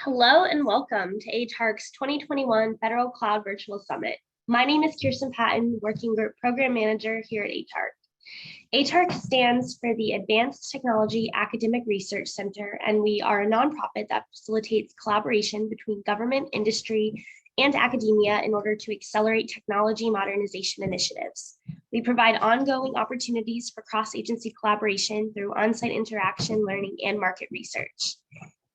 Hello and welcome to ATARC's 2021 Federal Cloud Virtual Summit. My name is Kirsten Patton, Working Group Program Manager here at ATARC. ATARC stands for the Advanced Technology Academic Research Center, and we are a nonprofit that facilitates collaboration between government, industry, and academia in order to accelerate technology modernization initiatives. We provide ongoing opportunities for cross-agency collaboration through on-site interaction, learning, and market research.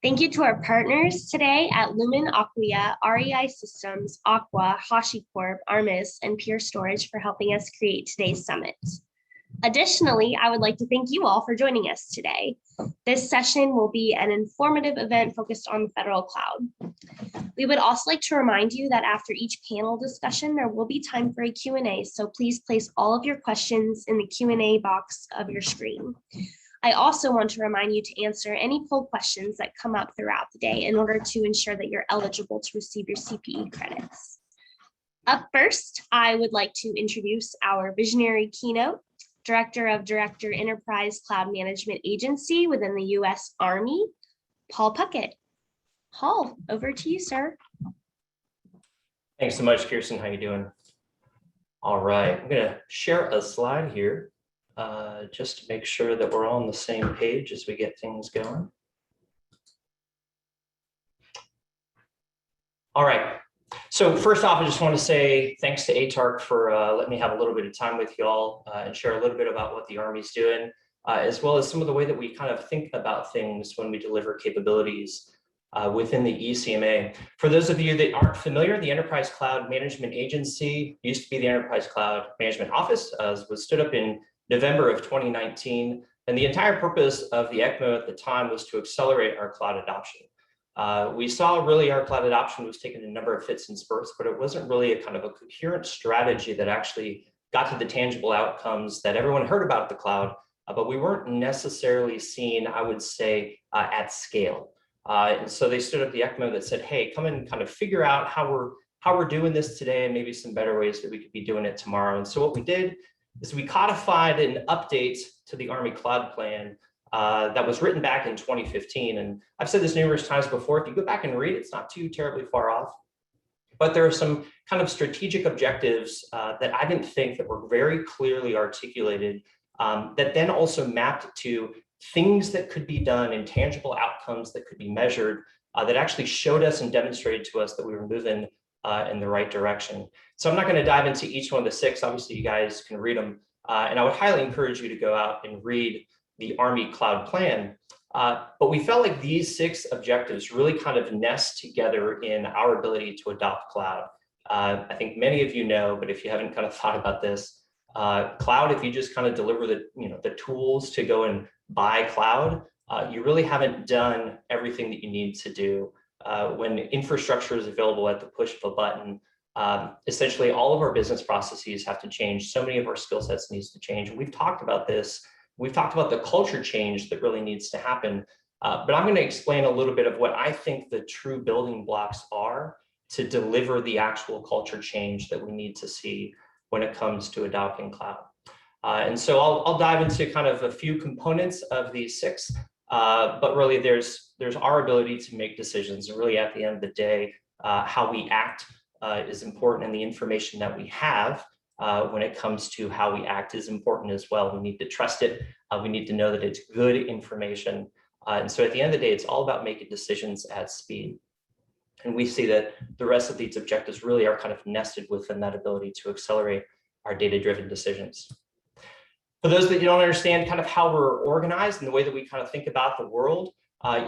Thank you to our partners today at Lumen, Aquia, REI Systems, Aqua, HashiCorp, Armis, and Pure Storage for helping us create today's summit. Additionally, I would like to thank you all for joining us today. This session will be an informative event focused on the federal cloud. We would also like to remind you that after each panel discussion, there will be time for a Q&A, so please place all of your questions in the Q&A box of your screen. I also want to remind you to answer any poll questions that come up throughout the day in order to ensure that you're eligible to receive your CPE credits. Up first, I would like to introduce our visionary keynote, Director of Enterprise Cloud Management Agency within the U.S. Army, Paul Puckett. Paul, over to you, sir. Thanks so much, Kirsten. How you doing? All right, I'm going to share a slide here. Just to make sure that we're all on the same page as we get things going. All right, so first off, I just want to say thanks to ATARC for letting me have a little bit of time with y'all and share a little bit about what the Army's doing, as well as some of the way that we kind of think about things when we deliver capabilities within the ECMA. For those of you that aren't familiar, the Enterprise Cloud Management Agency used to be the Enterprise Cloud Management Office, was stood up in November of 2019, and the entire purpose of the ECMA at the time was to accelerate our cloud adoption. We saw really our cloud adoption was taking a number of fits and spurts, but it wasn't really a kind of a coherent strategy that actually got to the tangible outcomes that everyone heard about the cloud, but we weren't necessarily seeing, I would say, at scale. And so they stood up the ECMA that said, hey, come and kind of figure out how we're doing this today and maybe some better ways that we could be doing it tomorrow. And so what we did is we codified an update to the Army Cloud Plan that was written back in 2015. And I've said this numerous times before, if you go back and read it, it's not too terribly far off. But there are some kind of strategic objectives that I didn't think that were very clearly articulated that then also mapped to things that could be done and tangible outcomes that could be measured that actually showed us and demonstrated to us that we were moving in the right direction. So I'm not going to dive into each one of the six. Obviously, you guys can read them. And I would highly encourage you to go out and read the Army Cloud Plan. But we felt like these six objectives really kind of nest together in our ability to adopt cloud. I think many of you know, but if you haven't kind of thought about this, cloud, if you just kind of deliver the tools to go and buy cloud, you really haven't done everything that you need to do. When infrastructure is available at the push of a button, essentially all of our business processes have to change. So many of our skill sets needs to change. And we've talked about this. We've talked about the culture change that really needs to happen. But I'm going to explain a little bit of what I think the true building blocks are to deliver the actual culture change that we need to see when it comes to adopting cloud. And so I'll dive into kind of a few components of these six. But really, there's our ability to make decisions. And really, at the end of the day, how we act is important, and the information that we have when it comes to how we act is important as well. We need to trust it. We need to know that it's good information. And so at the end of the day, it's all about making decisions at speed. And we see that the rest of these objectives really are kind of nested within that ability to accelerate our data-driven decisions. For those that don't understand kind of how we're organized and the way that we kind of think about the world,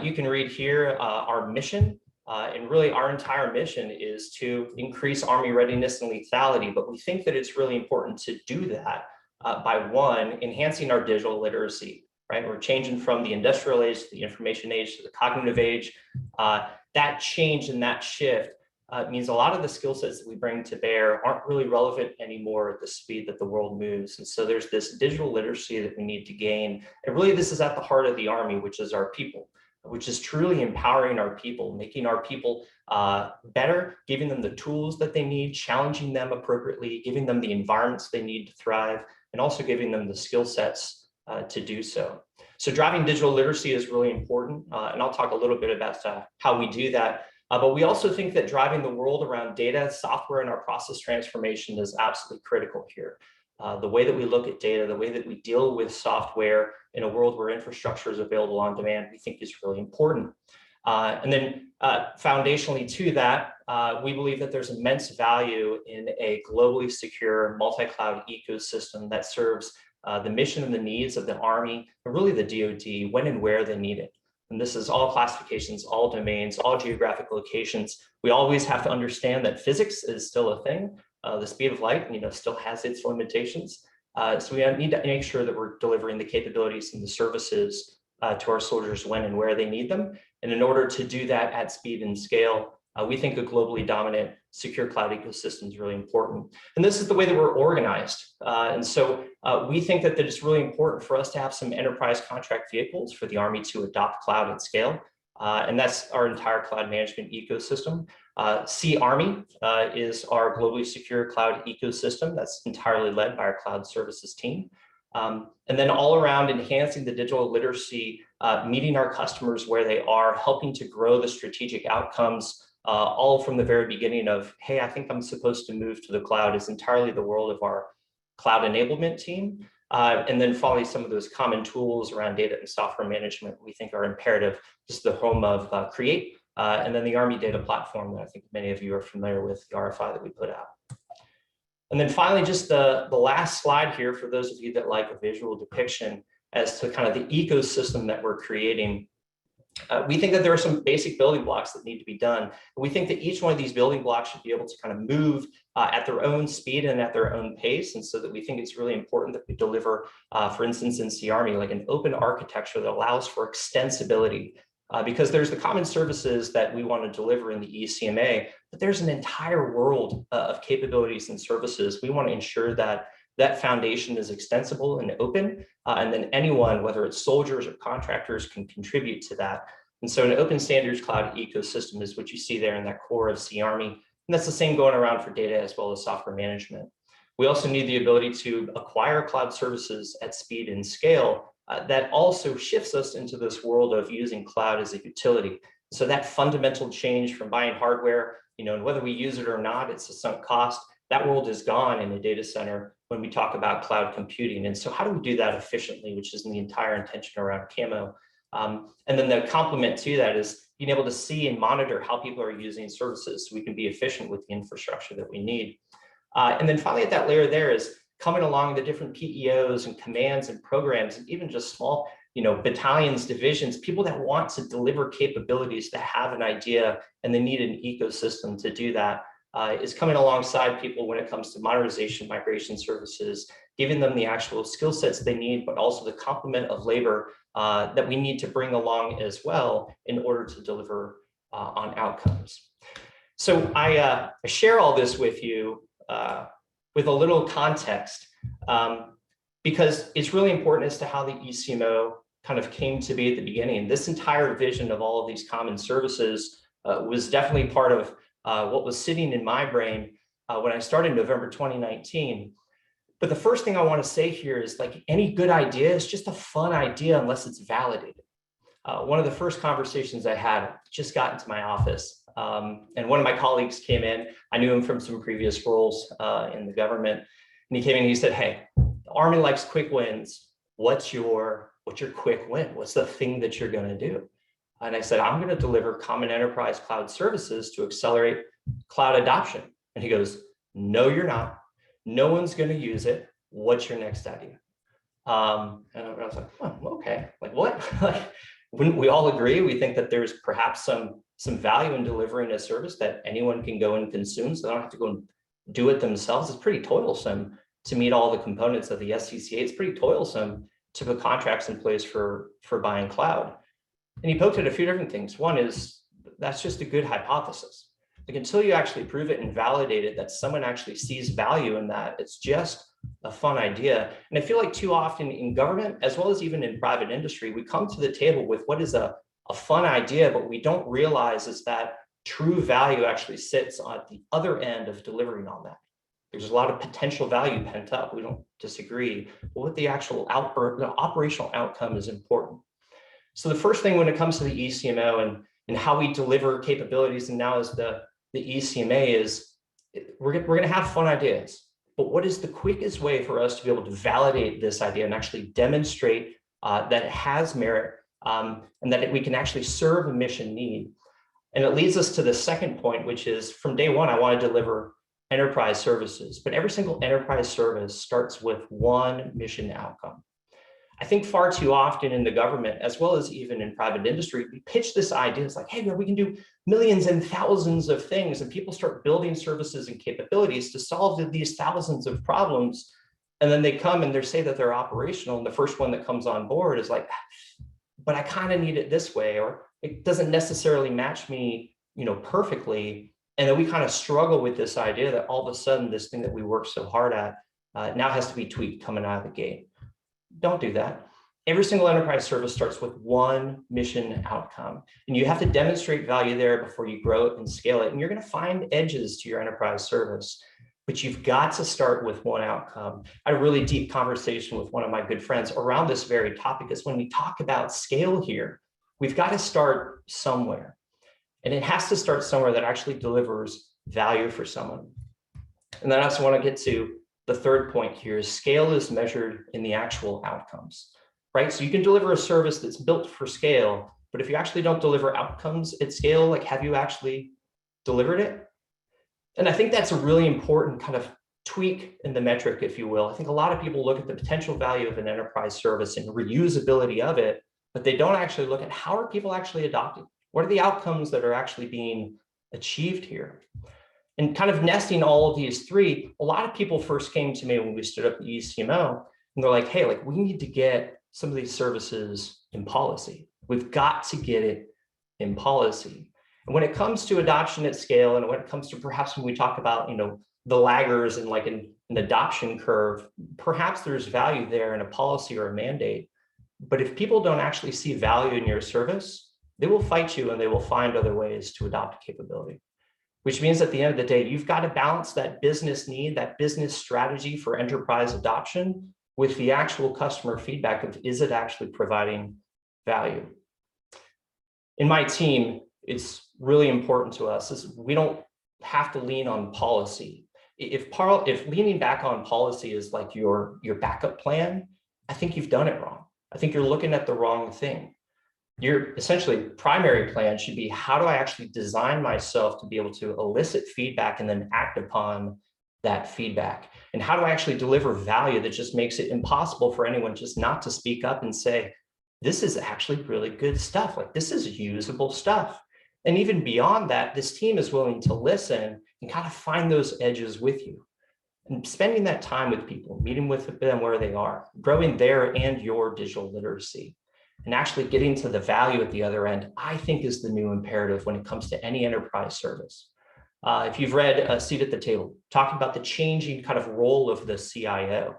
you can read here our mission. And really our entire mission is to increase Army readiness and lethality. But we think that it's really important to do that by one, enhancing our digital literacy, right? We're changing from the industrial age to the information age to the cognitive age. That change and that shift means a lot of the skill sets that we bring to bear aren't really relevant anymore at the speed that the world moves. And so there's this digital literacy that we need to gain. And really this is at the heart of the Army, which is our people, which is truly empowering our people, making our people better, giving them the tools that they need, challenging them appropriately, giving them the environments they need to thrive, and also giving them the skill sets to do so. So driving digital literacy is really important, and I'll talk a little bit about how we do that. But we also think that driving the world around data, software, and our process transformation is absolutely critical here. The way that we look at data, the way that we deal with software in a world where infrastructure is available on demand, we think is really important. And then foundationally to that, we believe that there's immense value in a globally secure multi-cloud ecosystem that serves the mission and the needs of the Army, and really the DoD, when and where they need it. And this is all classifications, all domains, all geographic locations. We always have to understand that physics is still a thing. The speed of light, still has its limitations. So we need to make sure that we're delivering the capabilities and the services to our soldiers when and where they need them. And in order to do that at speed and scale, we think a globally dominant secure cloud ecosystem is really important. And this is the way that we're organized. And so we think that it's really important for us to have some enterprise contract vehicles for the Army to adopt cloud at scale. And that's our entire cloud management ecosystem. Army is our globally secure cloud ecosystem that's entirely led by our cloud services team. And then all around enhancing the digital literacy, meeting our customers where they are, helping to grow the strategic outcomes, all from the very beginning of, hey, I think I'm supposed to move to the cloud, is entirely the world of our cloud enablement team. And then finally, some of those common tools around data and software management we think are imperative. Just the home of Create, and then the Army data platform that I think many of you are familiar with, the RFI that we put out. And then finally, just the last slide here for those of you that like a visual depiction as to kind of the ecosystem that we're creating. We think that there are some basic building blocks that need to be done. We think that each one of these building blocks should be able to kind of move at their own speed and at their own pace. And so that we think it's really important that we deliver, for instance, in Army, like an open architecture that allows for extensibility. Because there's the common services that we want to deliver in the ECMA, but there's an entire world of capabilities and services. We want to ensure that that foundation is extensible and open, and then anyone, whether it's soldiers or contractors, can contribute to that. And so an open standards cloud ecosystem is what you see there in that core of Army. And that's the same going around for data as well as software management. We also need the ability to acquire cloud services at speed and scale. That also shifts us into this world of using cloud as a utility. So that fundamental change from buying hardware, and whether we use it or not, it's a sunk cost. That world is gone in the data center when we talk about cloud computing. And so how do we do that efficiently, which is the entire intention around Camo. And then the complement to that is being able to see and monitor how people are using services so we can be efficient with the infrastructure that we need. And then finally at that layer there is coming along the different PEOs and commands and programs, and even just small, battalions, divisions, people that want to deliver capabilities, that have an idea and they need an ecosystem to do that, is coming alongside people when it comes to modernization, migration services, giving them the actual skill sets they need, but also the complement of labor that we need to bring along as well in order to deliver on outcomes. So I share all this with you with a little context, because it's really important as to how the ECMO kind of came to be at the beginning. This entire vision of all of these common services was definitely part of what was sitting in my brain when I started in November 2019. But the first thing I want to say here is, like any good idea, is just a fun idea unless it's validated. One of the first conversations I had, just got into my office, and one of my colleagues came in. I knew him from some previous roles in the government, and he came in and he said, "Hey, the Army likes quick wins. What's your quick win? What's the thing that you're going to do?" And I said, "I'm going to deliver common enterprise cloud services to accelerate cloud adoption." And he goes, "No, you're not. No one's going to use it. What's your next idea?" And I was like, "Oh, okay. Like what?" Like, wouldn't we all agree? We think that there's perhaps some value in delivering a service that anyone can go and consume, so they don't have to go and do it themselves. It's pretty toilsome to meet all the components of the SCCA. It's pretty toilsome to put contracts in place for buying cloud. And he poked at a few different things. One is, that's just a good hypothesis. Like until you actually prove it and validate it, that someone actually sees value in that, it's just a fun idea. And I feel like too often in government, as well as even in private industry, we come to the table with what is a fun idea, but we don't realize is that true value actually sits at the other end of delivering on that. There's a lot of potential value pent up. We don't disagree. But what the actual the operational outcome is important. So the first thing when it comes to the ECMO and how we deliver capabilities, and now as the ECMA is, we're going to have fun ideas. But what is the quickest way for us to be able to validate this idea and actually demonstrate that it has merit and that we can actually serve a mission need? And it leads us to the second point, which is from day one, I want to deliver enterprise services, but every single enterprise service starts with one mission outcome. I think far too often in the government, as well as even in private industry, we pitch this idea. It's like, hey, we can do millions and thousands of things, and people start building services and capabilities to solve these thousands of problems. And then they come and they say that they're operational. And the first one that comes on board is like, but I kind of need it this way, or it doesn't necessarily match me, perfectly. And then we kind of struggle with this idea that all of a sudden this thing that we worked so hard at now has to be tweaked coming out of the gate. Don't do that. Every single enterprise service starts with one mission outcome, and you have to demonstrate value there before you grow it and scale it. And you're going to find edges to your enterprise service, but you've got to start with one outcome. I had a really deep conversation with one of my good friends around this very topic. Is when we talk about scale here, we've got to start somewhere, and it has to start somewhere that actually delivers value for someone. And then I also want to get to the third point here is scale is measured in the actual outcomes, right? So you can deliver a service that's built for scale, but if you actually don't deliver outcomes at scale, like have you actually delivered it? And I think that's a really important kind of tweak in the metric, if you will. I think a lot of people look at the potential value of an enterprise service and reusability of it, but they don't actually look at how are people actually adopting? What are the outcomes that are actually being achieved here? And kind of nesting all of these three, a lot of people first came to me when we stood up the ECMO, and they're like, hey, we need to get some of these services in policy. We've got to get it in policy. And when it comes to adoption at scale, and when it comes to perhaps when we talk about, the laggers and like an adoption curve, perhaps there's value there in a policy or a mandate. But if people don't actually see value in your service, they will fight you and they will find other ways to adopt capability. Which means at the end of the day, you've got to balance that business need, that business strategy for enterprise adoption with the actual customer feedback of, is it actually providing value? In my team, it's really important to us is we don't have to lean on policy. If leaning back on policy is like your backup plan, I think you've done it wrong. I think you're looking at the wrong thing. Your essentially primary plan should be, how do I actually design myself to be able to elicit feedback and then act upon that feedback? And how do I actually deliver value that just makes it impossible for anyone just not to speak up and say, this is actually really good stuff. Like, this is usable stuff. And even beyond that, this team is willing to listen and kind of find those edges with you. And spending that time with people, meeting with them where they are, growing their and your digital literacy, and actually getting to the value at the other end, I think is the new imperative when it comes to any enterprise service. If you've read A Seat at the Table, talking about the changing kind of role of the CIO,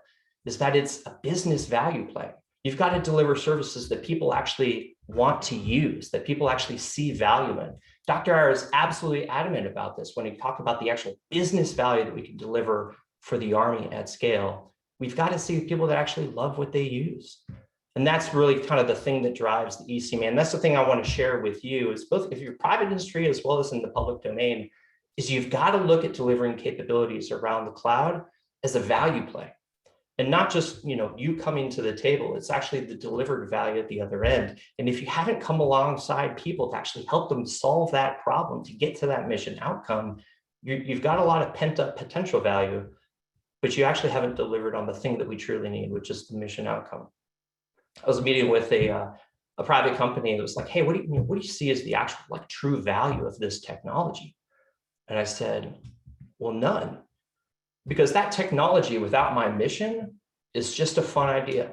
is that it's a business value play. You've got to deliver services that people actually want to use, that people actually see value in. Dr. Iyer is absolutely adamant about this when he talked about the actual business value that we can deliver for the Army at scale. We've got to see people that actually love what they use. And that's really kind of the thing that drives the ECMA. And that's the thing I want to share with you is both if you're private industry as well as in the public domain, is you've got to look at delivering capabilities around the cloud as a value play. And not just, you coming to the table, it's actually the delivered value at the other end. And if you haven't come alongside people to actually help them solve that problem, to get to that mission outcome, you've got a lot of pent up potential value, but you actually haven't delivered on the thing that we truly need, which is the mission outcome. I was meeting with a private company that was like, hey, what do you see as the actual true value of this technology? And I said, well, none, because that technology without my mission is just a fun idea.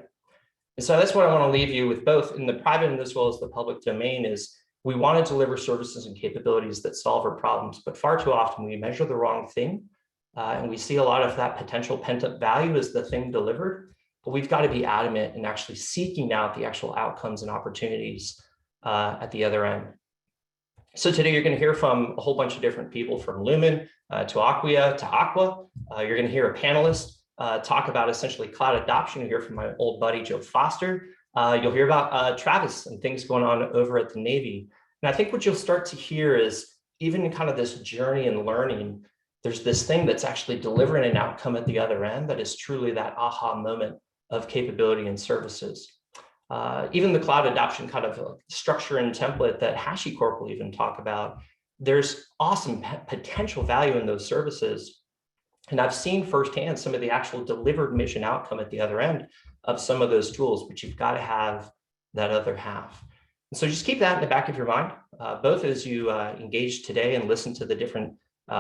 And so that's what I want to leave you with, both in the private and as well as the public domain, is we want to deliver services and capabilities that solve our problems, but far too often we measure the wrong thing. And we see a lot of that potential pent-up value as the thing delivered. But we've got to be adamant in actually seeking out the actual outcomes and opportunities at the other end. So today you're going to hear from a whole bunch of different people, from Lumen to Aquia to Aqua. You're going to hear a panelist talk about essentially cloud adoption. You'll hear from my old buddy, Joe Foster. You'll hear about Travis and things going on over at the Navy. And I think what you'll start to hear is, even in kind of this journey and learning, there's this thing that's actually delivering an outcome at the other end that is truly that aha moment of capability and services. Even the cloud adoption kind of structure and template that HashiCorp will even talk about, there's awesome potential value in those services. And I've seen firsthand some of the actual delivered mission outcome at the other end of some of those tools, but you've got to have that other half. And so just keep that in the back of your mind, both as you engage today and listen to the different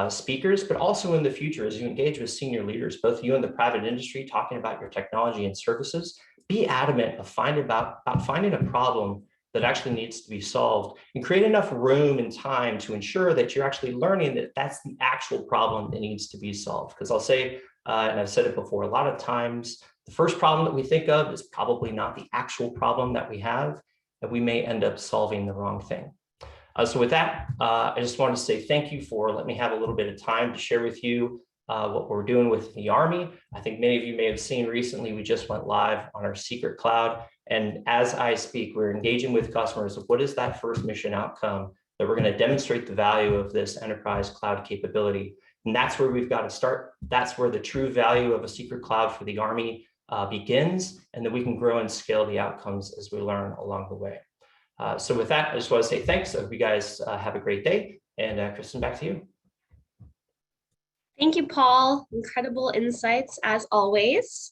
speakers, but also in the future as you engage with senior leaders, both you and the private industry, talking about your technology and services. Be adamant of finding a problem that actually needs to be solved, and create enough room and time to ensure that you're actually learning that that's the actual problem that needs to be solved. Because I'll say, and I've said it before, a lot of times the first problem that we think of is probably not the actual problem that we have, and we may end up solving the wrong thing. So with that, I just wanted to say thank you for letting me have a little bit of time to share with you what we're doing with the Army. I think many of you may have seen recently, we just went live on our secret cloud. And as I speak, we're engaging with customers of what is that first mission outcome that we're going to demonstrate the value of this enterprise cloud capability. And that's where we've got to start. That's where the true value of a secret cloud for the Army begins, and that we can grow and scale the outcomes as we learn along the way. So with that, I just want to say thanks. I hope you guys have a great day. And Kristen, back to you. Thank you, Paul. Incredible insights as always.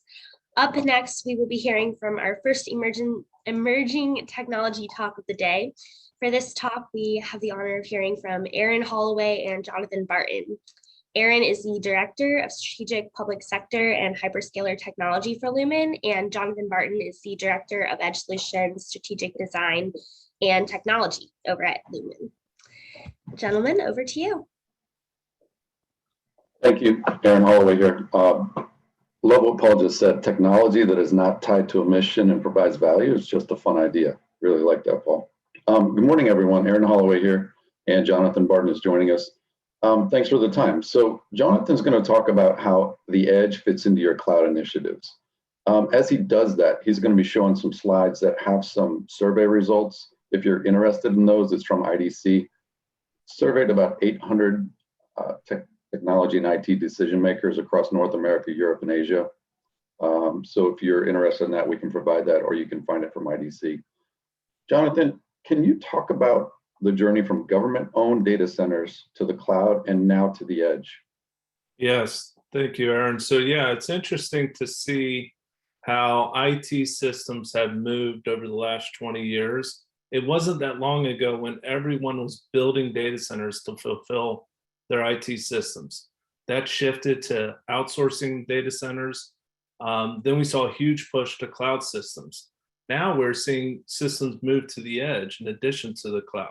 Up next, we will be hearing from our first emerging technology talk of the day. For this talk, we have the honor of hearing from Aaron Holloway and Jonathan Barton. Aaron is the Director of Strategic Public Sector and Hyperscaler Technology for Lumen, and Jonathan Barton is the Director of Edge Solutions, Strategic Design and Technology over at Lumen. Gentlemen, over to you. Thank you, Aaron Holloway here. Love what Paul just said. Technology that is not tied to a mission and provides value is just a fun idea. Really like that, Paul. Good morning, everyone. Aaron Holloway here, and Jonathan Barton is joining us. Thanks for the time. So Jonathan's going to talk about how the edge fits into your cloud initiatives. As he does that, he's going to be showing some slides that have some survey results. If you're interested in those, it's from IDC. Surveyed about 800 technology and IT decision makers across North America, Europe, and Asia. So if you're interested in that, we can provide that, or you can find it from IDC. Jonathan, can you talk about the journey from government-owned data centers to the cloud and now to the edge? Yes, thank you, Aaron. So yeah, it's interesting to see how IT systems have moved over the last 20 years. It wasn't that long ago when everyone was building data centers to fulfill their IT systems. That shifted to outsourcing data centers. Then we saw a huge push to cloud systems. Now we're seeing systems move to the edge in addition to the cloud.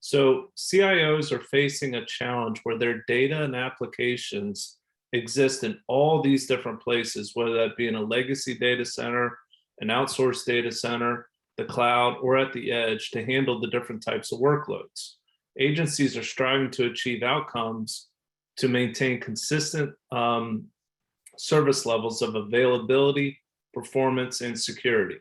So CIOs are facing a challenge where their data and applications exist in all these different places, whether that be in a legacy data center, an outsourced data center, the cloud, or at the edge to handle the different types of workloads. Agencies are striving to achieve outcomes to maintain consistent service levels of availability, performance, and security.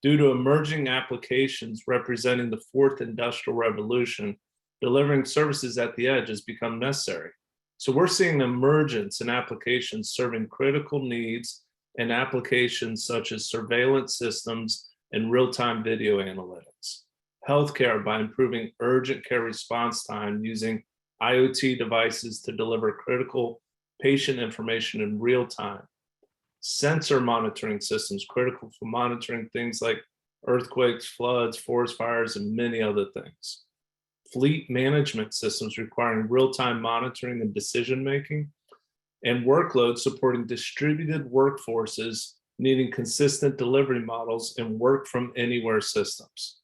Due to emerging applications representing the fourth industrial revolution, delivering services at the edge has become necessary. So we're seeing an emergence in applications serving critical needs in applications such as surveillance systems and real-time video analytics. Healthcare by improving urgent care response time using IoT devices to deliver critical patient information in real time. Sensor monitoring systems critical for monitoring things like earthquakes, floods, forest fires, and many other things. Fleet management systems requiring real-time monitoring and decision-making, and workloads supporting distributed workforces needing consistent delivery models and work from anywhere systems.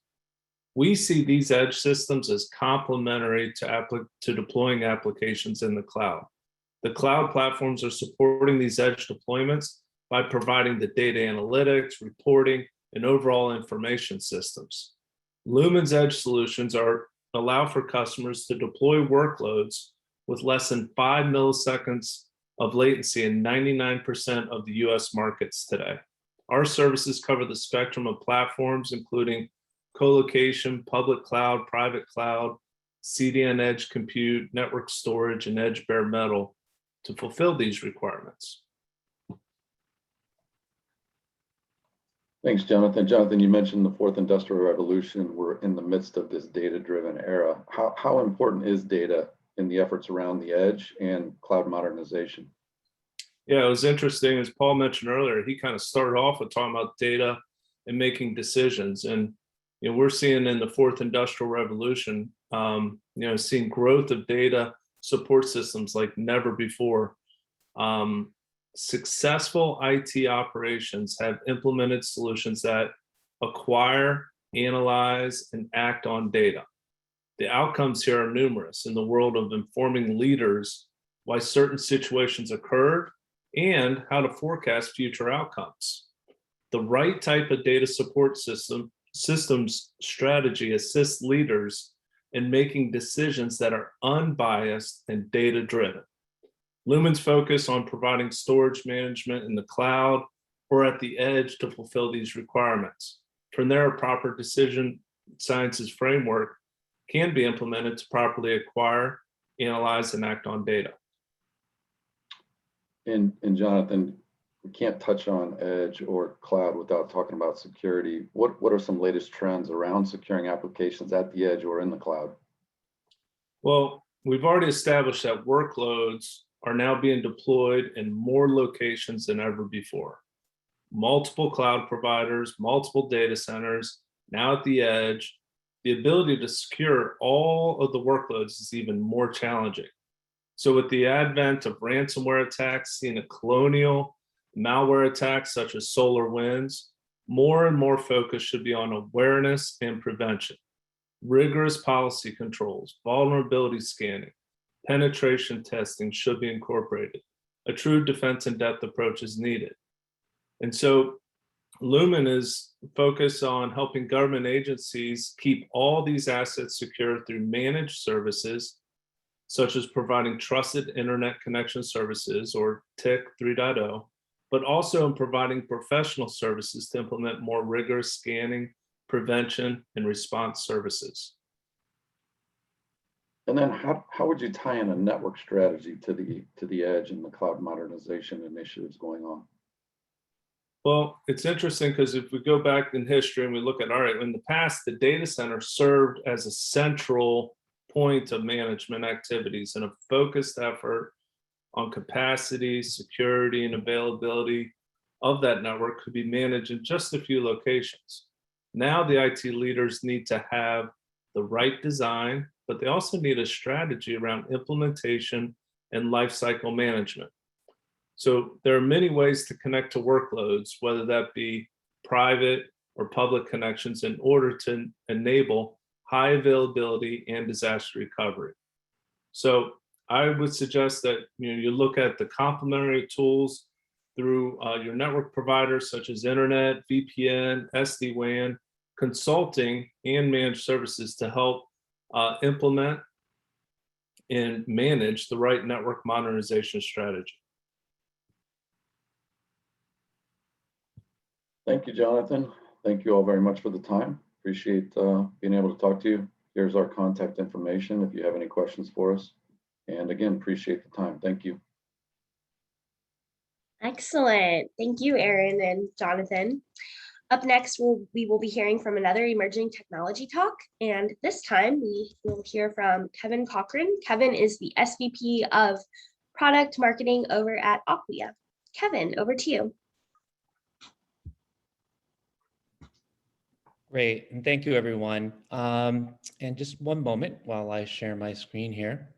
We see these edge systems as complementary to deploying applications in the cloud. The cloud platforms are supporting these edge deployments by providing the data analytics, reporting, and overall information systems. Lumen's edge solutions are allow for customers to deploy workloads with less than 5 milliseconds of latency in 99% of the US markets today. Our services cover the spectrum of platforms, including co-location, public cloud, private cloud, CDN edge compute, network storage, and edge bare metal to fulfill these requirements. Thanks, Jonathan. Jonathan, you mentioned the fourth industrial revolution. We're in the midst of this data-driven era. How important is data in the efforts around the edge and cloud modernization? Yeah, it was interesting, as Paul mentioned earlier, he kind of started off with talking about data and making decisions. And we're seeing in the fourth industrial revolution, seeing growth of data support systems like never before. Successful IT operations have implemented solutions that acquire, analyze, and act on data. The outcomes here are numerous in the world of informing leaders why certain situations occurred and how to forecast future outcomes. The right type of data support systems strategy assists leaders in making decisions that are unbiased and data-driven. Lumen's focus on providing storage management in the cloud or at the edge to fulfill these requirements. From there, a proper decision sciences framework can be implemented to properly acquire, analyze, and act on data. And Jonathan, we can't touch on edge or cloud without talking about security. What are some latest trends around securing applications at the edge or in the cloud? Well, we've already established that workloads are now being deployed in more locations than ever before. Multiple cloud providers, multiple data centers, now at the edge. The ability to secure all of the workloads is even more challenging. So with the advent of ransomware attacks, seeing a colonial malware attacks such as SolarWinds, more and more focus should be on awareness and prevention. Rigorous policy controls, vulnerability scanning, penetration testing should be incorporated. A true defense in depth approach is needed. And so Lumen is focused on helping government agencies keep all these assets secure through managed services, such as providing trusted internet connection services or TIC 3.0, but also in providing professional services to implement more rigorous scanning, prevention, and response services. And then how would you tie in a network strategy to the edge and the cloud modernization initiatives going on? Well, it's interesting because if we go back in history and we look at, all right, in the past, the data center served as a central point of management activities and a focused effort on capacity, security, and availability of that network could be managed in just a few locations. Now the IT leaders need to have the right design, but they also need a strategy around implementation and lifecycle management. So there are many ways to connect to workloads, whether that be private or public connections, in order to enable high availability and disaster recovery. So I would suggest that you look at the complementary tools through your network providers such as internet, VPN, SD-WAN, consulting, and managed services to help implement and manage the right network modernization strategy. Thank you, Jonathan. Thank you all very much for the time. Appreciate being able to talk to you. Here's our contact information if you have any questions for us. And again, appreciate the time. Thank you. Excellent. Thank you, Aaron and Jonathan. Up next, we will be hearing from another emerging technology talk. And this time we will hear from Kevin Cochran. Kevin is the SVP of Product Marketing over at Aquia. Kevin, over to you. Great, and thank you, everyone. And just one moment while I share my screen here.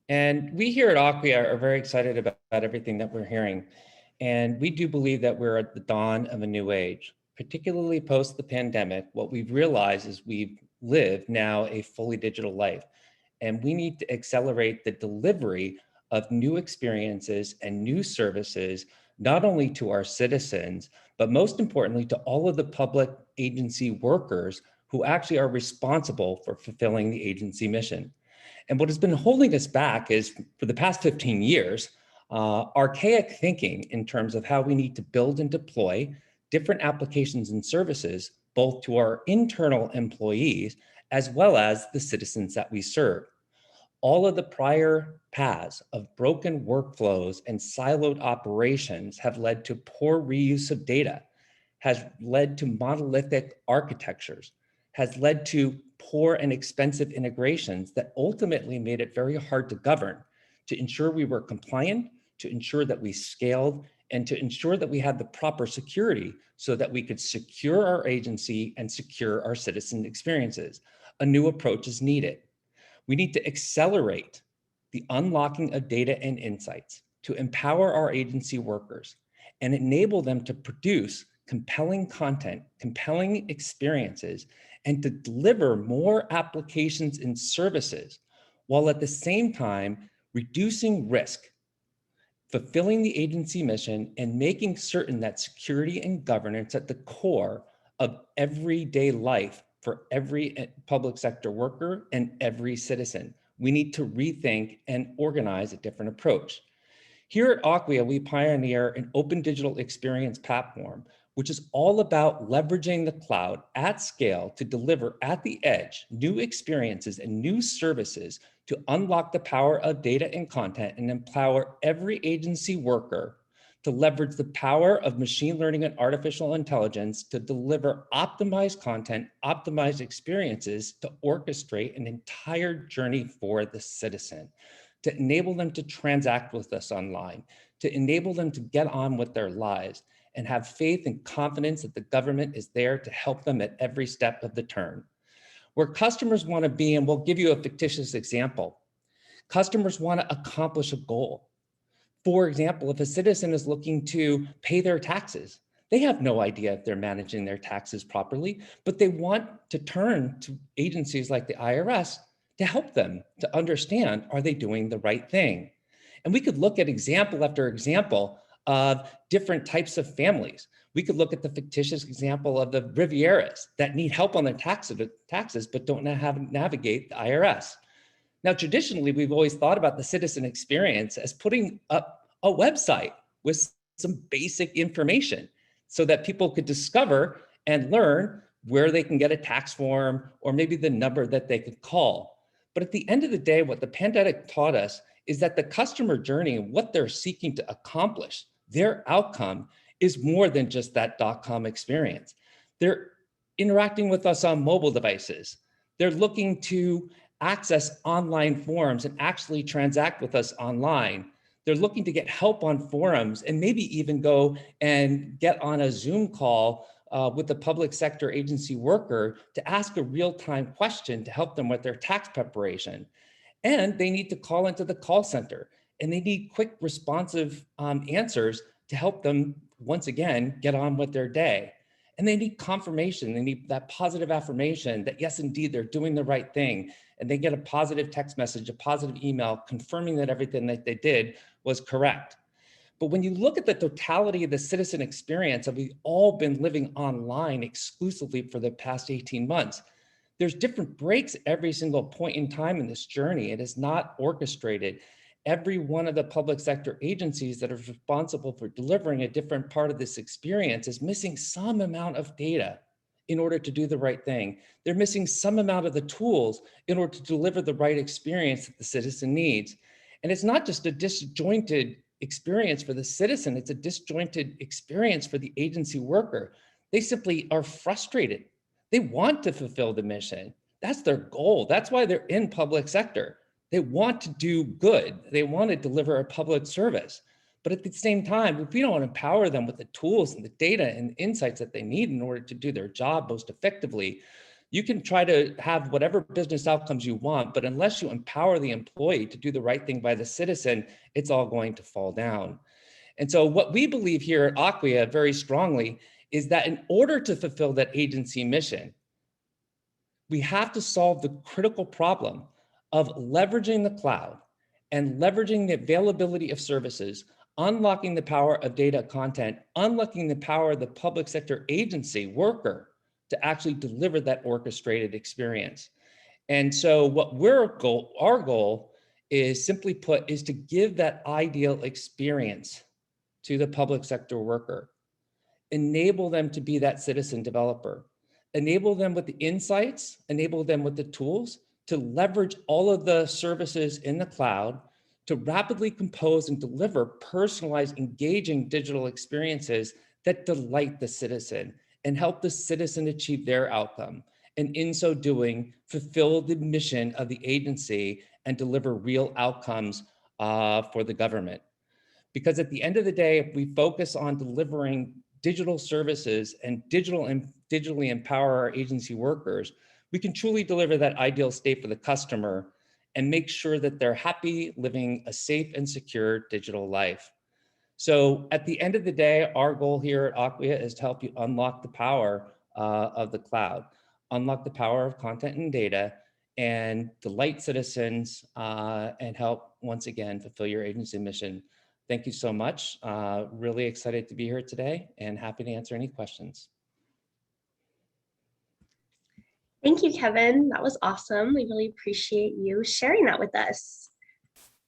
And we here at Aquia are very excited about everything that we're hearing. And we do believe that we're at the dawn of a new age, particularly post the pandemic. What we've realized is we've lived now a fully digital life, and we need to accelerate the delivery of new experiences and new services, not only to our citizens, but most importantly to all of the public agency workers who actually are responsible for fulfilling the agency mission. And what has been holding us back is, for the past 15 years, archaic thinking in terms of how we need to build and deploy different applications and services, both to our internal employees as well as the citizens that we serve. All of the prior paths of broken workflows and siloed operations have led to poor reuse of data, has led to monolithic architectures, has led to poor and expensive integrations that ultimately made it very hard to govern, to ensure we were compliant, to ensure that we scaled, and to ensure that we had the proper security so that we could secure our agency and secure our citizen experiences. A new approach is needed. We need to accelerate the unlocking of data and insights to empower our agency workers and enable them to produce compelling content, compelling experiences, and to deliver more applications and services, while at the same time reducing risk, fulfilling the agency mission, and making certain that security and governance at the core of everyday life for every public sector worker and every citizen. We need to rethink and organize a different approach. Here at Aquia, we pioneer an open digital experience platform, which is all about leveraging the cloud at scale to deliver at the edge new experiences and new services to unlock the power of data and content and empower every agency worker to leverage the power of machine learning and artificial intelligence to deliver optimized content, optimized experiences to orchestrate an entire journey for the citizen, to enable them to transact with us online, to enable them to get on with their lives and have faith and confidence that the government is there to help them at every step of the turn. Where customers want to be, and we'll give you a fictitious example, customers want to accomplish a goal. For example, if a citizen is looking to pay their taxes, they have no idea if they're managing their taxes properly, but they want to turn to agencies like the IRS to help them to understand, are they doing the right thing? And we could look at example after example of different types of families. We could look at the fictitious example of the Rivieras that need help on their taxes, but don't know how to navigate the IRS. Now, traditionally, we've always thought about the citizen experience as putting up a website with some basic information so that people could discover and learn where they can get a tax form or maybe the number that they could call. But at the end of the day, what the pandemic taught us is that the customer journey and what they're seeking to accomplish, their outcome, is more than just that .com experience. They're interacting with us on mobile devices. They're looking to access online forums and actually transact with us online. They're looking to get help on forums and maybe even go and get on a Zoom call with the public sector agency worker to ask a real-time question to help them with their tax preparation. And they need to call into the call center, and they need quick responsive answers to help them, once again, get on with their day. And they need confirmation. They need that positive affirmation that, yes, indeed, they're doing the right thing. And they get a positive text message, a positive email confirming that everything that they did was correct. But when you look at the totality of the citizen experience, and we've all been living online exclusively for the past 18 months, there's different breaks every single point in time in this journey. It is not orchestrated. Every one of the public sector agencies that are responsible for delivering a different part of this experience is missing some amount of data in order to do the right thing. They're missing some amount of the tools in order to deliver the right experience that the citizen needs. And it's not just a disjointed experience for the citizen, it's a disjointed experience for the agency worker. They simply are frustrated. They want to fulfill the mission. That's their goal. That's why they're in public sector. They want to do good. They want to deliver a public service. But at the same time, if we don't empower them with the tools and the data and insights that they need in order to do their job most effectively, you can try to have whatever business outcomes you want, but unless you empower the employee to do the right thing by the citizen, it's all going to fall down. And so what we believe here at Aquia very strongly is that in order to fulfill that agency mission, we have to solve the critical problem of leveraging the cloud and leveraging the availability of services, unlocking the power of data content, unlocking the power of the public sector agency worker to actually deliver that orchestrated experience. And so what our goal is, simply put, is to give that ideal experience to the public sector worker, enable them to be that citizen developer, enable them with the insights, enable them with the tools to leverage all of the services in the cloud to rapidly compose and deliver personalized, engaging digital experiences that delight the citizen and help the citizen achieve their outcome. And in so doing, fulfill the mission of the agency and deliver real outcomes for the government. Because at the end of the day, if we focus on delivering digital services and digitally empower our agency workers, we can truly deliver that ideal state for the customer and make sure that they're happy living a safe and secure digital life. So at the end of the day, our goal here at Aquia is to help you unlock the power of the cloud, unlock the power of content and data, and delight citizens and help, once again, fulfill your agency mission. Thank you so much. Really excited to be here today and happy to answer any questions. Thank you, Kevin. That was awesome. We really appreciate you sharing that with us.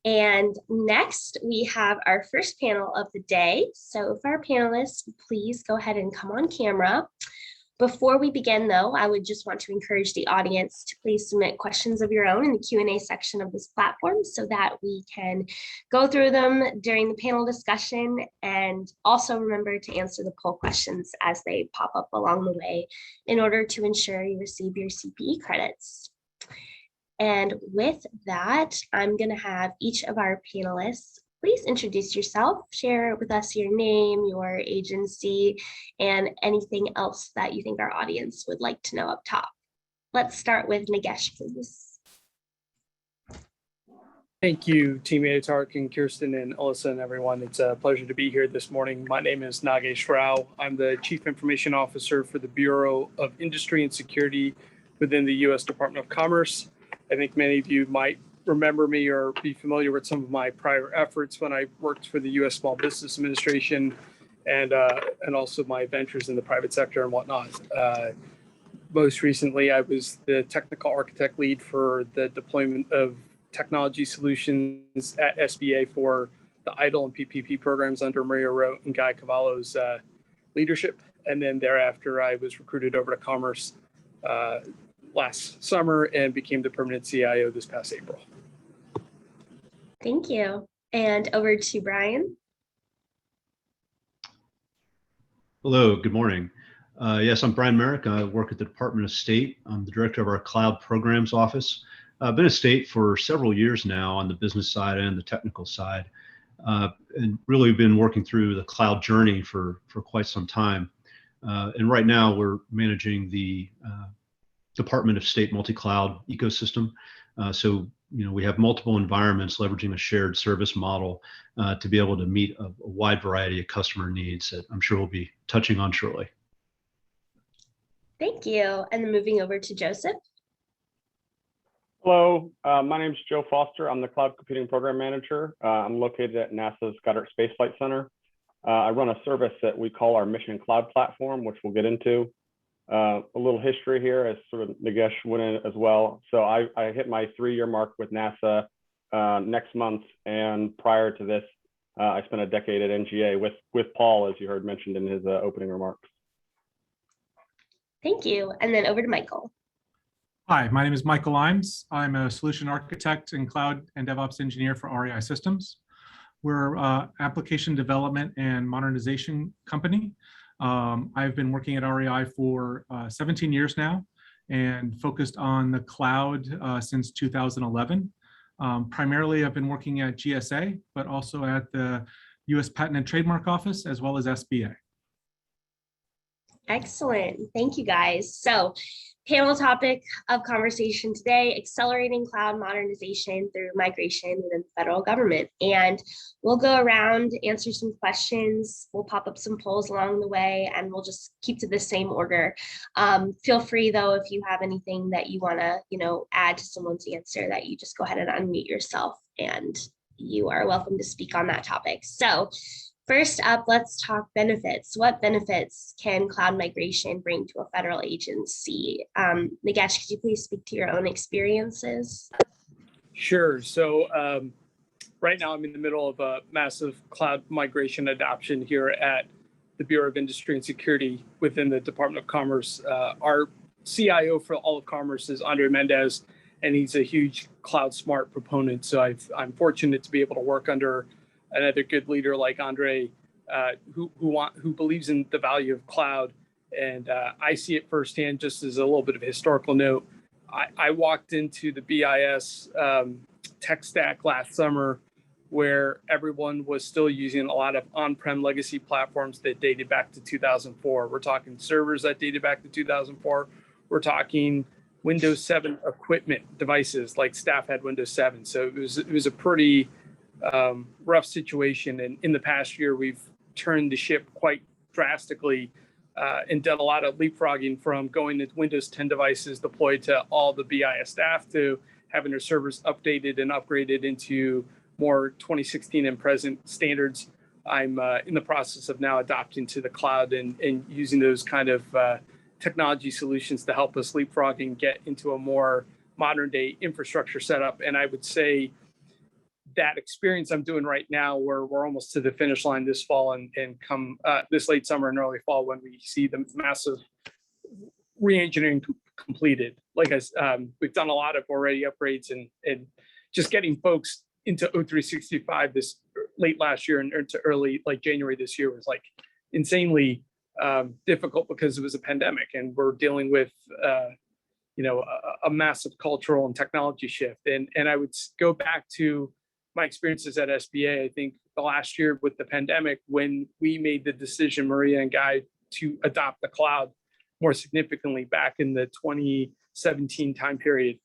And next, we have our first panel of the day. So if our panelists, please go ahead and come on camera. Before we begin, though, I would just want to encourage the audience to please submit questions of your own in the Q&A section of this platform so that we can go through them during the panel discussion, and also remember to answer the poll questions as they pop up along the way in order to ensure you receive your CPE credits. And with that, I'm going to have each of our panelists please introduce yourself, share with us your name, your agency, and anything else that you think our audience would like to know up top. Let's start with Nagesh, please. Thank you, Team ATARC and Kirsten and Alyssa and everyone. It's a pleasure to be here this morning. My name is Nagesh Rao. I'm the Chief Information Officer for the Bureau of Industry and Security within the U.S. Department of Commerce. I think many of you might remember me or be familiar with some of my prior efforts when I worked for the U.S. Small Business Administration and also my ventures in the private sector and whatnot. Most recently, I was the technical architect lead for the deployment of technology solutions at SBA for the EIDL and PPP programs under Maria Rote and Guy Cavallo's leadership. And then thereafter, I was recruited over to Commerce last summer and became the permanent CIO this past April. Thank you. And over to Brian. Hello, good morning. Yes, I'm Brian Merrick. I work at the Department of State. I'm the director of our Cloud Programs Office. I've been at State for several years now on the business side and the technical side, and really been working through the cloud journey for quite some time. And right now we're managing the Department of State multi-cloud ecosystem. So, we have multiple environments leveraging a shared service model to be able to meet a wide variety of customer needs that I'm sure we'll be touching on shortly. Thank you. And then moving over to Joseph. Hello, my name is Joe Foster. I'm the Cloud Computing Program Manager. I'm located at NASA's Goddard Space Flight Center. I run a service that we call our Mission Cloud Platform, which we'll get into. A little history here, as sort of Nagesh went in as well. So I hit my 3-year mark with NASA next month, and prior to this, I spent a decade at NGA with Paul, as you heard mentioned in his opening remarks. Thank you. And then over to Michael. Hi, my name is Michael Imes. I'm a solution architect and cloud and DevOps engineer for REI Systems. We're an application development and modernization company. I've been working at REI for 17 years now and focused on the cloud since 2011. Primarily, I've been working at GSA, but also at the U.S. Patent and Trademark Office, as well as SBA. Excellent. Thank you, guys. So panel topic of conversation today, accelerating cloud modernization through migration within the federal government. And we'll go around, answer some questions, we'll pop up some polls along the way, and we'll just keep to the same order. Feel free, though, if you have anything that you want to, add to someone's answer, that you just go ahead and unmute yourself, and you are welcome to speak on that topic. So First up, let's talk benefits. What benefits can cloud migration bring to a federal agency? Nagesh, could you please speak to your own experiences? Sure. So right now I'm in the middle of a massive cloud migration adoption here at the Bureau of Industry and Security within the Department of Commerce. Our CIO for all of Commerce is Andre Mendez, and he's a huge cloud smart proponent. So I'm fortunate to be able to work under another good leader like Andre, who believes in the value of cloud. And I see it firsthand. Just as a little bit of a historical note, I walked into the BIS tech stack last summer, where everyone was still using a lot of on-prem legacy platforms that dated back to 2004. We're talking servers that dated back to 2004. We're talking Windows 7 equipment devices, like staff had Windows 7. So it was a pretty rough situation. And in the past year, we've turned the ship quite drastically and done a lot of leapfrogging from going to Windows 10 devices deployed to all the BIS staff to having their servers updated and upgraded into more 2016 and present standards. I'm in the process of now adopting to the cloud and using those kind of technology solutions to help us leapfrog and get into a more modern day infrastructure setup. And I would say that experience I'm doing right now, where we're almost to the finish line this fall and come this late summer and early fall, when we see the massive re-engineering completed. Like we've done a lot of already upgrades and just getting folks into O365 this late last year and into early like January this year was like insanely difficult because it was a pandemic and we're dealing with a massive cultural and technology shift. And I would go back to my experiences at SBA. I think the last year with the pandemic, when we made the decision, Maria and Guy, to adopt the cloud more significantly back in the 2017 time period,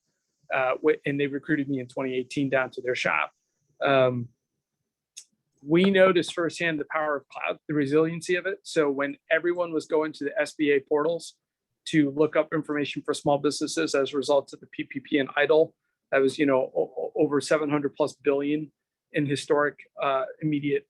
and they recruited me in 2018 down to their shop. We noticed firsthand the power of cloud, the resiliency of it. So when everyone was going to the SBA portals to look up information for small businesses as a result of the PPP and EIDL, that was over 700 plus billion in historic immediate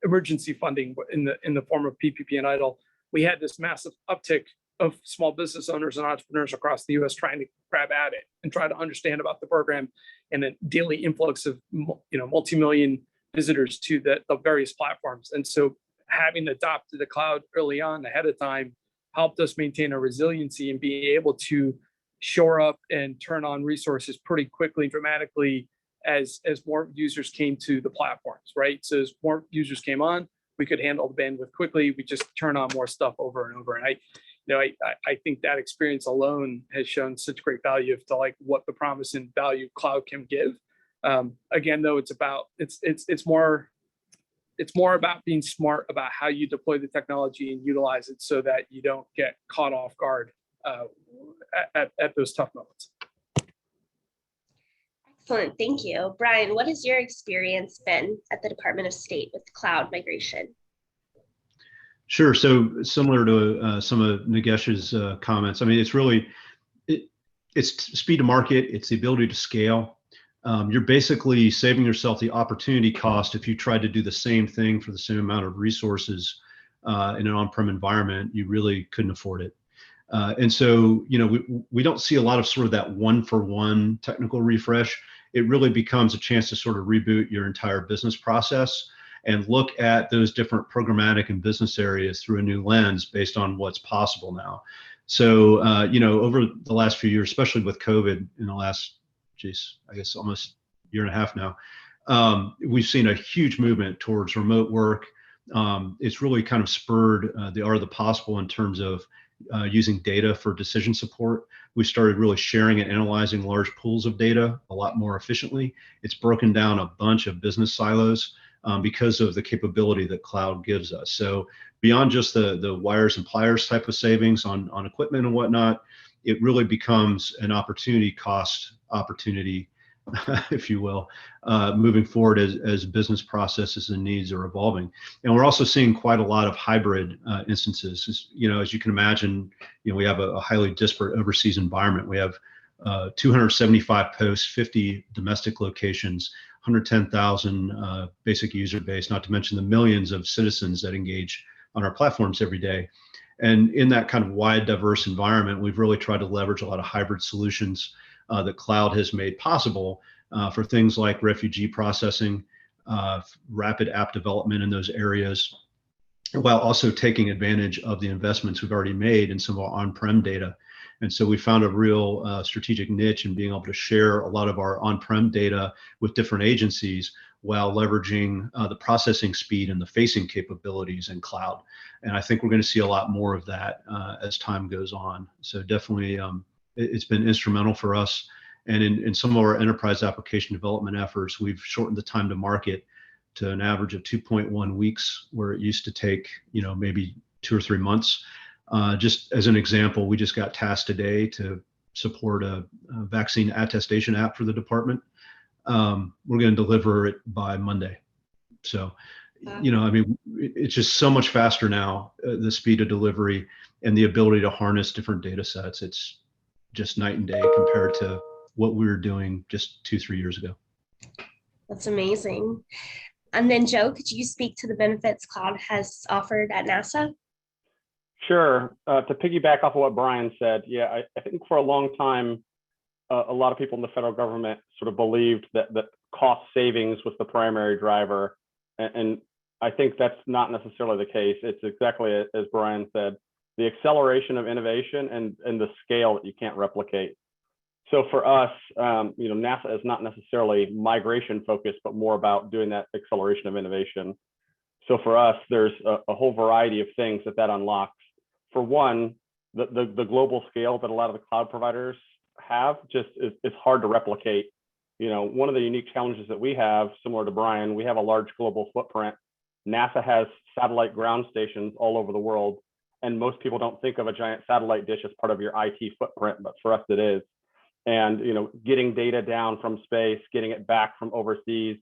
emergency funding in the form of PPP and EIDL. We had this massive uptick of small business owners and entrepreneurs across the U.S. trying to grab at it and try to understand about the program, and a daily influx of multi-million visitors to the various platforms. And so having adopted the cloud early on ahead of time helped us maintain our resiliency and being able to shore up and turn on resources pretty quickly, dramatically, as more users came to the platforms, right? So as more users came on, we could handle the bandwidth quickly. We just turn on more stuff over and over. And I think that experience alone has shown such great value to like what the promise and value cloud can give. Again, though, it's more about being smart about how you deploy the technology and utilize it so that you don't get caught off guard at those tough moments. Excellent, thank you. Brian, what has your experience been at the Department of State with cloud migration? Sure. So similar to some of Nagesh's comments, I mean, it's speed to market. It's the ability to scale. You're basically saving yourself the opportunity cost if you tried to do the same thing for the same amount of resources in an on-prem environment. You really couldn't afford it. And so, we don't see a lot of sort of that one-for-one technical refresh. It really becomes a chance to sort of reboot your entire business process and look at those different programmatic and business areas through a new lens based on what's possible now. So, over the last few years, especially with COVID in the last, I guess almost year and a half now, we've seen a huge movement towards remote work. It's really kind of spurred the art of the possible in terms of using data for decision support. We started really sharing and analyzing large pools of data a lot more efficiently. It's broken down a bunch of business silos because of the capability that cloud gives us. So beyond just the wires and pliers type of savings on equipment and whatnot, it really becomes an opportunity cost opportunity, if you will, moving forward as business processes and needs are evolving. And we're also seeing quite a lot of hybrid instances. As you can imagine, we have a highly disparate overseas environment. We have 275 posts, 50 domestic locations. 110,000 basic user base, not to mention the millions of citizens that engage on our platforms every day. And in that kind of wide, diverse environment, we've really tried to leverage a lot of hybrid solutions that cloud has made possible for things like refugee processing, rapid app development in those areas, while also taking advantage of the investments we've already made in some of our on-prem data. And so we found a real strategic niche in being able to share a lot of our on-prem data with different agencies while leveraging the processing speed and the facing capabilities in cloud. And I think we're going to see a lot more of that as time goes on. So definitely it's been instrumental for us. And in some of our enterprise application development efforts, we've shortened the time to market to an average of 2.1 weeks, where it used to take, maybe 2 or 3 months. Just as an example, we just got tasked today to support a vaccine attestation app for the department. We're going to deliver it by Monday. So, it's just so much faster now, the speed of delivery and the ability to harness different data sets. It's just night and day compared to what we were doing just 2-3 years ago. That's amazing. And then Joe, could you speak to the benefits cloud has offered at NASA? Sure. To piggyback off of what Brian said, yeah, I think for a long time, a lot of people in the federal government sort of believed that cost savings was the primary driver. And I think that's not necessarily the case. It's exactly as Brian said, the acceleration of innovation and the scale that you can't replicate. So for us, NASA is not necessarily migration focused, but more about doing that acceleration of innovation. So for us, there's a whole variety of things that unlocks. For one, the global scale that a lot of the cloud providers have just is hard to replicate. One of the unique challenges that we have, similar to Brian, we have a large global footprint. NASA has satellite ground stations all over the world, and most people don't think of a giant satellite dish as part of your IT footprint, but for us it is. And getting data down from space, getting it back from overseas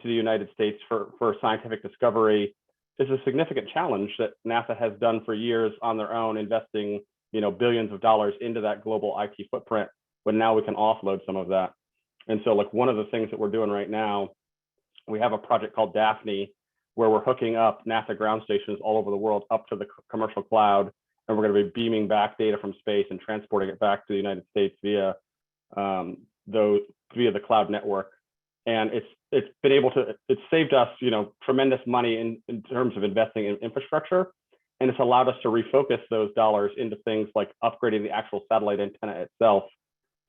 to the United States for scientific discovery is a significant challenge that NASA has done for years on their own, investing billions of dollars into that global IT footprint. But now we can offload some of that. And so, like, one of the things that we're doing right now, we have a project called Daphne, where we're hooking up NASA ground stations all over the world up to the commercial cloud, and we're going to be beaming back data from space and transporting it back to the United States via the cloud network. And it's saved us tremendous money in terms of investing in infrastructure, and it's allowed us to refocus those dollars into things like upgrading the actual satellite antenna itself.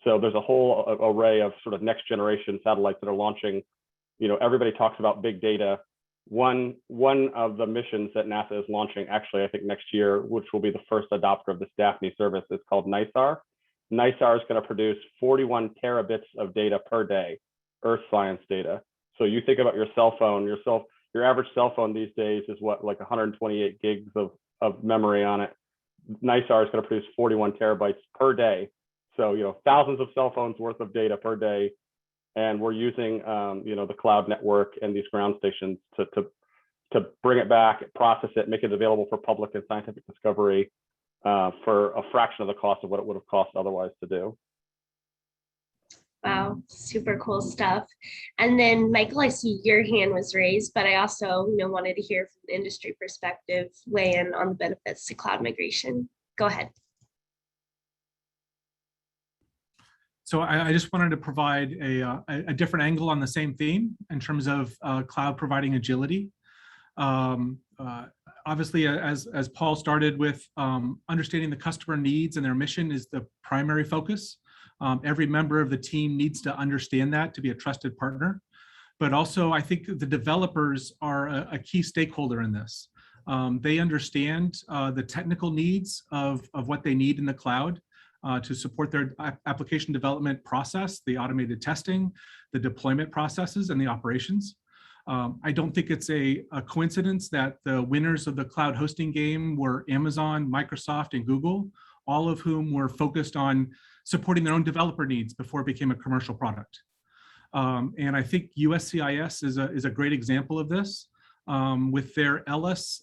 So there's a whole array of sort of next generation satellites that are launching. Everybody talks about big data. One of the missions that NASA is launching, actually, I think next year, which will be the first adopter of this Daphne service, is called NISAR. NISAR is going to produce 41 terabits of data per day, Earth science data. So you think about your cell phone, your average cell phone these days is what, like 128 gigs of memory on it. NISAR is going to produce 41 terabytes per day. So, thousands of cell phones worth of data per day. And we're using, the cloud network and these ground stations to bring it back, process it, make it available for public and scientific discovery for a fraction of the cost of what it would have cost otherwise to do. Wow, super cool stuff. And then, Michael, I see your hand was raised, but I also wanted to hear from the industry perspective, weigh in on the benefits to cloud migration. Go ahead. So I just wanted to provide a different angle on the same theme in terms of cloud providing agility. Obviously, as Paul started with, understanding the customer needs and their mission is the primary focus. Every member of the team needs to understand that to be a trusted partner. But also, I think the developers are a key stakeholder in this. They understand the technical needs of what they need in the cloud to support their application development process, the automated testing, the deployment processes, and the operations. I don't think it's a coincidence that the winners of the cloud hosting game were Amazon, Microsoft, and Google, all of whom were focused on supporting their own developer needs before it became a commercial product. And I think USCIS is a great example of this. With their Ellis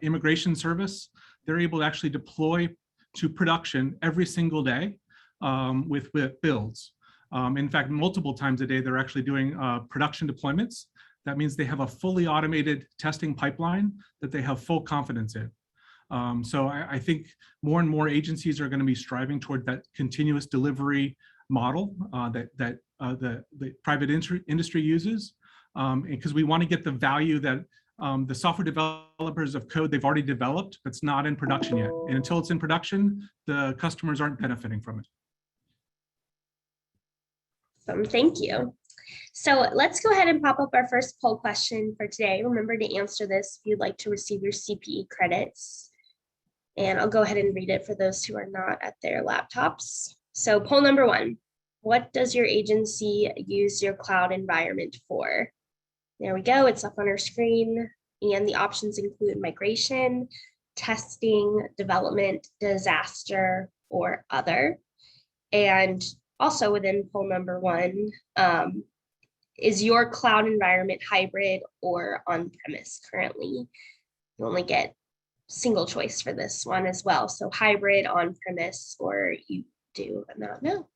immigration service, they're able to actually deploy to production every single day with builds. In fact, multiple times a day, they're actually doing production deployments. That means they have a fully automated testing pipeline that they have full confidence in. So I think more and more agencies are going to be striving toward that continuous delivery model that the private industry uses, because we want to get the value that the software developers of code they've already developed, but it's not in production yet. And until it's in production, the customers aren't benefiting from it. Thank you. So let's go ahead and pop up our first poll question for today. Remember to answer this if you'd like to receive your CPE credits. And I'll go ahead and read it for those who are not at their laptops. So poll number 1, what does your agency use your cloud environment for? There we go, it's up on our screen. And the options include migration, testing, development, disaster, or other. And also within poll number 1, is your cloud environment hybrid or on-premise currently? You only get single choice for this one as well. So hybrid, on-premise, or you do not know.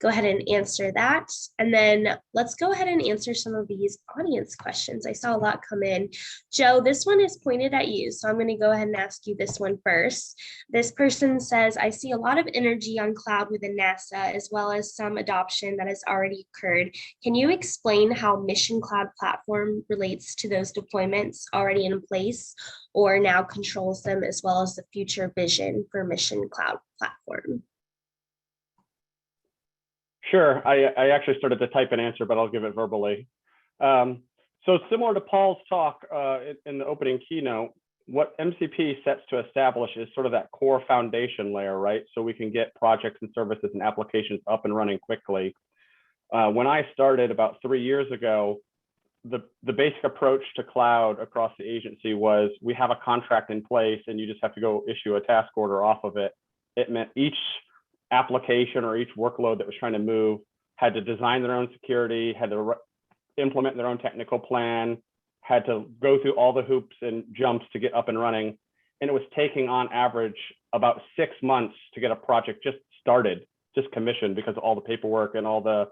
Go ahead and answer that. And then let's go ahead and answer some of these audience questions. I saw a lot come in. Joe, this one is pointed at you. So I'm going to go ahead and ask you this one first. This person says, I see a lot of energy on cloud within NASA, as well as some adoption that has already occurred. Can you explain how Mission Cloud Platform relates to those deployments already in place, or now controls them, as well as the future vision for Mission Cloud Platform? Sure. I actually started to type an answer, but I'll give it verbally. So similar to Paul's talk in the opening keynote, what MCP sets to establish is sort of that core foundation layer, right? So we can get projects and services and applications up and running quickly. When I started about 3 years ago, the basic approach to cloud across the agency was we have a contract in place and you just have to go issue a task order off of it. It meant each application or each workload that was trying to move had to design their own security, had to implement their own technical plan, had to go through all the hoops and jumps to get up and running. And it was taking on average about 6 months to get a project just started, just commissioned, because of all the paperwork and all the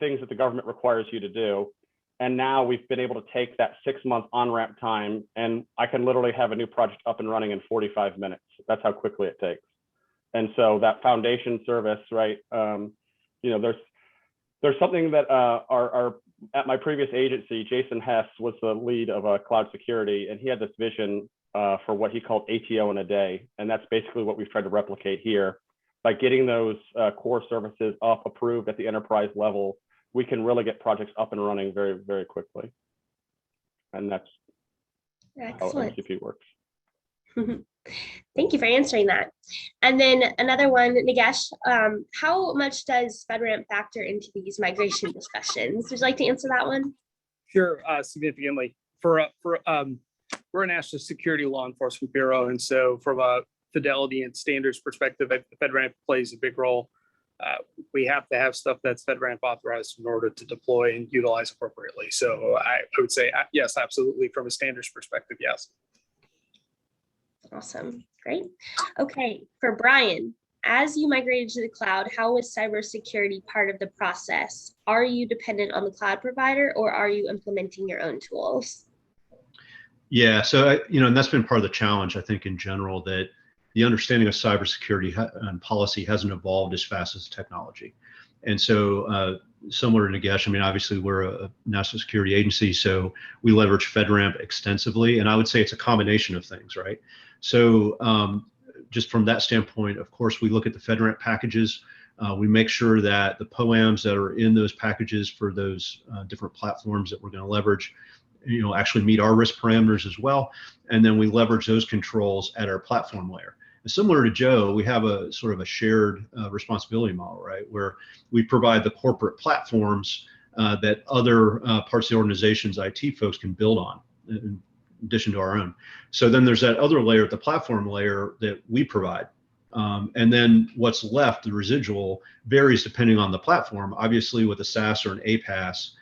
things that the government requires you to do. And now we've been able to take that 6-month on-ramp time, and I can literally have a new project up and running in 45 minutes. That's how quickly it takes. And so that foundation service, right? There's something that our at my previous agency, Jason Hess was the lead of cloud security, and he had this vision for what he called ATO in a day, and that's basically what we've tried to replicate here. By getting those core services up, approved at the enterprise level, we can really get projects up and running very, very quickly, and that's Excellent. how MCP works. Thank you for answering that. And then another one, Nagesh, how much does FedRAMP factor into these migration discussions? Would you like to answer that one? Sure, significantly. We're a national security law enforcement bureau, and so from a fidelity and standards perspective, FedRAMP plays a big role. We have to have stuff that's FedRAMP authorized in order to deploy and utilize appropriately. So I would say yes, absolutely. From a standards perspective, yes. Awesome, great. Okay, for Brian, as you migrated to the cloud, how was cybersecurity part of the process? Are you dependent on the cloud provider, or are you implementing your own tools? Yeah, so and that's been part of the challenge, I think, in general, that the understanding of cybersecurity and policy hasn't evolved as fast as technology. And so similar to Nagesh, I mean, obviously we're a national security agency, so we leverage FedRAMP extensively. And I would say it's a combination of things, right? So just from that standpoint, of course, we look at the FedRAMP packages. We make sure that the POAMs that are in those packages for those different platforms that we're going to leverage, actually meet our risk parameters as well. And then we leverage those controls at our platform layer. And similar to Joe, we have a sort of a shared responsibility model, right? Where we provide the corporate platforms that other parts of the organization's IT folks can build on, in addition to our own. So then there's that other layer, the platform layer, that we provide. And then what's left, the residual, varies depending on the platform. Obviously, with a SaaS or an APaaS,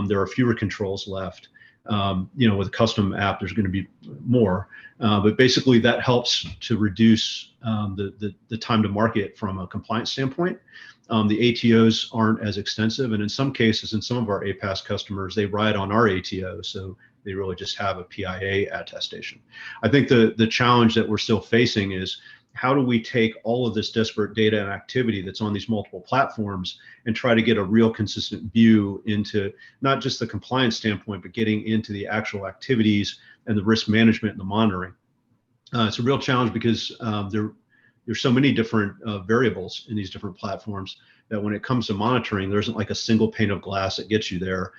there are fewer controls left. With a custom app, there's going to be more, but basically that helps to reduce the time to market from a compliance standpoint. The ATOs aren't as extensive, and in some cases, in some of our APAS customers, they ride on our ATO, so they really just have a PIA attestation. I think the challenge that we're still facing is, how do we take all of this disparate data and activity that's on these multiple platforms and try to get a real consistent view into not just the compliance standpoint, but getting into the actual activities and the risk management and the monitoring. It's a real challenge because there's so many different variables in these different platforms that when it comes to monitoring, there isn't like a single pane of glass that gets you there.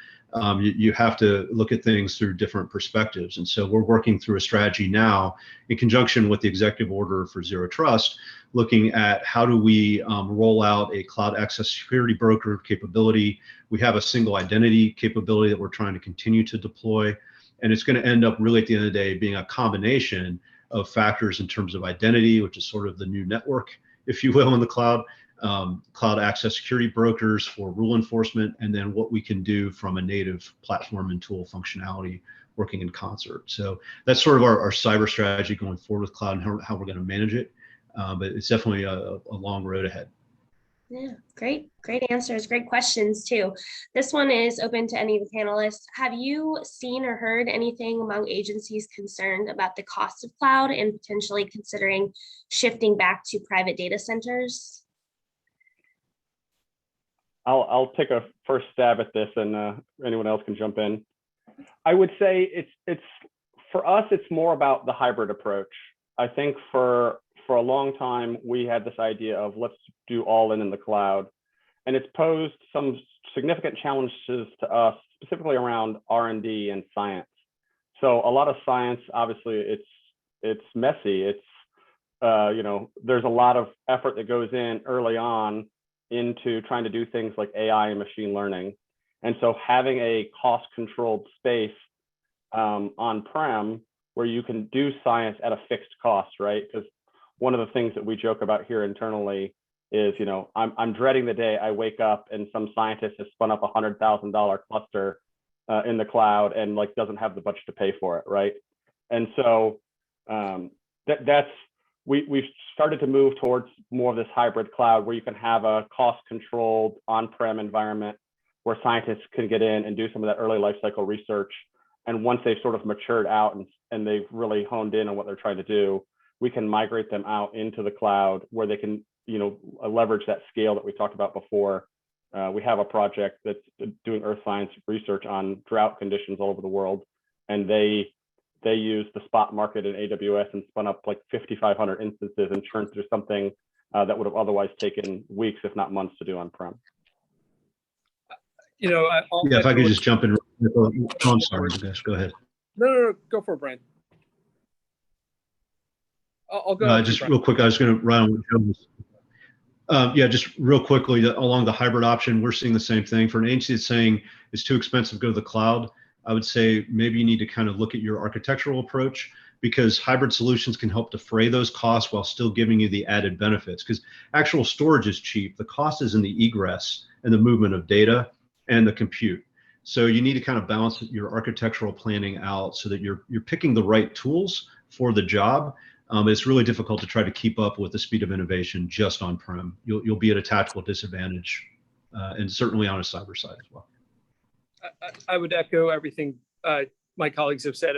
You have to look at things through different perspectives. And so we're working through a strategy now in conjunction with the executive order for Zero Trust, looking at how do we roll out a cloud access security broker capability. We have a single identity capability that we're trying to continue to deploy. And it's going to end up really at the end of the day being a combination of factors in terms of identity, which is sort of the new network, if you will, in the cloud, cloud access security brokers for rule enforcement, and then what we can do from a native platform and tool functionality working in concert. So that's sort of our cyber strategy going forward with cloud and how we're going to manage it. But it's definitely a long road ahead. Yeah, great answers, great questions too. This one is open to any of the panelists. Have you seen or heard anything among agencies concerned about the cost of cloud and potentially considering shifting back to private data centers? I'll take a first stab at this, and anyone else can jump in. I would say it's for us, it's more about the hybrid approach. I think for a long time, we had this idea of let's do all in the cloud. And it's posed some significant challenges to us, specifically around R&D and science. So a lot of science, obviously, it's messy. It's, there's a lot of effort that goes in early on into trying to do things like AI and machine learning. And so having a cost-controlled space on-prem where you can do science at a fixed cost, right? Because one of the things that we joke about here internally is, I'm dreading the day I wake up and some scientist has spun up $100,000 cluster in the cloud and doesn't have the budget to pay for it, right? And so we've started to move towards more of this hybrid cloud where you can have a cost-controlled on-prem environment where scientists can get in and do some of that early life cycle research. And once they've sort of matured out and they've really honed in on what they're trying to do, we can migrate them out into the cloud where they can, leverage that scale that we talked about before. We have a project that's doing earth science research on drought conditions all over the world, and they use the spot market in AWS and spun up 5,500 instances and churned through something that would have otherwise taken weeks, if not months, to do on-prem. If I could just jump in. Oh, I'm sorry, Nagesh, go ahead. No, go for it, Brian. I'll go. Just real quick, I was going to run on what Joe was. Just real quickly, along the hybrid option, we're seeing the same thing. For an agency that's saying it's too expensive to go to the cloud, I would say maybe you need to kind of look at your architectural approach, because hybrid solutions can help defray those costs while still giving you the added benefits. Because actual storage is cheap. The cost is in the egress and the movement of data and the compute. So you need to kind of balance your architectural planning out so that you're picking the right tools for the job. It's really difficult to try to keep up with the speed of innovation just on-prem. You'll be at a tactical disadvantage, and certainly on a cyber side as well. I would echo everything my colleagues have said.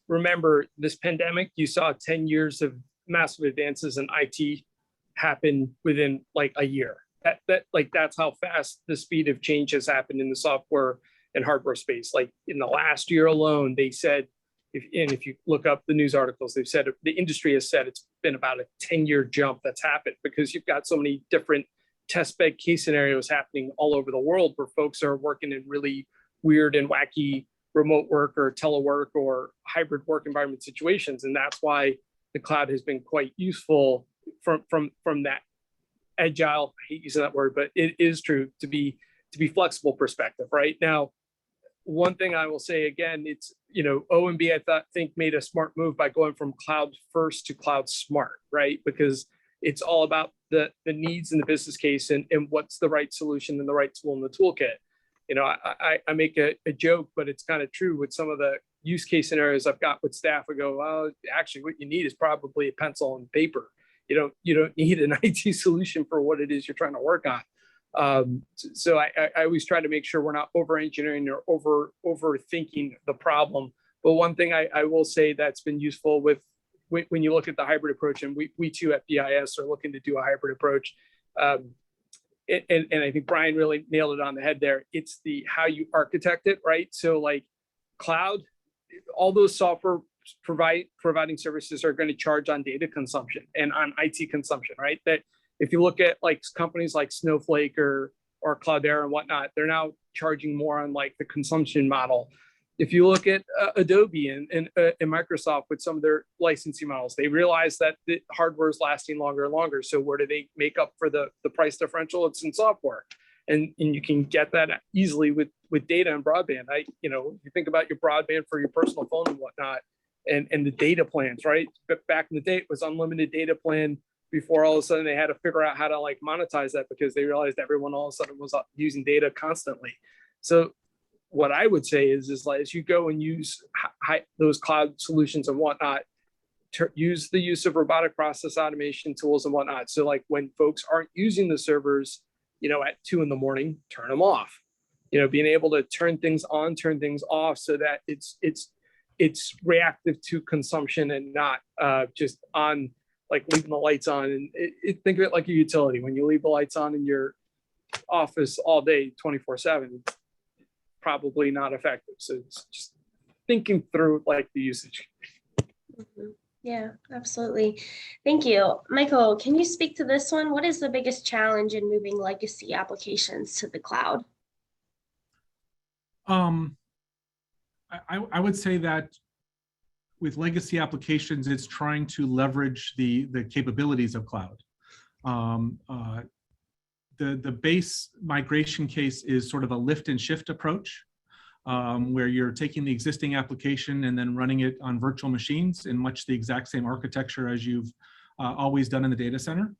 Remember, this pandemic, you saw 10 years of massive advances in IT happen within a year. That's how fast the speed of change has happened in the software and hardware space. In the last year alone, they said, if you look up the news articles, they've said, the industry has said it's been about a 10-year jump that's happened, because you've got so many different test bed case scenarios happening all over the world where folks are working in really weird and wacky remote work or telework or hybrid work environment situations. And that's why the cloud has been quite useful from that agile, I hate using that word, but it is true, to be flexible perspective. Right now, one thing I will say again, it's, OMB, I think made a smart move by going from cloud first to cloud smart, right? Because it's all about the needs and the business case and what's the right solution and the right tool in the toolkit. I make a joke, but it's kind of true with some of the use case scenarios I've got with staff. I go, well, actually, what you need is probably a pencil and paper. You don't need an IT solution for what it is you're trying to work on. So I always try to make sure we're not over engineering or overthinking the problem. But one thing I will say that's been useful with when you look at the hybrid approach, and we too at BIS are looking to do a hybrid approach. And I think Brian really nailed it on the head there. It's the how you architect it, right? So like cloud, all those software providing services are going to charge on data consumption and on IT consumption, right? That if you look at like companies like Snowflake or Cloudera and whatnot, they're now charging more on like the consumption model. If you look at Adobe and Microsoft with some of their licensing models, they realize that the hardware is lasting longer and longer. So where do they make up for the price differential? It's in software. And you can get that easily with data and broadband. You think about your broadband for your personal phone and whatnot, and the data plans, right? But back in the day, it was unlimited data plan before all of a sudden they had to figure out how to like monetize that because they realized everyone all of a sudden was using data constantly. So what I would say is like, as you go and use those cloud solutions and whatnot, use the use of robotic process automation tools and whatnot. So like when folks aren't using the servers, at 2 a.m, turn them off. Being able to turn things on, turn things off, so that it's reactive to consumption and not just on, like leaving the lights on. And think of it like a utility. When you leave the lights on in your office all day, 24/7, probably not effective. So it's just thinking through like the usage. Mm-hmm. Yeah, absolutely. Thank you. Michael, can you speak to this one? What is the biggest challenge in moving legacy applications to the cloud? I would say that with legacy applications, it's trying to leverage the capabilities of cloud. The base migration case is sort of a lift and shift approach, where you're taking the existing application and then running it on virtual machines in much the exact same architecture as you've always done in the data center.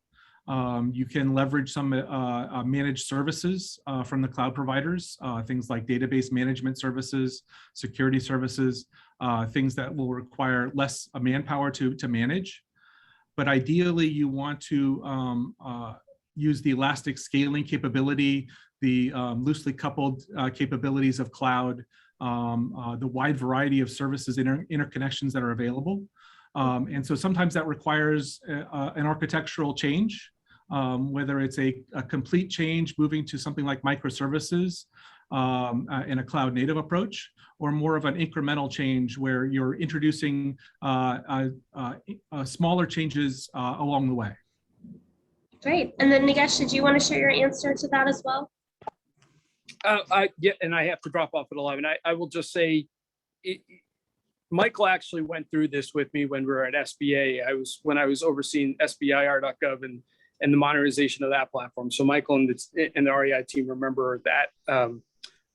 You can leverage some managed services from the cloud providers, things like database management services, security services, things that will require less manpower to manage. But ideally, you want to use the elastic scaling capability, the loosely coupled capabilities of cloud, the wide variety of services, interconnections that are available. And so sometimes that requires an architectural change, whether it's a complete change, moving to something like microservices in a cloud native approach, or more of an incremental change where you're introducing smaller changes along the way. Great. And then Nagesh, did you want to share your answer to that as well? Yeah, and I have to drop off at 11. I will just say, Michael actually went through this with me when we were at SBA. When I was overseeing SBIR.gov and the modernization of that platform. So Michael and the REI team remember that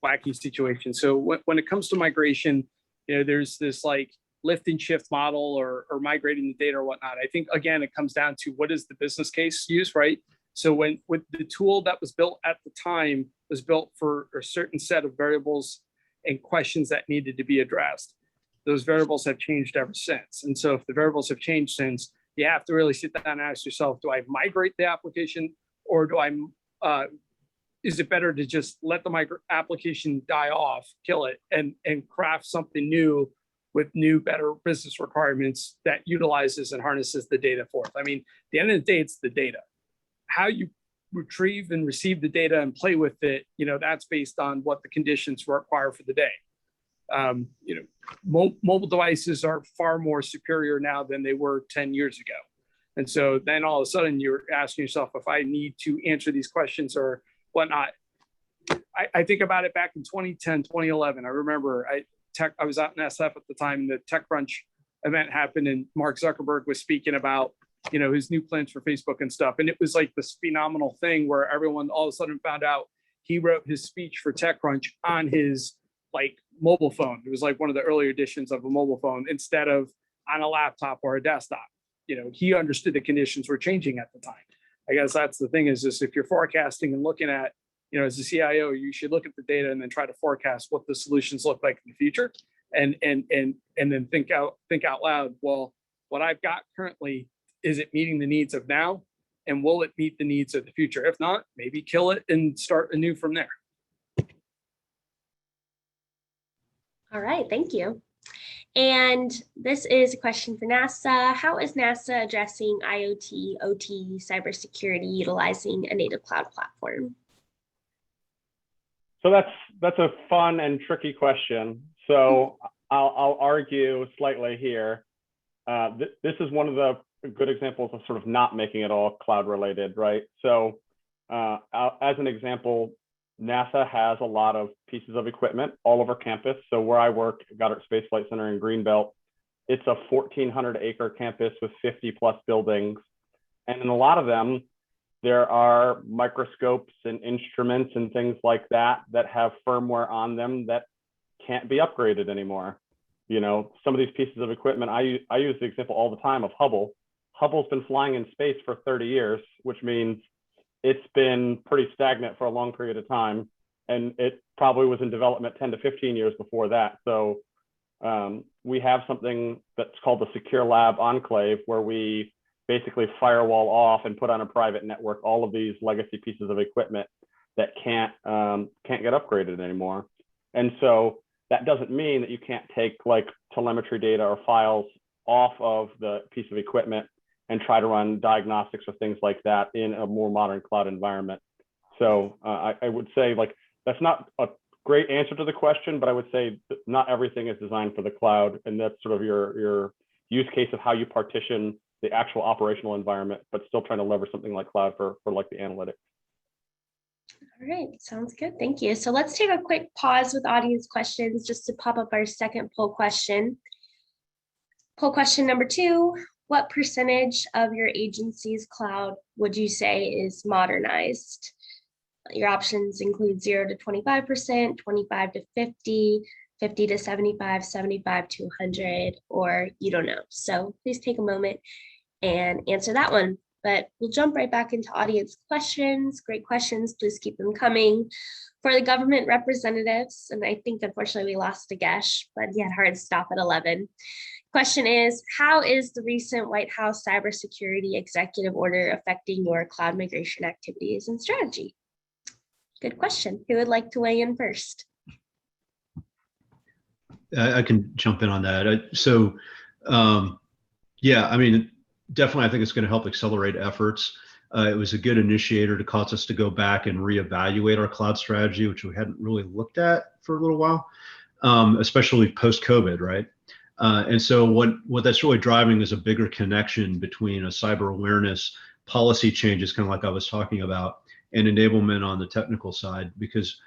wacky situation. So when it comes to migration, there's this like lift and shift model or migrating the data or whatnot. I think, again, it comes down to what is the business case used, right? So with the tool that was built at the time was built for a certain set of variables and questions that needed to be addressed. Those variables have changed ever since. And so if the variables have changed since, you have to really sit down and ask yourself, do I migrate the application, or is it better to just let the application die off, kill it, and craft something new with new, better business requirements that utilizes and harnesses the data forth? I mean, at the end of the day, it's the data. How you retrieve and receive the data and play with it, that's based on what the conditions require for the day. Mobile devices are far more superior now than they were 10 years ago. And so then all of a sudden you're asking yourself, if I need to answer these questions or whatnot. I think about it back in 2010, 2011. I remember I was out in SF at the time, and the TechCrunch event happened, and Mark Zuckerberg was speaking about, his new plans for Facebook and stuff. And it was like this phenomenal thing where everyone all of a sudden found out he wrote his speech for TechCrunch on his mobile phone. It was like one of the earlier editions of a mobile phone instead of on a laptop or a desktop. He understood the conditions were changing at the time. I guess that's the thing is if you're forecasting and looking at as a CIO, you should look at the data and then try to forecast what the solutions look like in the future, and then think out loud. Well, what I've got currently, is it meeting the needs of now, and will it meet the needs of the future? If not, maybe kill it and start anew from there. All right, thank you. And this is a question for NASA. How is NASA addressing IoT, OT, cybersecurity utilizing a native cloud platform? So that's a fun and tricky question. So I'll argue slightly here. This is one of the good examples of sort of not making it all cloud related, right? So as an example, NASA has a lot of pieces of equipment all over campus. So where I work, Goddard Space Flight Center in Greenbelt, it's a 1,400 acre campus with 50 plus buildings. And in a lot of them, there are microscopes and instruments and things like that that have firmware on them that can't be upgraded anymore. Some of these pieces of equipment, I use the example all the time of Hubble. Hubble's been flying in space for 30 years, which means it's been pretty stagnant for a long period of time. And it probably was in development 10 to 15 years before that. So we have something that's called the Secure Lab Enclave, where we basically firewall off and put on a private network all of these legacy pieces of equipment that can't get upgraded anymore. And so that doesn't mean that you can't take like telemetry data or files off of the piece of equipment and try to run diagnostics or things like that in a more modern cloud environment. So I would say, like, that's not a great answer to the question, but I would say that not everything is designed for the cloud, and that's sort of your use case of how you partition the actual operational environment, but still trying to leverage something like cloud for like the analytics. All right, sounds good. Thank you. So let's take a quick pause with audience questions just to pop up our second poll question. Poll question number 2, what percentage of your agency's cloud would you say is modernized? Your options include 0 to 25%, 25 to 50, 50 to 75, 75 to 100, or you don't know. So please take a moment and answer that one. But we'll jump right back into audience questions. Great questions, please keep them coming. For the government representatives, and I think unfortunately we lost Nagesh, but he had a hard stop at 11. Question is, how is the recent White House cybersecurity executive order affecting your cloud migration activities and strategy? Good question. Who would like to weigh in first? I can jump in on that. Yeah, I mean, definitely, I think it's going to help accelerate efforts. It was a good initiator to cause us to go back and reevaluate our cloud strategy, which we hadn't really looked at for a little while, especially post-COVID, right? And so what that's really driving is a bigger connection between a cyber awareness policy changes, kind of like I was talking about, and enablement on the technical side, because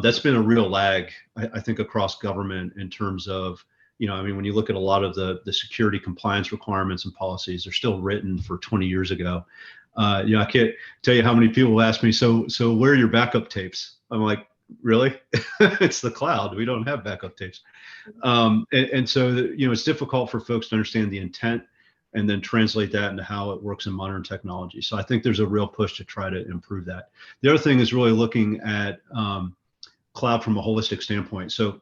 that's been a real lag, I think, across government in terms of, I mean, when you look at a lot of the security compliance requirements and policies, they're still written for 20 years ago. I can't tell you how many people ask me, so where are your backup tapes? I'm like, really? It's the cloud. We don't have backup tapes. And so, it's difficult for folks to understand the intent and then translate that into how it works in modern technology. So I think there's a real push to try to improve that. The other thing is really looking at cloud from a holistic standpoint. So,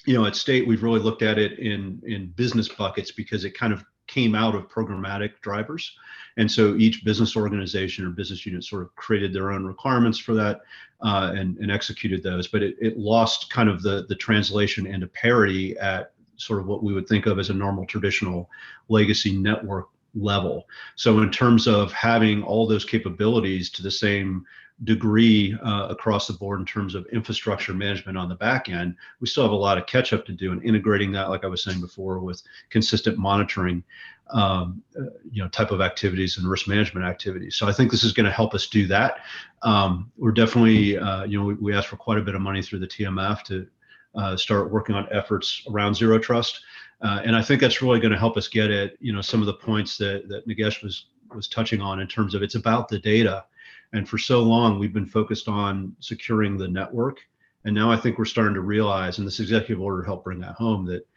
at State, we've really looked at it in business buckets because it kind of came out of programmatic drivers. And so each business organization or business unit sort of created their own requirements for that and executed those. But it lost kind of the translation into parity at sort of what we would think of as a normal traditional legacy network level. So in terms of having all those capabilities to the same degree across the board in terms of infrastructure management on the back end, we still have a lot of catch up to do, and integrating that, like I was saying before, with consistent monitoring, type of activities and risk management activities. So I think this is going to help us do that. We're definitely, we asked for quite a bit of money through the TMF to start working on efforts around zero trust. And I think that's really going to help us get at, some of the points that Nagesh was touching on in terms of it's about the data. And for so long, we've been focused on securing the network. And now I think we're starting to realize, and this executive order helped bring that home, that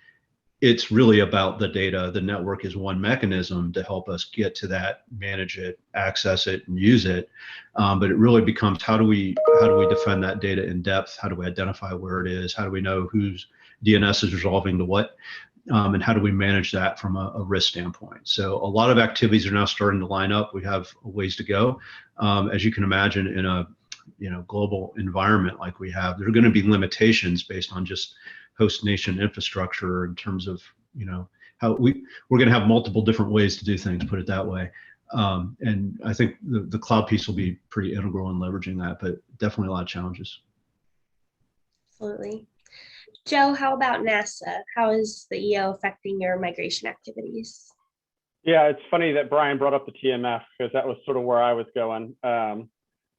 it's really about the data. The network is one mechanism to help us get to that, manage it, access it, and use it. But it really becomes how do we defend that data in depth? How do we identify where it is? How do we know whose DNS is resolving to what? And how do we manage that from a risk standpoint? So a lot of activities are now starting to line up. We have a ways to go. As you can imagine, in a global environment like we have, there are going to be limitations based on just host nation infrastructure in terms of how we're going to have multiple different ways to do things, put it that way. And I think the cloud piece will be pretty integral in leveraging that, but definitely a lot of challenges. Absolutely. Joe, how about NASA? How is the EO affecting your migration activities? Yeah, it's funny that Brian brought up the TMF because that was sort of where I was going.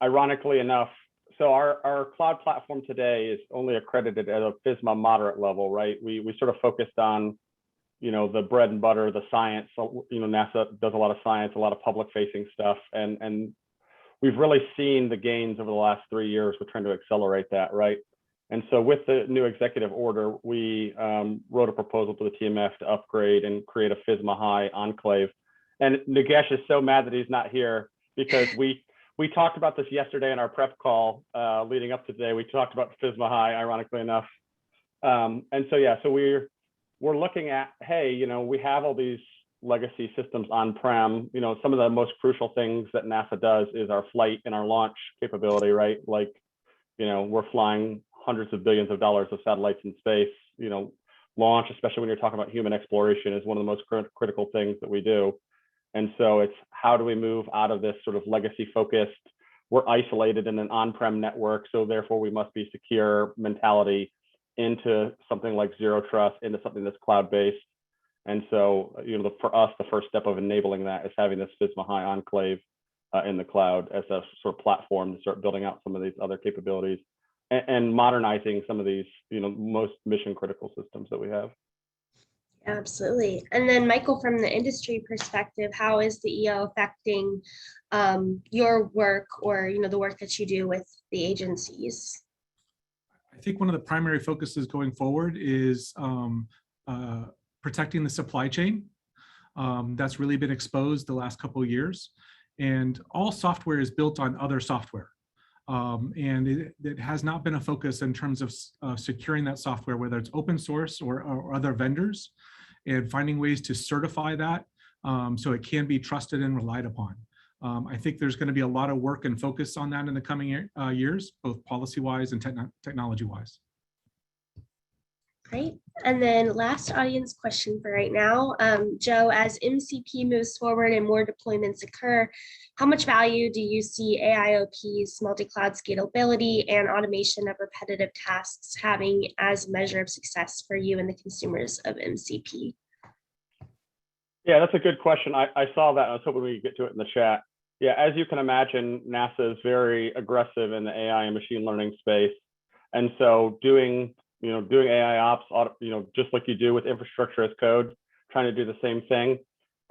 Ironically enough, so our cloud platform today is only accredited at a FISMA moderate level, right? We sort of focused on, the bread and butter, the science. So, NASA does a lot of science, a lot of public facing stuff. And we've really seen the gains over the last 3 years. We're trying to accelerate that, right? And so with the new executive order, we wrote a proposal to the TMF to upgrade and create a FISMA high enclave. And Nagesh is so mad that he's not here because we talked about this yesterday in our prep call leading up to today. We talked about FISMA high, ironically enough. And so, yeah, so we're looking at, hey, we have all these legacy systems on-prem. Some of the most crucial things that NASA does is our flight and our launch capability, right? Like, we're flying hundreds of billions of dollars of satellites in space. Launch, especially when you're talking about human exploration, is one of the most critical things that we do. And so it's how do we move out of this sort of legacy focused, we're isolated in an on-prem network, so therefore we must be secure mentality into something like zero trust, into something that's cloud-based. And so, for us, the first step of enabling that is having this FISMA high enclave in the cloud as a sort of platform to start building out some of these other capabilities and modernizing some of these, most mission critical systems that we have. Absolutely. And then Michael, from the industry perspective, how is the EO affecting your work or, the work that you do with the agencies? I think one of the primary focuses going forward is protecting the supply chain. That's really been exposed the last couple of years. And all software is built on other software. And it has not been a focus in terms of securing that software, whether it's open source or other vendors, and finding ways to certify that so it can be trusted and relied upon. I think there's going to be a lot of work and focus on that in the coming years, both policy-wise and technology-wise. Great. And then last audience question for right now. Joe, as MCP moves forward and more deployments occur, how much value do you see AIOP's multi-cloud scalability and automation of repetitive tasks having as a measure of success for you and the consumers of MCP? Yeah, that's a good question. I saw that. I was hoping we could get to it in the chat. Yeah, as you can imagine, NASA is very aggressive in the AI and machine learning space. And so doing AI ops, just like you do with infrastructure as code, trying to do the same thing.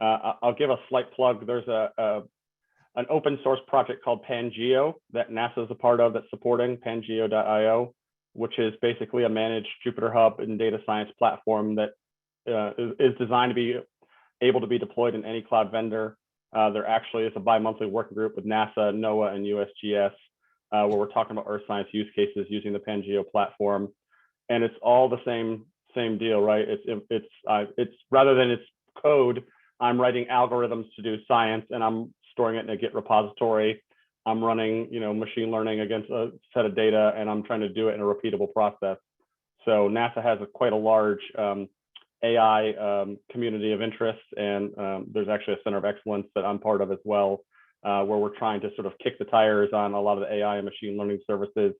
I'll give a slight plug. There's an open source project called Pangeo that NASA is a part of that's supporting, pangeo.io, which is basically a managed Jupyter Hub and data science platform that is designed to be able to be deployed in any cloud vendor. There actually is a bi-monthly working group with NASA, NOAA, and USGS, where we're talking about earth science use cases using the Pangeo platform. And it's all the same deal, right? It's rather than it's code, I'm writing algorithms to do science, and I'm storing it in a Git repository. I'm running, machine learning against a set of data, and I'm trying to do it in a repeatable process. So NASA has quite a large AI community of interest, and there's actually a center of excellence that I'm part of as well, where we're trying to sort of kick the tires on a lot of the AI and machine learning services,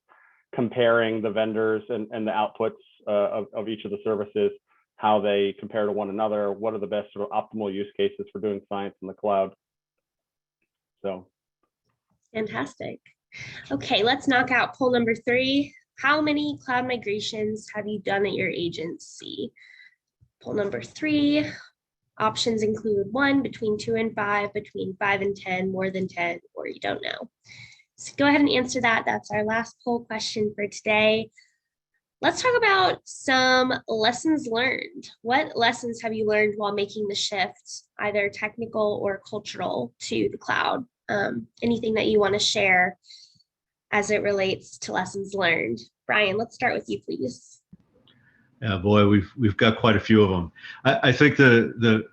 comparing the vendors and the outputs of each of the services, how they compare to one another, what are the best sort of optimal use cases for doing science in the cloud. So. Fantastic. Okay, let's knock out poll number 3. How many cloud migrations have you done at your agency? Poll number 3. Options include 1, between 2 and 5, between 5 and 10, more than 10, or you don't know. So go ahead and answer that. That's our last poll question for today. Let's talk about some lessons learned. What lessons have you learned while making the shift, either technical or cultural, to the cloud? Anything that you want to share as it relates to lessons learned? Brian, let's start with you, please. Yeah, boy, we've got quite a few of them. I think the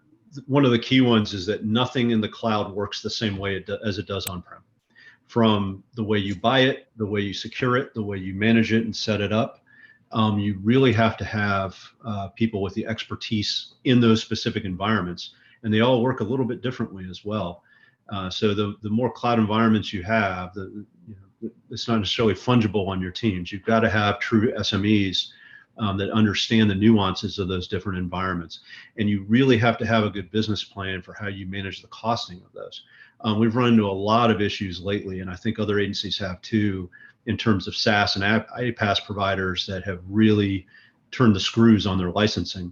one of the key ones is that nothing in the cloud works the same way as it does on-prem. From the way you buy it, the way you secure it, the way you manage it and set it up. You really have to have people with the expertise in those specific environments, and they all work a little bit differently as well. So the more cloud environments you have, it's not necessarily fungible on your teams. You've got to have true SMEs that understand the nuances of those different environments, and you really have to have a good business plan for how you manage the costing of those. We've run into a lot of issues lately, and I think other agencies have too, in terms of SaaS and iPaaS providers that have really turned the screws on their licensing.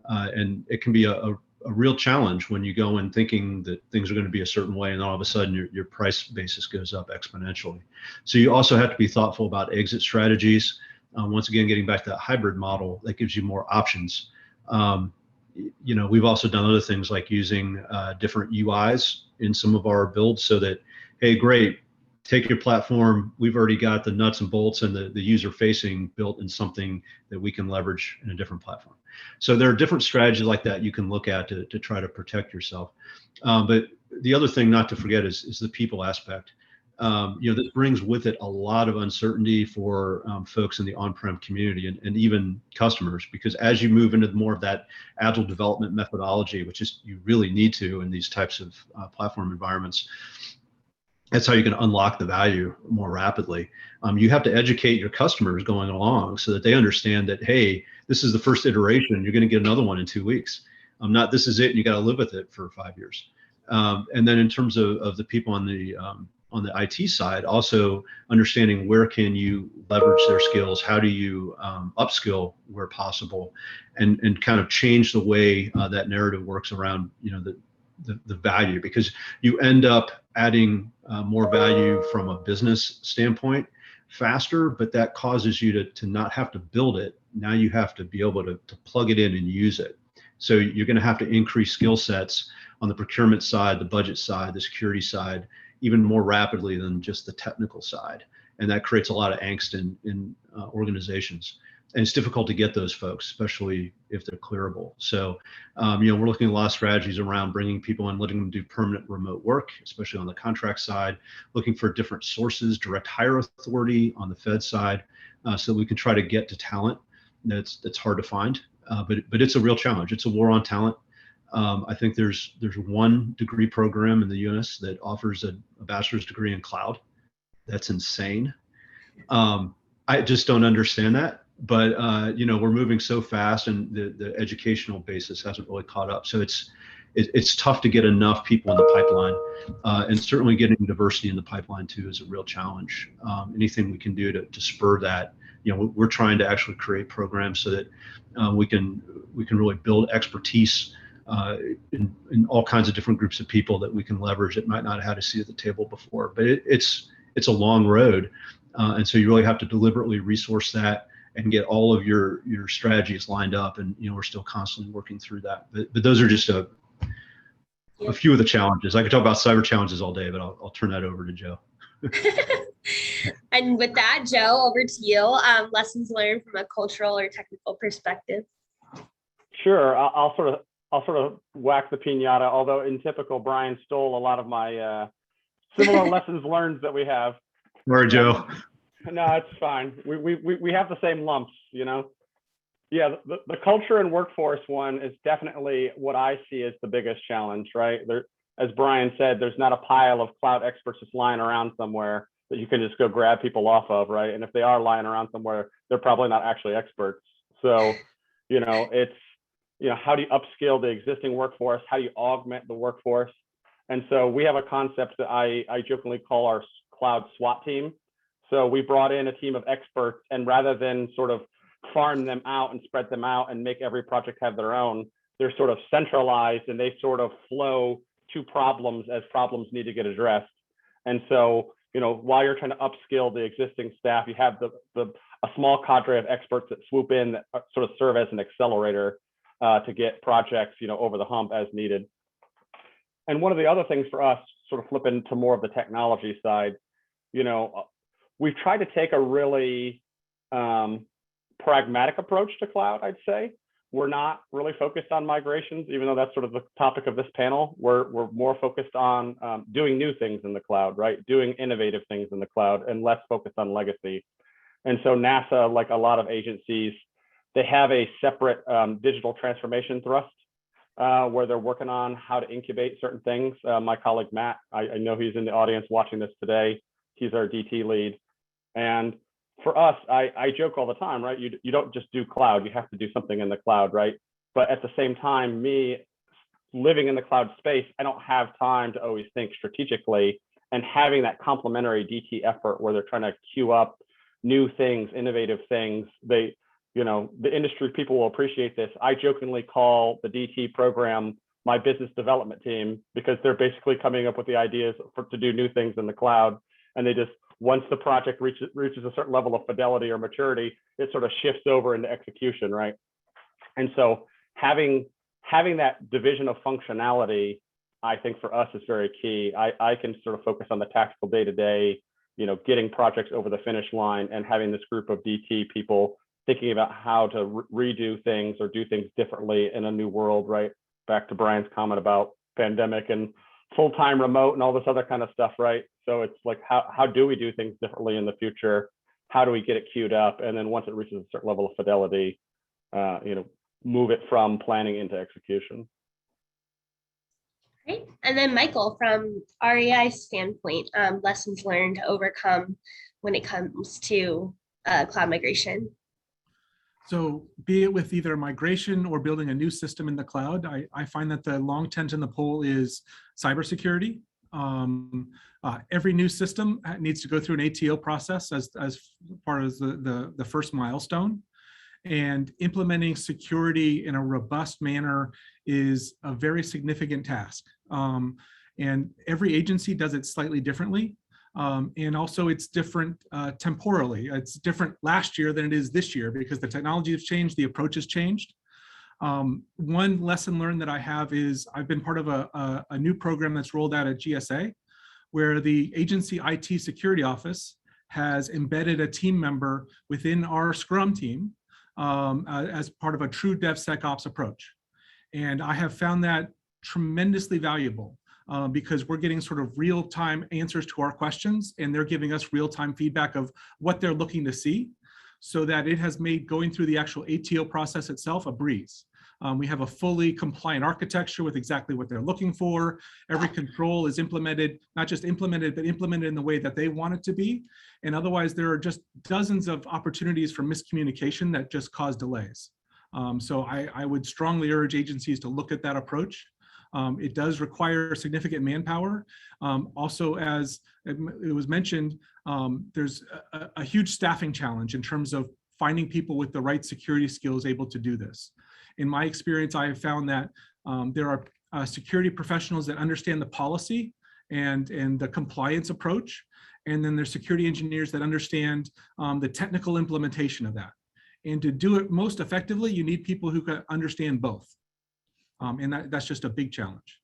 And it can be a real challenge when you go in thinking that things are going to be a certain way, and all of a sudden your price basis goes up exponentially. So you also have to be thoughtful about exit strategies. Once again, getting back to that hybrid model, that gives you more options. We've also done other things like using different UIs in some of our builds so that, hey, great, take your platform. We've already got the nuts and bolts and the user facing built in something that we can leverage in a different platform. So there are different strategies like that you can look at to try to protect yourself. But the other thing not to forget is the people aspect. This brings with it a lot of uncertainty for folks in the on-prem community and even customers, because as you move into more of that agile development methodology, which is you really need to in these types of platform environments, that's how you can unlock the value more rapidly. You have to educate your customers going along so that they understand that, hey, this is the first iteration. You're going to get another one in 2 weeks. Not this is it, and you got to live with it for 5 years. And then in terms of the people on the IT side, also understanding where can you leverage their skills, how do you upskill where possible, and kind of change the way that narrative works around the value, because you end up adding more value from a business standpoint faster, but that causes you to not have to build it. Now you have to be able to plug it in and use it. So you're going to have to increase skill sets on the procurement side, the budget side, the security side, even more rapidly than just the technical side. And that creates a lot of angst in organizations. And it's difficult to get those folks, especially if they're clearable. So, we're looking at a lot of strategies around bringing people in, letting them do permanent remote work, especially on the contract side, looking for different sources, direct hire authority on the Fed side, so we can try to get to talent that's hard to find. But it's a real challenge. It's a war on talent. I think there's one degree program in the US that offers a bachelor's degree in cloud. That's insane. I just don't understand that. But we're moving so fast, and the educational basis hasn't really caught up. So it's tough to get enough people in the pipeline, and certainly getting diversity in the pipeline too is a real challenge. Anything we can do to spur that, we're trying to actually create programs so that we can really build expertise in all kinds of different groups of people that we can leverage that might not have had a seat at the table before. But it's a long road, and so you really have to deliberately resource that and get all of your strategies lined up. And we're still constantly working through that. But those are just a few of the challenges. I could talk about cyber challenges all day, but I'll turn that over to Joe. And with that, Joe, over to you. Lessons learned from a cultural or technical perspective. Sure, I'll sort of whack the piñata. Although in typical Brian stole a lot of my similar lessons learned that we have. Sorry, Joe. No, it's fine. We have the same lumps, Yeah, the culture and workforce one is definitely what I see as the biggest challenge, right? There, as Brian said, there's not a pile of cloud experts just lying around somewhere that you can just go grab people off of, right? And if they are lying around somewhere, they're probably not actually experts. So, it's, how do you upskill the existing workforce? How do you augment the workforce? And so we have a concept that I jokingly call our cloud SWAT team. So we brought in a team of experts, and rather than sort of farm them out and spread them out and make every project have their own, they're sort of centralized, and they sort of flow to problems as problems need to get addressed. And so, while you're trying to upskill the existing staff, you have the a small cadre of experts that swoop in that sort of serve as an accelerator to get projects, over the hump as needed. And one of the other things for us, sort of flipping to more of the technology side, we've tried to take a really pragmatic approach to cloud, I'd say. We're not really focused on migrations, even though that's sort of the topic of this panel. We're more focused on doing new things in the cloud, right? Doing innovative things in the cloud and less focused on legacy. And so NASA, like a lot of agencies, they have a separate digital transformation thrust where they're working on how to incubate certain things. My colleague, Matt, I know he's in the audience watching this today. He's our DT lead. And for us, I joke all the time, right? You don't just do cloud, you have to do something in the cloud, right? But at the same time, me living in the cloud space, I don't have time to always think strategically, and having that complementary DT effort where they're trying to queue up new things, innovative things. The industry people will appreciate this. I jokingly call the DT program my business development team, because they're basically coming up with the ideas to do new things in the cloud. And they just, once the project reaches a certain level of fidelity or maturity, it sort of shifts over into execution, right? And so having that division of functionality, I think for us is very key. I can sort of focus on the tactical day-to-day, getting projects over the finish line, and having this group of DT people thinking about how to redo things or do things differently in a new world, right? Back to Brian's comment about pandemic and full-time remote and all this other kind of stuff, right? So it's like, how do we do things differently in the future? How do we get it queued up? And then once it reaches a certain level of fidelity, move it from planning into execution. Great. And then Michael, from REI standpoint, lessons learned to overcome when it comes to cloud migration. So be it with either migration or building a new system in the cloud, I find that the long tent in the pole is cybersecurity. Every new system needs to go through an ATO process as part of the first milestone. And implementing security in a robust manner is a very significant task. And every agency does it slightly differently. And also it's different temporally. It's different last year than it is this year because the technology has changed, the approach has changed. One lesson learned that I have is I've been part of a new program that's rolled out at GSA, where the agency IT security office has embedded a team member within our Scrum team as part of a true DevSecOps approach. And I have found that tremendously valuable. Because we're getting sort of real-time answers to our questions, and they're giving us real-time feedback of what they're looking to see, so that it has made going through the actual ATO process itself a breeze. We have a fully compliant architecture with exactly what they're looking for. Every control is implemented, not just implemented, but implemented in the way that they want it to be. And otherwise, there are just dozens of opportunities for miscommunication that just cause delays. So I would strongly urge agencies to look at that approach. It does require significant manpower. Also, as it was mentioned, there's a huge staffing challenge in terms of finding people with the right security skills able to do this. In my experience, I have found that there are security professionals that understand the policy and the compliance approach, and then there's security engineers that understand the technical implementation of that. And to do it most effectively, you need people who can understand both. And that's just a big challenge.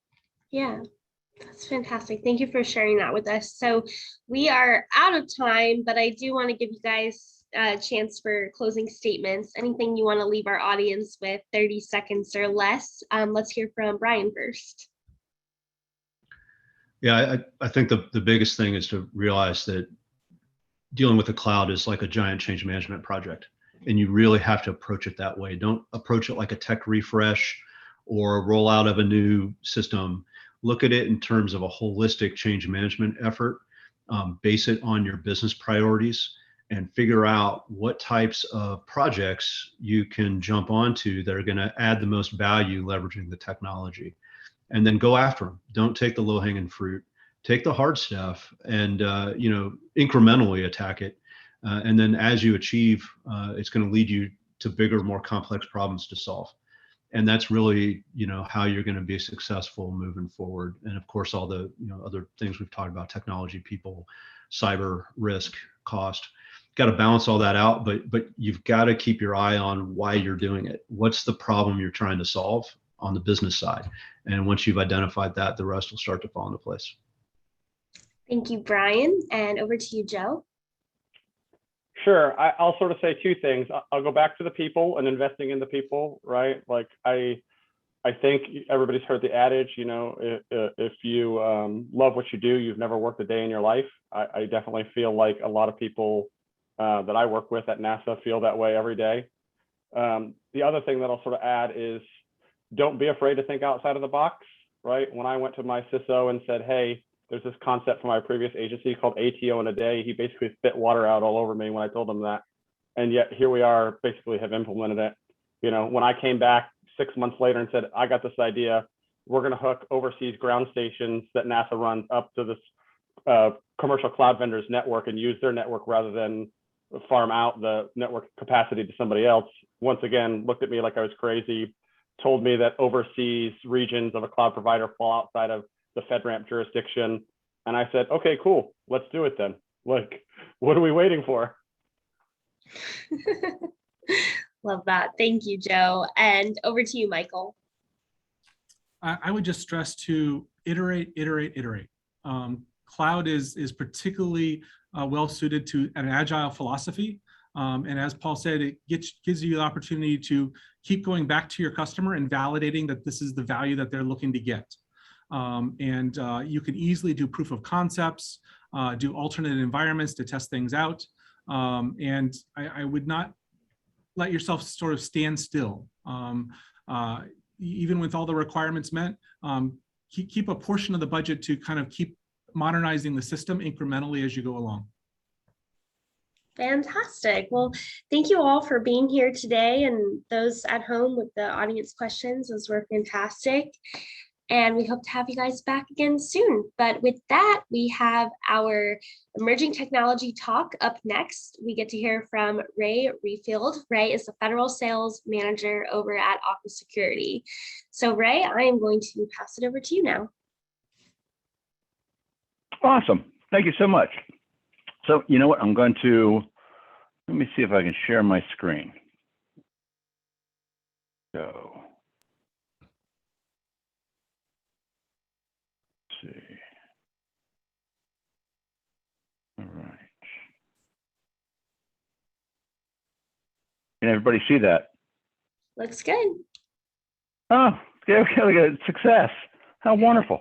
Yeah, that's fantastic. Thank you for sharing that with us. So we are out of time, but I do want to give you guys a chance for closing statements. Anything you want to leave our audience with, 30 seconds or less. Let's hear from Brian first. Yeah, I think the biggest thing is to realize that dealing with the cloud is like a giant change management project. And you really have to approach it that way. Don't approach it like a tech refresh or a rollout of a new system. Look at it in terms of a holistic change management effort. Base it on your business priorities and figure out what types of projects you can jump onto that are going to add the most value leveraging the technology. And then go after them. Don't take the low-hanging fruit. Take the hard stuff and incrementally attack it. And then as you achieve, it's going to lead you to bigger, more complex problems to solve. And that's really, how you're going to be successful moving forward. And of course, all the, other things we've talked about, technology, people, cyber risk, cost. got to balance all that out, but you've got to keep your eye on why you're doing it. What's the problem you're trying to solve on the business side? And once you've identified that, the rest will start to fall into place. Thank you, Brian. And over to you, Joe. Sure. I'll sort of say two things. I'll go back to the people and investing in the people, right? Like I think everybody's heard the adage, you know, if you love what you do, you've never worked a day in your life. I definitely feel like a lot of people that I work with at NASA feel that way every day. The other thing that I'll sort of add is don't be afraid to think outside of the box, right? When I went to my CISO and said, hey, there's this concept from my previous agency called ATO in a day, he basically spit water out all over me when I told him that. And yet here we are, basically have implemented it. You know, when I came back 6 months later and said, I got this idea, we're going to hook overseas ground stations that NASA runs up to this commercial cloud vendors network and use their network rather than farm out the network capacity to somebody else. Once again, looked at me like I was crazy, told me that overseas regions of a cloud provider fall outside of the FedRAMP jurisdiction. And I said, okay, cool, let's do it then. Like, what are we waiting for? Love that. Thank you, Joe. And over to you, Michael. I would just stress to iterate. Cloud is particularly well suited to an agile philosophy. And as Paul said, it gives you the opportunity to keep going back to your customer and validating that this is the value that they're looking to get. And you can easily do proof of concepts, do alternate environments to test things out. And I would not let yourself sort of stand still. Even with all the requirements met, keep a portion of the budget to kind of keep modernizing the system incrementally as you go along. Fantastic. Well, thank you all for being here today, and those at home with the audience questions. Those were fantastic. And we hope to have you guys back again soon. But with that, we have our emerging technology talk up next. We get to hear from Ray Refield. Ray is the federal sales manager over at Aquia Security. So Ray, I am going to pass it over to you now. Awesome. Thank you so much. So you know what, I'm going to, let me see if I can share my screen. So. See. All right. Can everybody see that? Looks good. Oh, okay, success. How wonderful.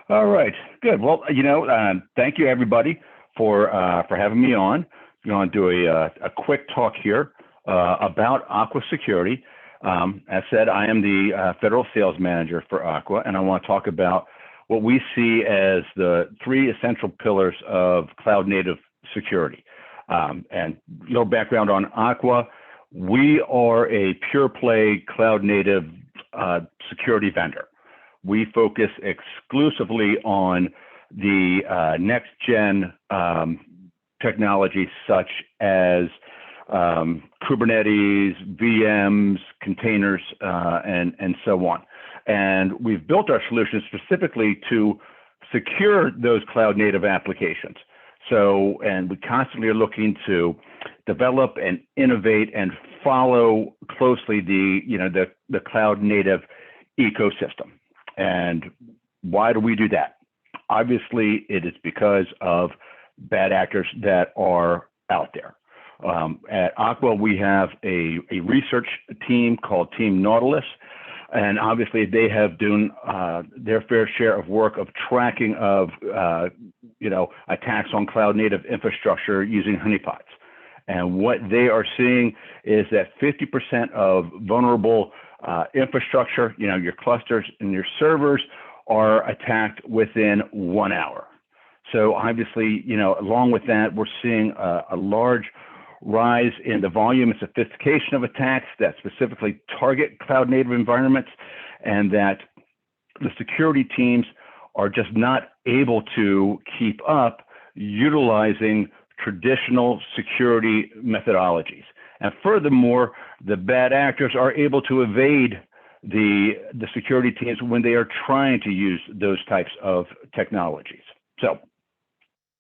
All right, good. Well, you know, thank you everybody for having me on. I'm going to do a quick talk here about Aquia Security. As said, I am the federal sales manager for Aquia, and I want to talk about what we see as the three essential pillars of cloud native security. And a little background on Aquia. We are a pure play cloud native security vendor. We focus exclusively on the next gen technology such as Kubernetes, VMs, containers, and so on. And we've built our solutions specifically to secure those cloud native applications. So, and we constantly are looking to develop and innovate and follow closely the cloud native ecosystem. And why do we do that? Obviously, it is because of bad actors that are out there. At Aquia, we have a research team called Team Nautilus. And obviously, they have done their fair share of work of tracking of attacks on cloud native infrastructure using honeypots. And what they are seeing is that 50% of vulnerable infrastructure, your clusters and your servers, are attacked within 1 hour. So obviously, along with that, we're seeing a large rise in the volume and sophistication of attacks that specifically target cloud native environments, and that the security teams are just not able to keep up utilizing traditional security methodologies. And furthermore, the bad actors are able to evade the security teams when they are trying to use those types of technologies. So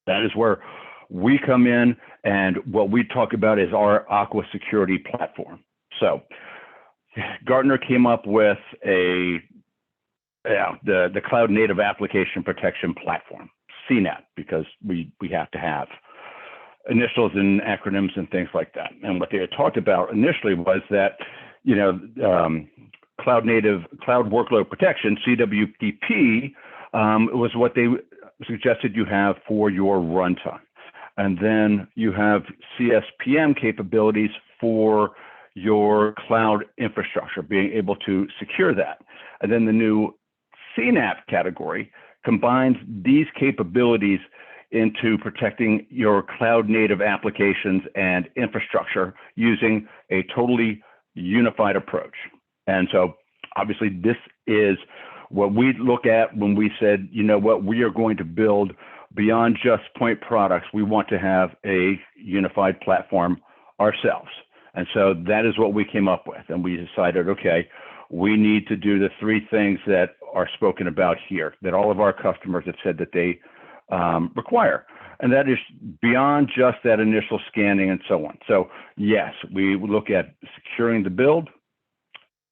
that is where we come in and what we talk about is our Aqua security platform. So Gartner came up with the Cloud Native Application Protection Platform, CNAP, because we have to have initials and acronyms and things like that. And what they had talked about initially was that, cloud workload protection, CWPP, was what they suggested you have for your runtime. And then you have CSPM capabilities for your cloud infrastructure, being able to secure that. And then the new CNAP category combines these capabilities into protecting your cloud native applications and infrastructure using a totally unified approach. And so obviously this is what we look at when we said, you know what, we are going to build beyond just point products. We want to have a unified platform ourselves. And so that is what we came up with. And we decided, okay, we need to do the three things that are spoken about here, that all of our customers have said that they require. And that is beyond just that initial scanning and so on. So yes, we look at securing the build,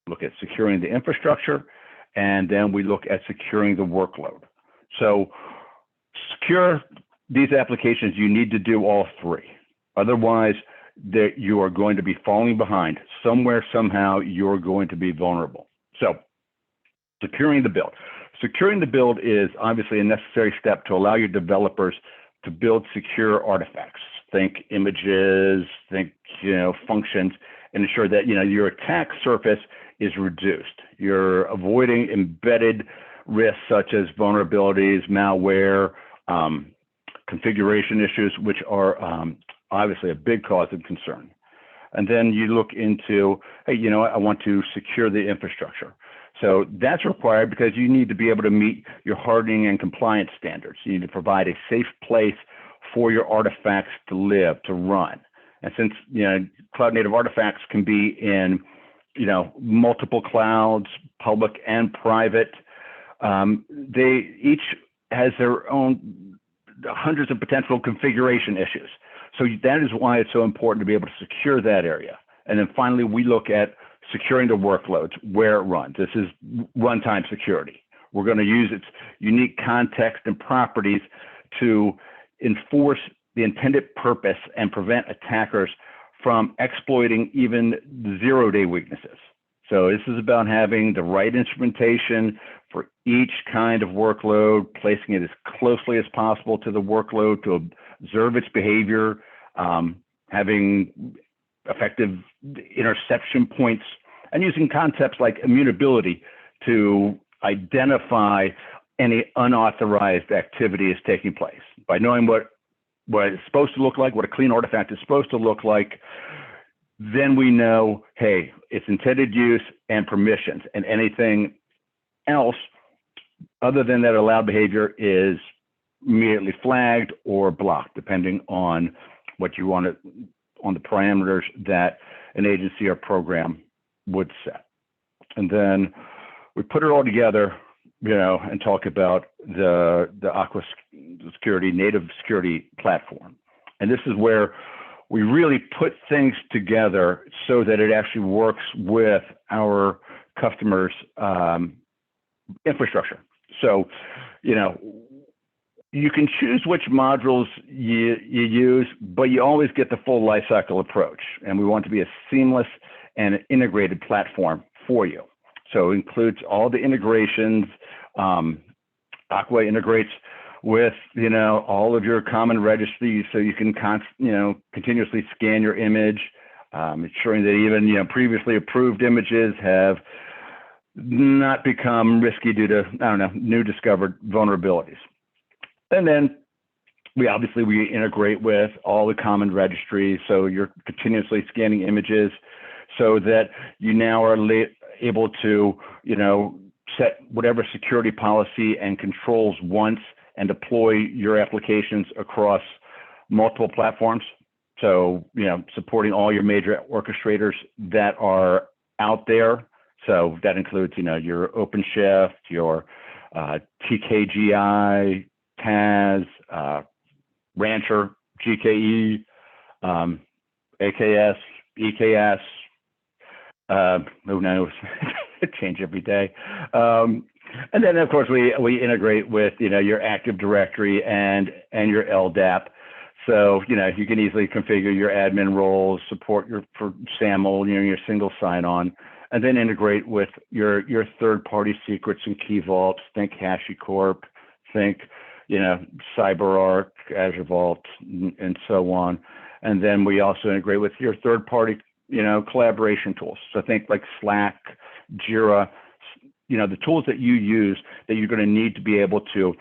look at securing the infrastructure, and then we look at securing the workload. So secure these applications, you need to do all three. Otherwise, that you are going to be falling behind. Somewhere, somehow, you're going to be vulnerable. So securing the build. Securing the build is obviously a necessary step to allow your developers to build secure artifacts. Think images, think functions, and ensure that your attack surface is reduced. You're avoiding embedded risks such as vulnerabilities, malware, configuration issues, which are obviously a big cause of concern. And then you look into, hey, I want to secure the infrastructure. So that's required because you need to be able to meet your hardening and compliance standards. You need to provide a safe place for your artifacts to live, to run. And since cloud native artifacts can be in multiple clouds, public and private, they each has their own hundreds of potential configuration issues. So that is why it's so important to be able to secure that area. And then finally, we look at securing the workloads where it runs. This is runtime security. We're going to use its unique context and properties to enforce the intended purpose and prevent attackers from exploiting even zero-day weaknesses. So this is about having the right instrumentation for each kind of workload, placing it as closely as possible to the workload to observe its behavior, having effective interception points, and using concepts like immutability to identify any unauthorized activity is taking place. By knowing what it's supposed to look like, what a clean artifact is supposed to look like, then we know, hey, its intended use and permissions, and anything else other than that allowed behavior is immediately flagged or blocked, depending on what you want to, on the parameters that an agency or program would set. And then we put it all together, and talk about the Aqua security, native security platform. And this is where we really put things together so that it actually works with our customers' infrastructure. So, you can choose which modules you use, but you always get the full lifecycle approach. And we want to be a seamless and integrated platform for you. So it includes all the integrations. Aqua integrates with all of your common registries, so you can continuously scan your image, ensuring that even previously approved images have not become risky due to new discovered vulnerabilities. And then we integrate with all the common registries, so you're continuously scanning images, so that you now are able to set whatever security policy and controls once and deploy your applications across multiple platforms. So, supporting all your major orchestrators that are out there. So that includes, your OpenShift, your TKGI, Taz, Rancher, GKE, AKS, EKS, who knows, change every day. And then of course we integrate with, your Active Directory and your LDAP. So, you can easily configure your admin roles, support for SAML, your single sign-on, and then integrate with your third-party secrets and key vaults. Think HashiCorp, think, CyberArk, Azure Vault, and so on. And then we also integrate with your third-party, collaboration tools. So think like Slack, Jira, the tools that you use that you're going to need to be able to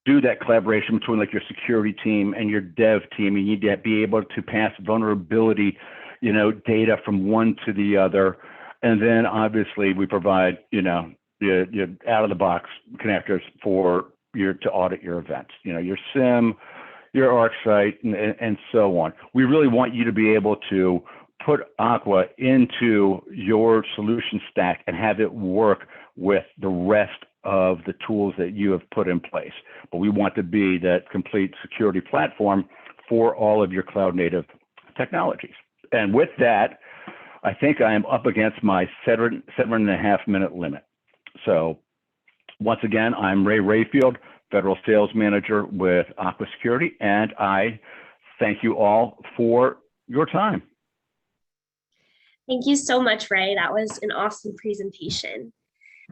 do that collaboration between like your security team and your dev team. You need to be able to pass vulnerability, data from one to the other. And then obviously we provide, your out of the box connectors for to audit your events, your SIM, your ArcSight, and so on. We really want you to be able to put Aqua into your solution stack and have it work with the rest of the tools that you have put in place. But we want to be that complete security platform for all of your cloud native technologies. And with that, I think I am up against my 7.5 minute limit. So once again, I'm Ray Rayfield, Federal Sales Manager with Aqua Security, and I thank you all for your time. Thank you so much, Ray. That was an awesome presentation.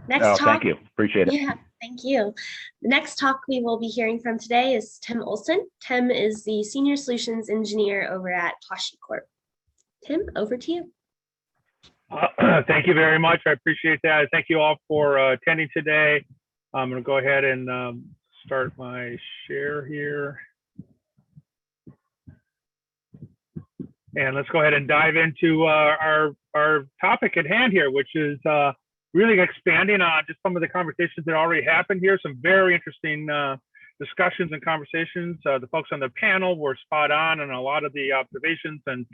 Next talk. Thank you. Appreciate it. Yeah, thank you. The next talk we will be hearing from today is Tim Olson. Tim is the Senior Solutions Engineer over at HashiCorp. Tim, over to you. Thank you very much. I appreciate that. Thank you all for attending today. I'm going to go ahead and start my share here. And let's go ahead and dive into our topic at hand here, which is really expanding on just some of the conversations that already happened here. Some very interesting discussions and conversations. The folks on the panel were spot on a lot of the observations, and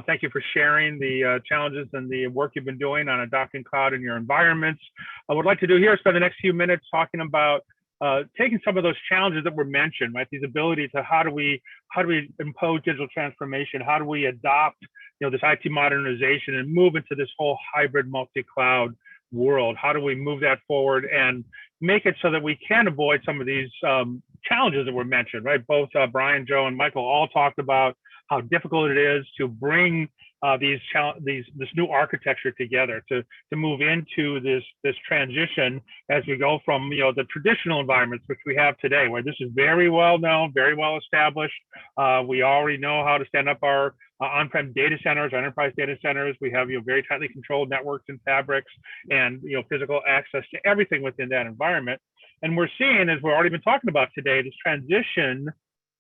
thank you for sharing the challenges and the work you've been doing on adopting cloud in your environments. I would like to do here, spend the next few minutes talking about taking some of those challenges that were mentioned, right? These abilities to how do we impose digital transformation? How do we adopt, this IT modernization and move into this whole hybrid multi-cloud world? How do we move that forward and make it so that we can avoid some of these challenges that were mentioned, right? Both Brian, Joe, and Michael all talked about how difficult it is to bring this new architecture together, to move into this transition as we go from the traditional environments which we have today, where this is very well known, very well established. We already know how to stand up our on-prem data centers, our enterprise data centers. We have very tightly controlled networks and fabrics, and physical access to everything within that environment. And we're seeing, as we've already been talking about today, this transition,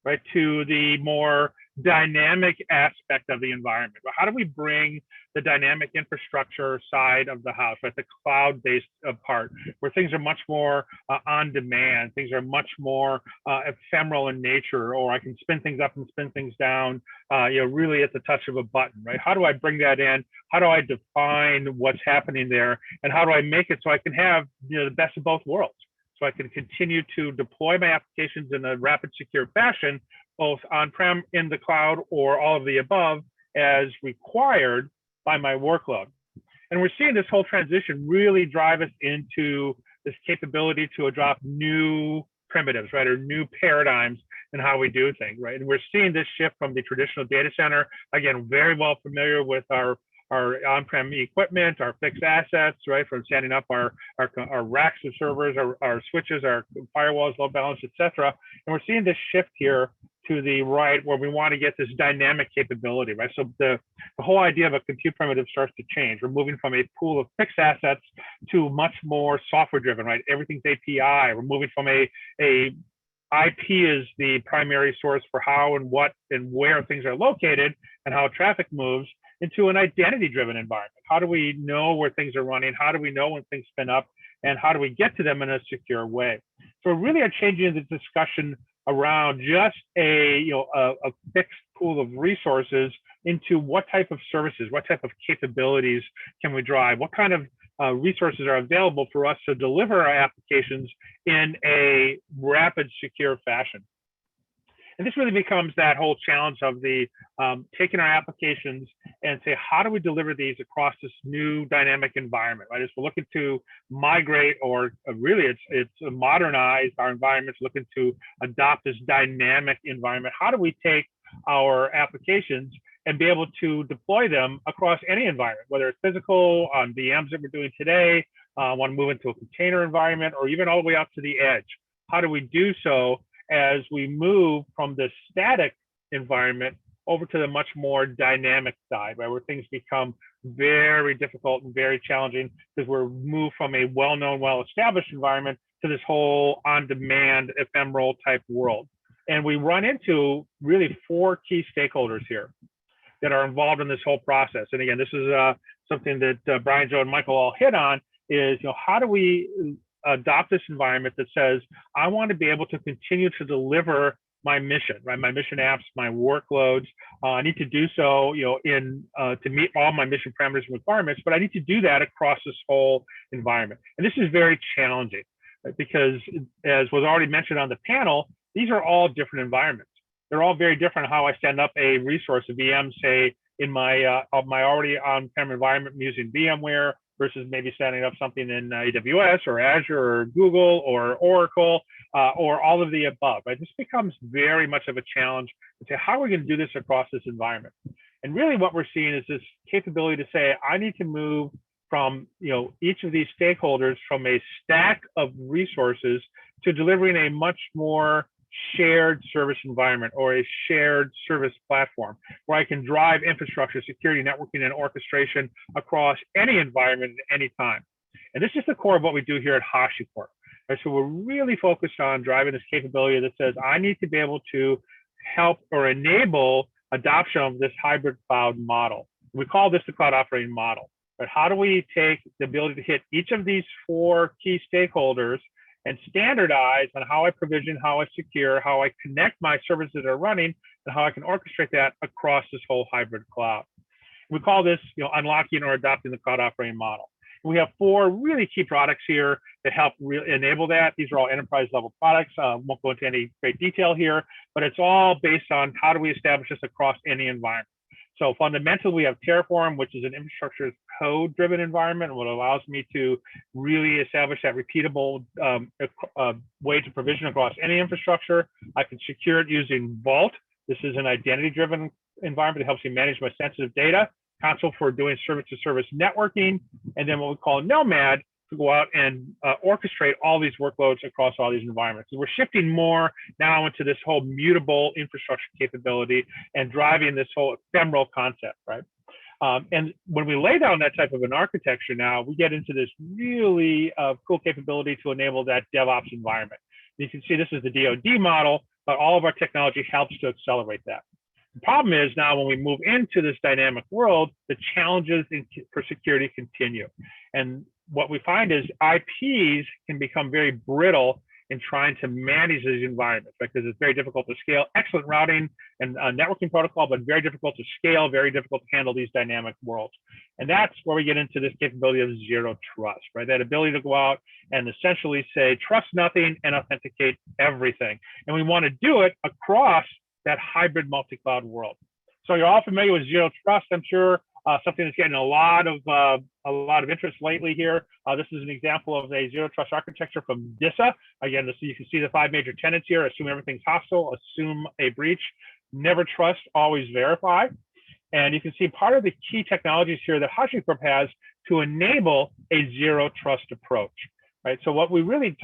right, to the more dynamic aspect of the environment. How do we bring the dynamic infrastructure side of the house, right, the cloud-based part, where things are much more on demand, things are much more ephemeral in nature, or I can spin things up and spin things down, really at the touch of a button, right? How do I bring that in? How do I define what's happening there? And how do I make it so I can have the best of both worlds? So I can continue to deploy my applications in a rapid, secure fashion, both on-prem, in the cloud, or all of the above as required by my workload. And we're seeing this whole transition really drive us into this capability to adopt new primitives, right, or new paradigms in how we do things, right? And we're seeing this shift from the traditional data center, again, very well familiar with our on-prem equipment, our fixed assets, right, from standing up our racks of servers, our switches, our firewalls, load balance, et cetera. And we're seeing this shift here to the right, where we want to get this dynamic capability, right? So the whole idea of a compute primitive starts to change. We're moving from a pool of fixed assets to much more software driven, right? Everything's API. We're moving from a IP is the primary source for how and what and where things are located and how traffic moves, into an identity-driven environment. How do we know where things are running? How do we know when things spin up? And how do we get to them in a secure way? So we really are changing the discussion around just a fixed pool of resources into what type of services, what type of capabilities can we drive? What kind of resources are available for us to deliver our applications in a rapid, secure fashion? And this really becomes that whole challenge of the taking our applications and say, how do we deliver these across this new dynamic environment, right? As we're looking to migrate, or really it's modernize our environments, looking to adopt this dynamic environment. How do we take our applications and be able to deploy them across any environment, whether it's physical on VMs that we're doing today, want to move into a container environment, or even all the way up to the edge? How do we do so as we move from the static environment over to the much more dynamic side, right, where things become very difficult and very challenging because we're moved from a well-known, well-established environment to this whole on-demand, ephemeral type world. And we run into really 4 key stakeholders here that are involved in this whole process. And again, this is something that Brian, Joe, and Michael all hit on, is, how do we adopt this environment that says, I want to be able to continue to deliver my mission, right? My mission apps, my workloads. I need to do so, to meet all my mission parameters and requirements, but I need to do that across this whole environment. And this is very challenging, right? Because as was already mentioned on the panel, these are all different environments. They're all very different how I stand up a resource, a VM, say, in my already on-prem environment using VMware, versus maybe setting up something in AWS or Azure or Google or Oracle or all of the above, right? This becomes very much of a challenge to say, how are we going to do this across this environment? And really what we're seeing is this capability to say, I need to move from each of these stakeholders from a stack of resources to delivering a much more shared service environment or a shared service platform where I can drive infrastructure, security, networking, and orchestration across any environment at any time. And this is the core of what we do here at HashiCorp. Right? So we're really focused on driving this capability that says, I need to be able to help or enable adoption of this hybrid cloud model. We call this the cloud operating model. But how do we take the ability to hit each of these 4 key stakeholders and standardize on how I provision, how I secure, how I connect my services that are running, and how I can orchestrate that across this whole hybrid cloud? We call this, unlocking or adopting the cloud operating model. We have 4 really key products here that help enable that. These are all enterprise level products. Won't go into any great detail here, but it's all based on how do we establish this across any environment. So fundamentally, we have Terraform, which is an infrastructure code-driven environment, what allows me to really establish that repeatable way to provision across any infrastructure. I can secure it using Vault. This is an identity-driven environment that helps me manage my sensitive data. Console for doing service-to-service networking, and then what we call Nomad to go out and orchestrate all these workloads across all these environments. So we're shifting more now into this whole mutable infrastructure capability and driving this whole ephemeral concept, right? And when we lay down that type of an architecture now, we get into this really cool capability to enable that DevOps environment. You can see this is the DoD model, but all of our technology helps to accelerate that. The problem is now when we move into this dynamic world, the challenges for security continue. And what we find is IPs can become very brittle in trying to manage these environments, right? Because it's very difficult to scale. Excellent routing and networking protocol, but very difficult to scale, very difficult to handle these dynamic worlds. And that's where we get into this capability of zero trust, right? That ability to go out and essentially say, trust nothing and authenticate everything. And we want to do it across that hybrid multi-cloud world. So you're all familiar with zero trust, I'm sure. Something that's getting a lot of interest lately here. This is an example of a zero trust architecture from DISA. Again, you can see the 5 major tenets here: assume everything's hostile, assume a breach, never trust, always verify. And you can see part of the key technologies here that HashiCorp has to enable a zero trust approach. Right. So what we really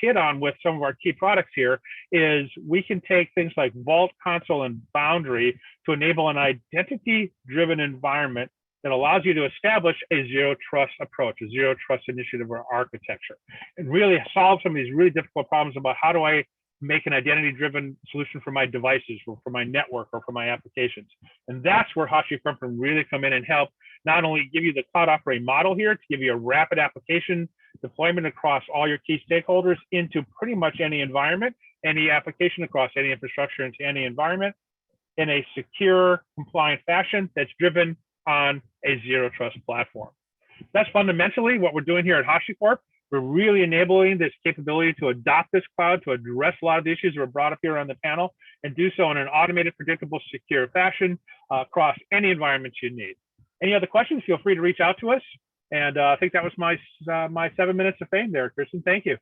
hit on with some of our key products here is we can take things like Vault, Console, and Boundary to enable an identity-driven environment that allows you to establish a zero trust approach, a zero trust initiative or architecture, and really solve some of these really difficult problems about how do I make an identity-driven solution for my devices, or for my network, or for my applications. And that's where HashiCorp can really come in and help not only give you the cloud operating model here to give you a rapid application deployment across all your key stakeholders into pretty much any environment, any application across any infrastructure into any environment in a secure, compliant fashion that's driven on a zero trust platform. That's fundamentally what we're doing here at HashiCorp. We're really enabling this capability to adopt this cloud to address a lot of the issues that were brought up here on the panel and do so in an automated, predictable, secure fashion across any environment you need. Any other questions, feel free to reach out to us. And I think that was my 7 minutes of fame there, Kristen. Thank you.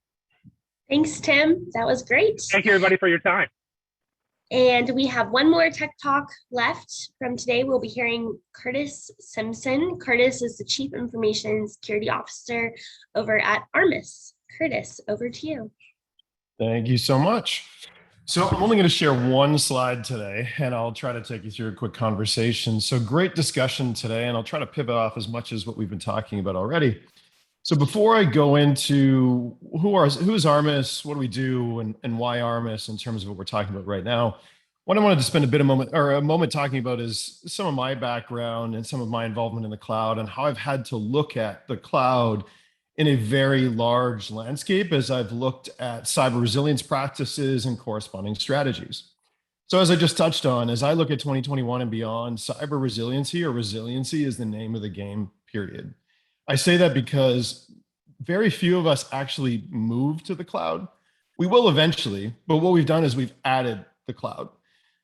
Thanks, Tim. That was great. Thank you, everybody, for your time. And we have one more tech talk left from today. We'll be hearing Curtis Simpson. Curtis is the Chief Information Security Officer over at Armis. Curtis, over to you. Thank you so much. So I'm only going to share one slide today, and I'll try to take you through a quick conversation. So great discussion today, and I'll try to pivot off as much as what we've been talking about already. So before I go into who's Armis, what do we do, and why Armis in terms of what we're talking about right now, what I wanted to spend a moment talking about is some of my background and some of my involvement in the cloud and how I've had to look at the cloud in a very large landscape as I've looked at cyber resilience practices and corresponding strategies. So as I just touched on, as I look at 2021 and beyond, cyber resiliency or resiliency is the name of the game, period. I say that because very few of us actually move to the cloud. We will eventually, but what we've done is we've added the cloud.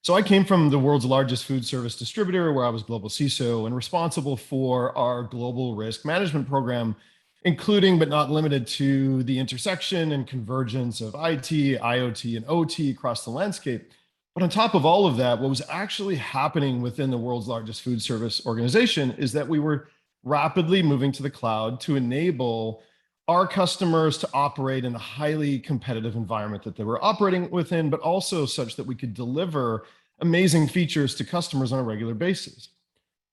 So I came from the world's largest food service distributor where I was global CISO and responsible for our global risk management program, including but not limited to the intersection and convergence of IT, IoT, and OT across the landscape. But on top of all of that, what was actually happening within the world's largest food service organization is that we were rapidly moving to the cloud to enable our customers to operate in a highly competitive environment that they were operating within, but also such that we could deliver amazing features to customers on a regular basis.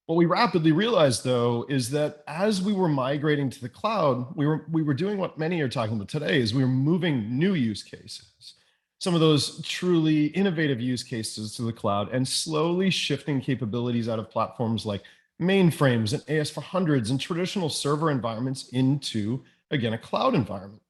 What we rapidly realized, though, is that as we were migrating to the cloud, we were doing what many are talking about today, is we were moving new use cases, some of those truly innovative use cases to the cloud, and slowly shifting capabilities out of platforms like mainframes and AS400s and traditional server environments into, again, a cloud environment.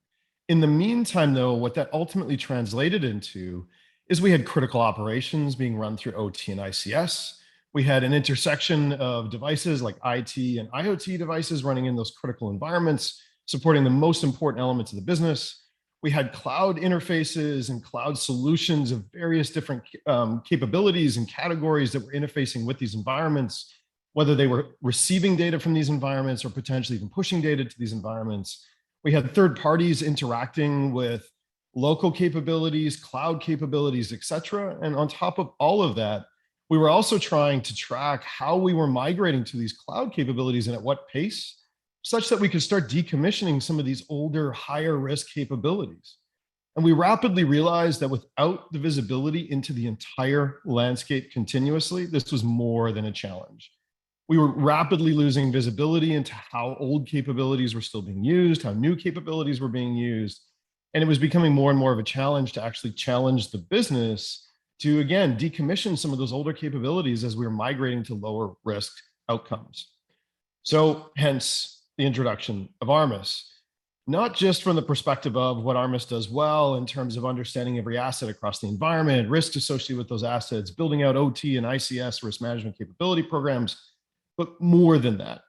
In the meantime, though, what that ultimately translated into is we had critical operations being run through OT and ICS. We had an intersection of devices like IT and IoT devices running in those critical environments, supporting the most important elements of the business. We had cloud interfaces and cloud solutions of various different capabilities and categories that were interfacing with these environments, whether they were receiving data from these environments or potentially even pushing data to these environments. We had third parties interacting with local capabilities, cloud capabilities, et cetera. And on top of all of that, we were also trying to track how we were migrating to these cloud capabilities and at what pace, such that we could start decommissioning some of these older, higher risk capabilities. And we rapidly realized that without the visibility into the entire landscape continuously, this was more than a challenge. We were rapidly losing visibility into how old capabilities were still being used, how new capabilities were being used. And it was becoming more and more of a challenge to actually challenge the business to, again, decommission some of those older capabilities as we were migrating to lower risk outcomes. So hence the introduction of Armis, not just from the perspective of what Armis does well in terms of understanding every asset across the environment, risks associated with those assets, building out OT and ICS risk management capability programs, but more than that.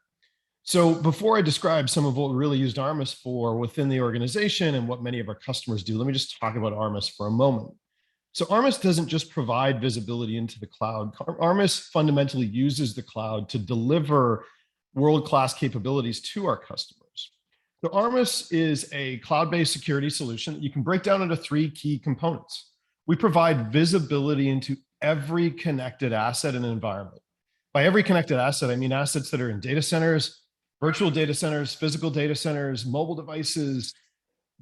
So before I describe some of what we really used Armis for within the organization and what many of our customers do, let me just talk about Armis for a moment. So Armis doesn't just provide visibility into the cloud. Armis fundamentally uses the cloud to deliver world-class capabilities to our customers. So Armis is a cloud-based security solution that you can break down into three key components. We provide visibility into every connected asset and environment. By every connected asset, I mean assets that are in data centers, virtual data centers, physical data centers, mobile devices,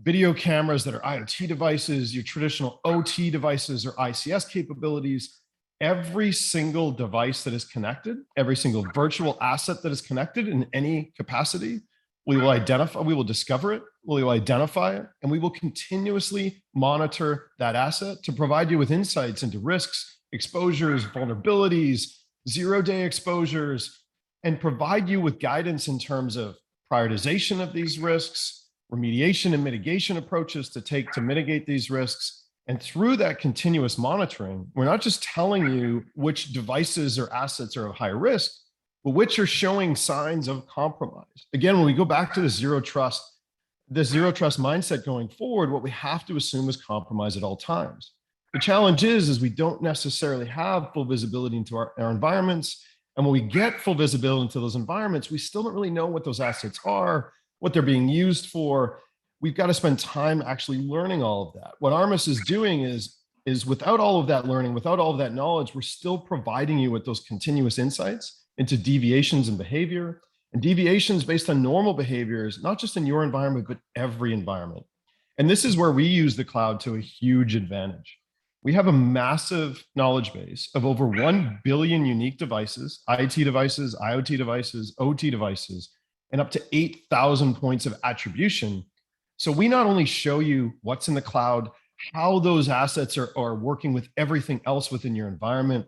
video cameras that are IoT devices, your traditional OT devices or ICS capabilities. Every single device that is connected, every single virtual asset that is connected in any capacity, we will identify, we will discover it, we will identify it, and we will continuously monitor that asset to provide you with insights into risks, exposures, vulnerabilities, zero-day exposures, and provide you with guidance in terms of prioritization of these risks, remediation and mitigation approaches to take to mitigate these risks. And through that continuous monitoring, we're not just telling you which devices or assets are of high risk, but which are showing signs of compromise. Again, when we go back to the zero trust this zero trust mindset going forward, what we have to assume is compromise at all times. The challenge is we don't necessarily have full visibility into our environments. And when we get full visibility into those environments, we still don't really know what those assets are, what they're being used for. We've got to spend time actually learning all of that. What ARMIS is doing is without all of that learning, without all of that knowledge, we're still providing you with those continuous insights into deviations in behavior and deviations based on normal behaviors, not just in your environment, but every environment. And this is where we use the cloud to a huge advantage. We have a massive knowledge base of over 1 billion unique devices, IT devices, IoT devices, OT devices, and up to 8,000 points of attribution. So we not only show you what's in the cloud, how those assets are working with everything else within your environment,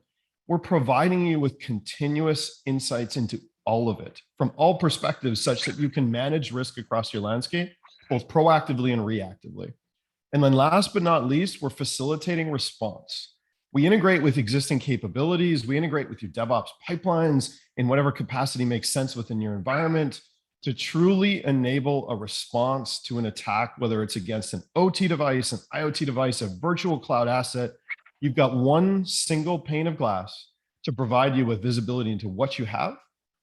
we're providing you with continuous insights into all of it from all perspectives such that you can manage risk across your landscape, both proactively and reactively. And then last but not least, we're facilitating response. We integrate with existing capabilities. We integrate with your DevOps pipelines in whatever capacity makes sense within your environment to truly enable a response to an attack, whether it's against an OT device, an IoT device, a virtual cloud asset. You've got one single pane of glass to provide you with visibility into what you have,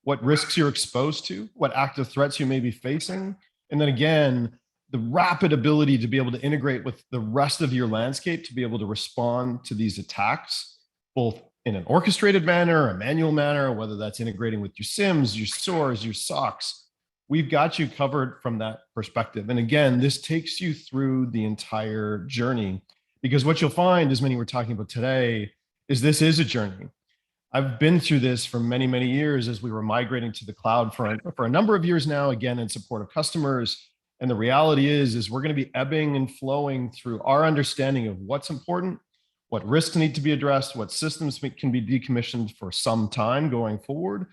what risks you're exposed to, what active threats you may be facing. And then again, the rapid ability to be able to integrate with the rest of your landscape to be able to respond to these attacks, both in an orchestrated manner, a manual manner, whether that's integrating with your SIMs, your SOARs, your SOCs. We've got you covered from that perspective. And again, this takes you through the entire journey, because what you'll find, as many we're talking about today, is this is a journey. I've been through this for many, many years as we were migrating to the cloud for a number of years now, again, in support of customers. And the reality is we're going to be ebbing and flowing through our understanding of what's important, what risks need to be addressed, what systems can be decommissioned for some time going forward.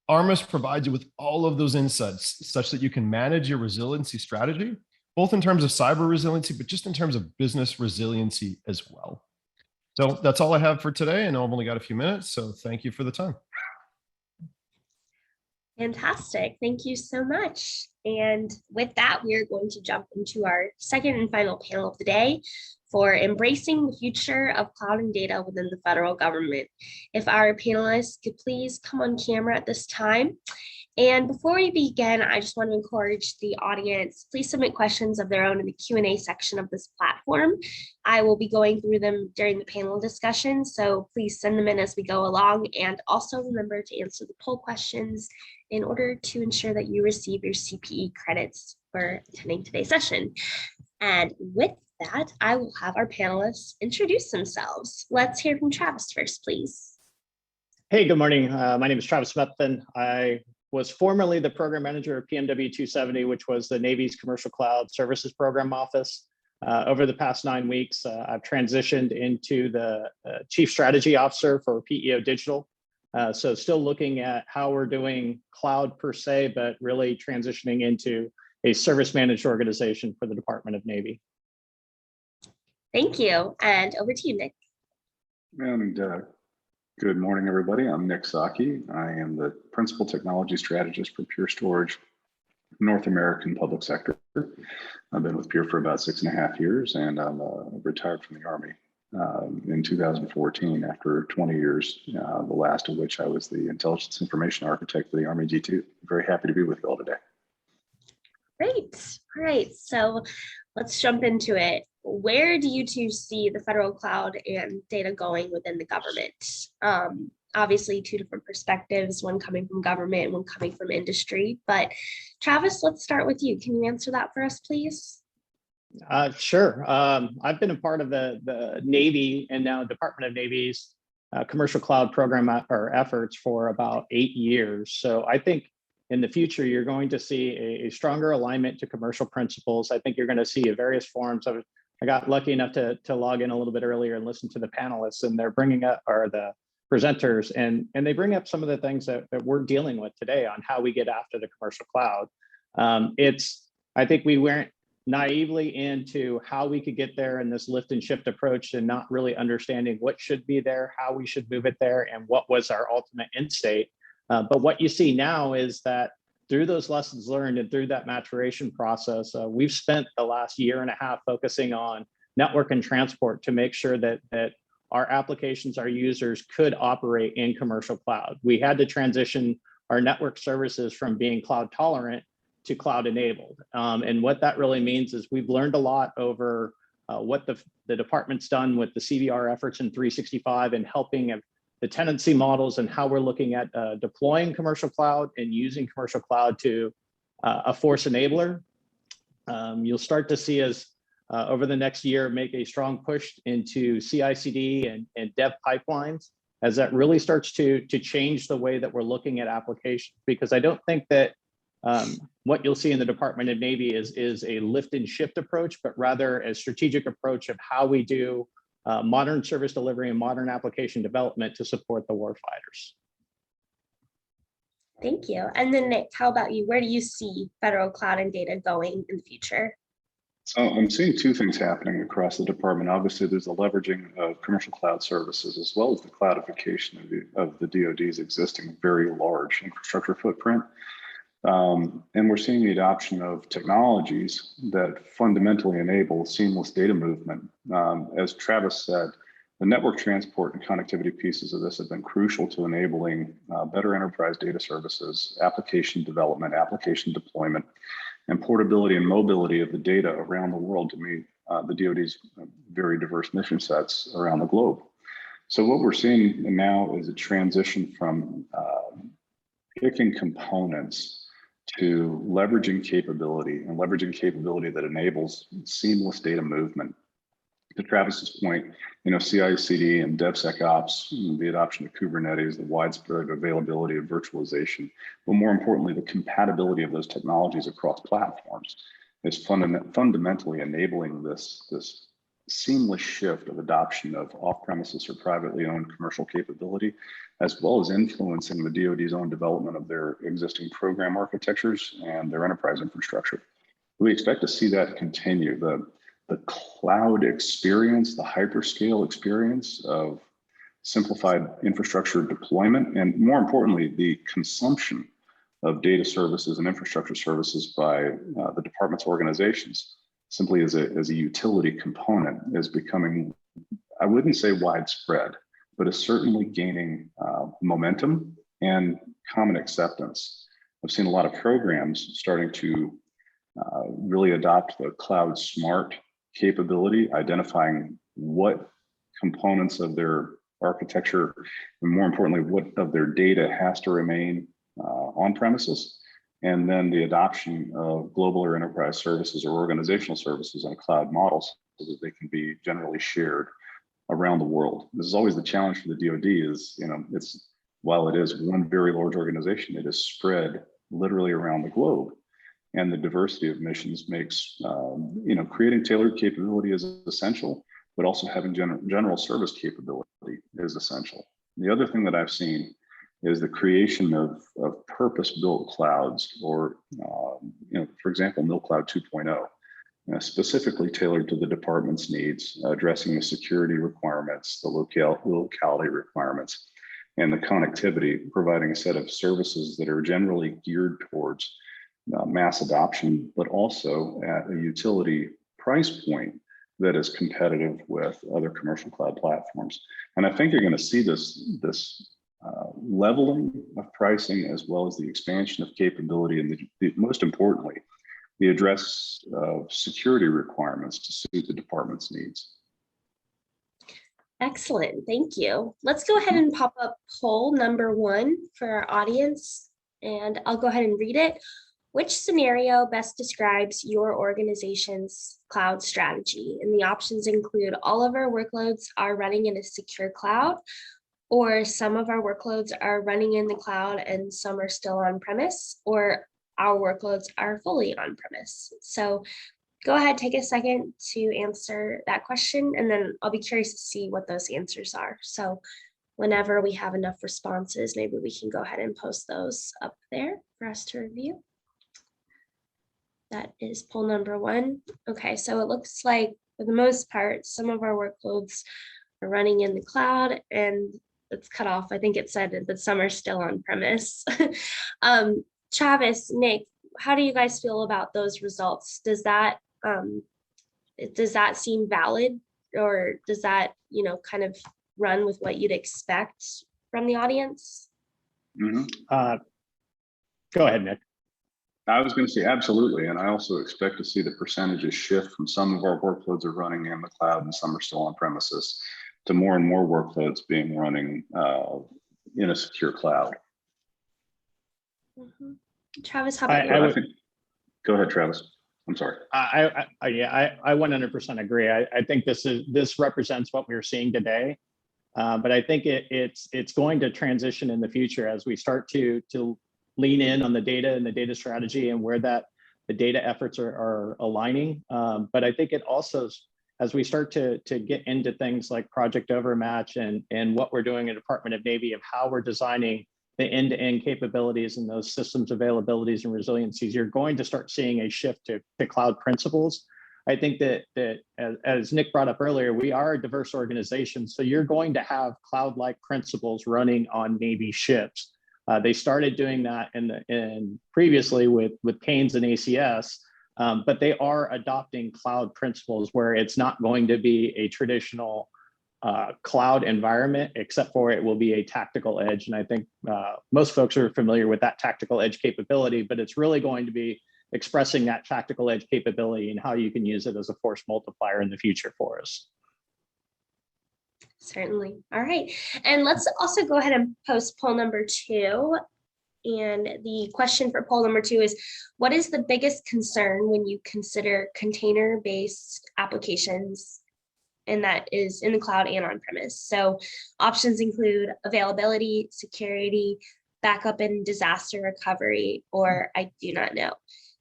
ARMIS provides you with all of those insights such that you can manage your resiliency strategy, both in terms of cyber resiliency, but just in terms of business resiliency as well. So that's all I have for today. And I've only got a few minutes, so thank you for the time. Fantastic. Thank you so much. And with that, we are going to jump into our second and final panel of the day for embracing the future of cloud and data within the federal government. If our panelists could please come on camera at this time. And before we begin, I just want to encourage the audience, please submit questions of their own in the Q&A section of this platform. I will be going through them during the panel discussion, so please send them in as we go along. And also remember to answer the poll questions in order to ensure that you receive your CPE credits for attending today's session. And with that, I will have our panelists introduce themselves. Let's hear from Travis first, please. Hey, good morning. My name is Travis Methvin. I was formerly the program manager of PMW 270, which was the Navy's Commercial Cloud Services Program Office. Over the past 9 weeks, I've transitioned into the Chief Strategy Officer for PEO Digital. So still looking at how we're doing cloud per se, but really transitioning into a service managed organization for the Department of Navy. Thank you. And over to you, Nick. And good morning, everybody. I'm Nick Saki. I am the Principal Technology Strategist for Pure Storage, North American Public Sector. I've been with Pure for about 6.5 years, and I'm retired from the Army in 2014 after 20 years, the last of which I was the Intelligence Information Architect for the Army G2. Very happy to be with you all today. Great. All right, so let's jump into it. Where do you two see the federal cloud and data going within the government? Obviously, two different perspectives, one coming from government, one coming from industry. But Travis, let's start with you. Can you answer that for us, please? Sure. I've been a part of the Navy and now Department of Navy's commercial cloud program or efforts for about 8 years. So I think in the future, you're going to see a stronger alignment to commercial principles. I think you're going to see various forms of. I got lucky enough to log in a little bit earlier and listen to the panelists, and they're bringing up, or the presenters, and they bring up some of the things that we're dealing with today on how we get after the commercial cloud. I think we went naively into how we could get there in this lift and shift approach and not really understanding what should be there, how we should move it there, and what was our ultimate end state. But what you see now is that through those lessons learned and through that maturation process, we've spent the last year and a half focusing on network and transport to make sure that our applications, our users could operate in commercial cloud. We had to transition our network services from being cloud tolerant to cloud enabled. And what that really means is we've learned a lot over what the department's done with the CVR efforts in 365 and helping the tenancy models and how we're looking at deploying commercial cloud and using commercial cloud to a force enabler. You'll start to see us over the next year make a strong push into CI/CD and dev pipelines as that really starts to change the way that we're looking at applications. Because I don't think that what you'll see in the Department of Navy is a lift and shift approach, but rather a strategic approach of how we do modern service delivery and modern application development to support the warfighters. Thank you. And then Nick, how about you? Where do you see federal cloud and data going in the future? So I'm seeing two things happening across the department. Obviously, there's the leveraging of commercial cloud services, as well as the cloudification of the DoD's existing very large infrastructure footprint. And we're seeing the adoption of technologies that fundamentally enable seamless data movement. As Travis said, the network transport and connectivity pieces of this have been crucial to enabling better enterprise data services, application development, application deployment, and portability and mobility of the data around the world to meet the DoD's very diverse mission sets around the globe. So what we're seeing now is a transition from picking components to leveraging capability that enables seamless data movement. To Travis's point, CI/CD and DevSecOps, the adoption of Kubernetes, the widespread availability of virtualization, but more importantly, the compatibility of those technologies across platforms is fundamentally enabling this seamless shift of adoption of off-premises or privately owned commercial capability, as well as influencing the DoD's own development of their existing program architectures and their enterprise infrastructure. We expect to see that continue. The cloud experience, the hyperscale experience of simplified infrastructure deployment, and more importantly, the consumption of data services and infrastructure services by the department's organizations, simply as a utility component, is becoming, I wouldn't say widespread, but is certainly gaining momentum and common acceptance. I've seen a lot of programs starting to really adopt the cloud smart capability, identifying what components of their architecture, and more importantly, what of their data has to remain on premises, and then the adoption of global or enterprise services or organizational services in a cloud model so that they can be generally shared around the world. This is always the challenge for the DoD is, while it is one very large organization, it is spread literally around the globe. And the diversity of missions makes, creating tailored capability is essential, but also having general service capability is essential. The other thing that I've seen is the creation of purpose-built clouds, or, for example, MilCloud 2.0, specifically tailored to the department's needs, addressing the security requirements, the locality requirements, and the connectivity, providing a set of services that are generally geared towards mass adoption, but also at a utility price point that is competitive with other commercial cloud platforms. And I think you're going to see this leveling of pricing, as well as the expansion of capability, and most importantly, the address of security requirements to suit the department's needs. Excellent, thank you. Let's go ahead and pop up poll number 1 for our audience, and I'll go ahead and read it. Which scenario best describes your organization's cloud strategy? And the options include all of our workloads are running in a secure cloud, or some of our workloads are running in the cloud and some are still on premise, or our workloads are fully on premise. So go ahead, take a second to answer that question, and then I'll be curious to see what those answers are. So whenever we have enough responses, maybe we can go ahead and post those up there for us to review. That is poll number 1. Okay, so it looks like for the most part, some of our workloads are running in the cloud, and it's cut off. I think it said that some are still on premise. Travis, Nick, how do you guys feel about those results? Does that seem valid, or does that, kind of run with what you'd expect from the audience? Go ahead, Nick. I was going to say absolutely. And I also expect to see the percentages shift from some of our workloads are running in the cloud and some are still on premises to more and more workloads being running in a secure cloud. Travis, how about you? Go ahead, Travis. I'm sorry. I 100% agree. I think this represents what we're seeing today, but I think it's going to transition in the future as we start to lean in on the data and the data strategy and where the data efforts are aligning. But I think it also, as we start to get into things like Project Overmatch and what we're doing in the Department of Navy of how we're designing the end-to-end capabilities and those systems availabilities and resiliencies, you're going to start seeing a shift to cloud principles. I think that as Nick brought up earlier, we are a diverse organization, so you're going to have cloud-like principles running on Navy ships. They started doing that previously with Canes and ACS, but they are adopting cloud principles where it's not going to be a traditional cloud environment, except for it will be a tactical edge. And I think most folks are familiar with that tactical edge capability, but it's really going to be expressing that tactical edge capability and how you can use it as a force multiplier in the future for us. Certainly. All right. And let's also go ahead and post poll number 2. And the question for poll number 2 is, what is the biggest concern when you consider container-based applications? And that is in the cloud and on-premise. So options include availability, security, backup and disaster recovery, or I do not know.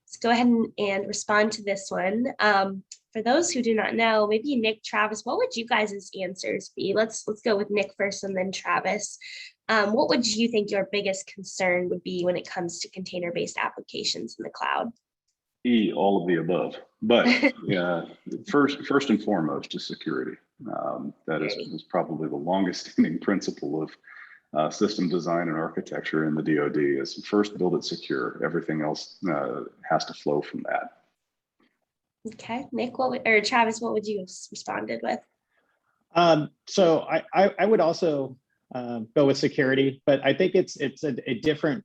Let's go ahead and respond to this one. For those who do not know, maybe Nick, Travis, what would you guys' answers be? Let's go with Nick first and then Travis. What would you think your biggest concern would be when it comes to container-based applications in the cloud? All of the above. But first and foremost is security. That is probably the longest standing principle of system design and architecture in the DoD is first build it secure. Everything else has to flow from that. Okay, Nick, or Travis, what would you have responded with? So I would also go with security, but I think it's a different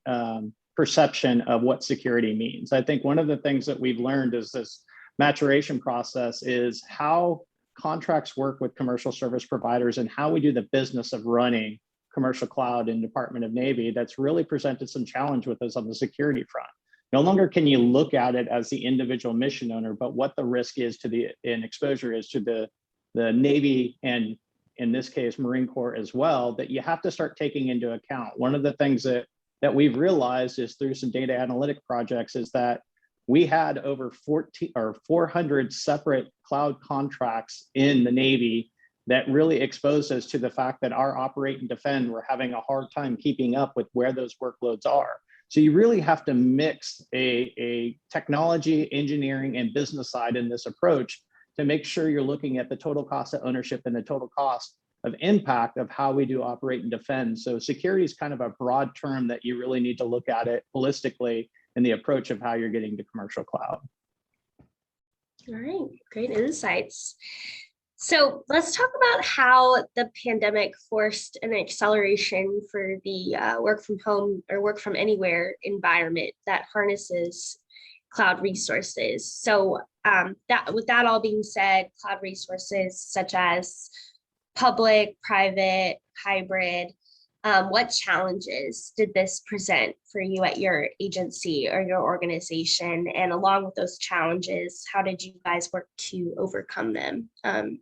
perception of what security means. I think one of the things that we've learned is this maturation process is how contracts work with commercial service providers and how we do the business of running commercial cloud in Department of Navy. That's really presented some challenge with us on the security front. No longer can you look at it as the individual mission owner, but what the risk is and exposure is to the Navy and in this case, Marine Corps as well, that you have to start taking into account. One of the things that we've realized is through some data analytic projects is that we had over 400 separate cloud contracts in the Navy that really exposed us to the fact that our operate and defend were having a hard time keeping up with where those workloads are. So you really have to mix a technology, engineering, and business side in this approach to make sure you're looking at the total cost of ownership and the total cost of impact of how we do operate and defend. So security is kind of a broad term that you really need to look at it holistically in the approach of how you're getting to commercial cloud. All right, great insights. So let's talk about how the pandemic forced an acceleration for the work from home or work from anywhere environment that harnesses cloud resources. So with that all being said, cloud resources such as public, private, hybrid, what challenges did this present for you at your agency or your organization? And along with those challenges, how did you guys work to overcome them?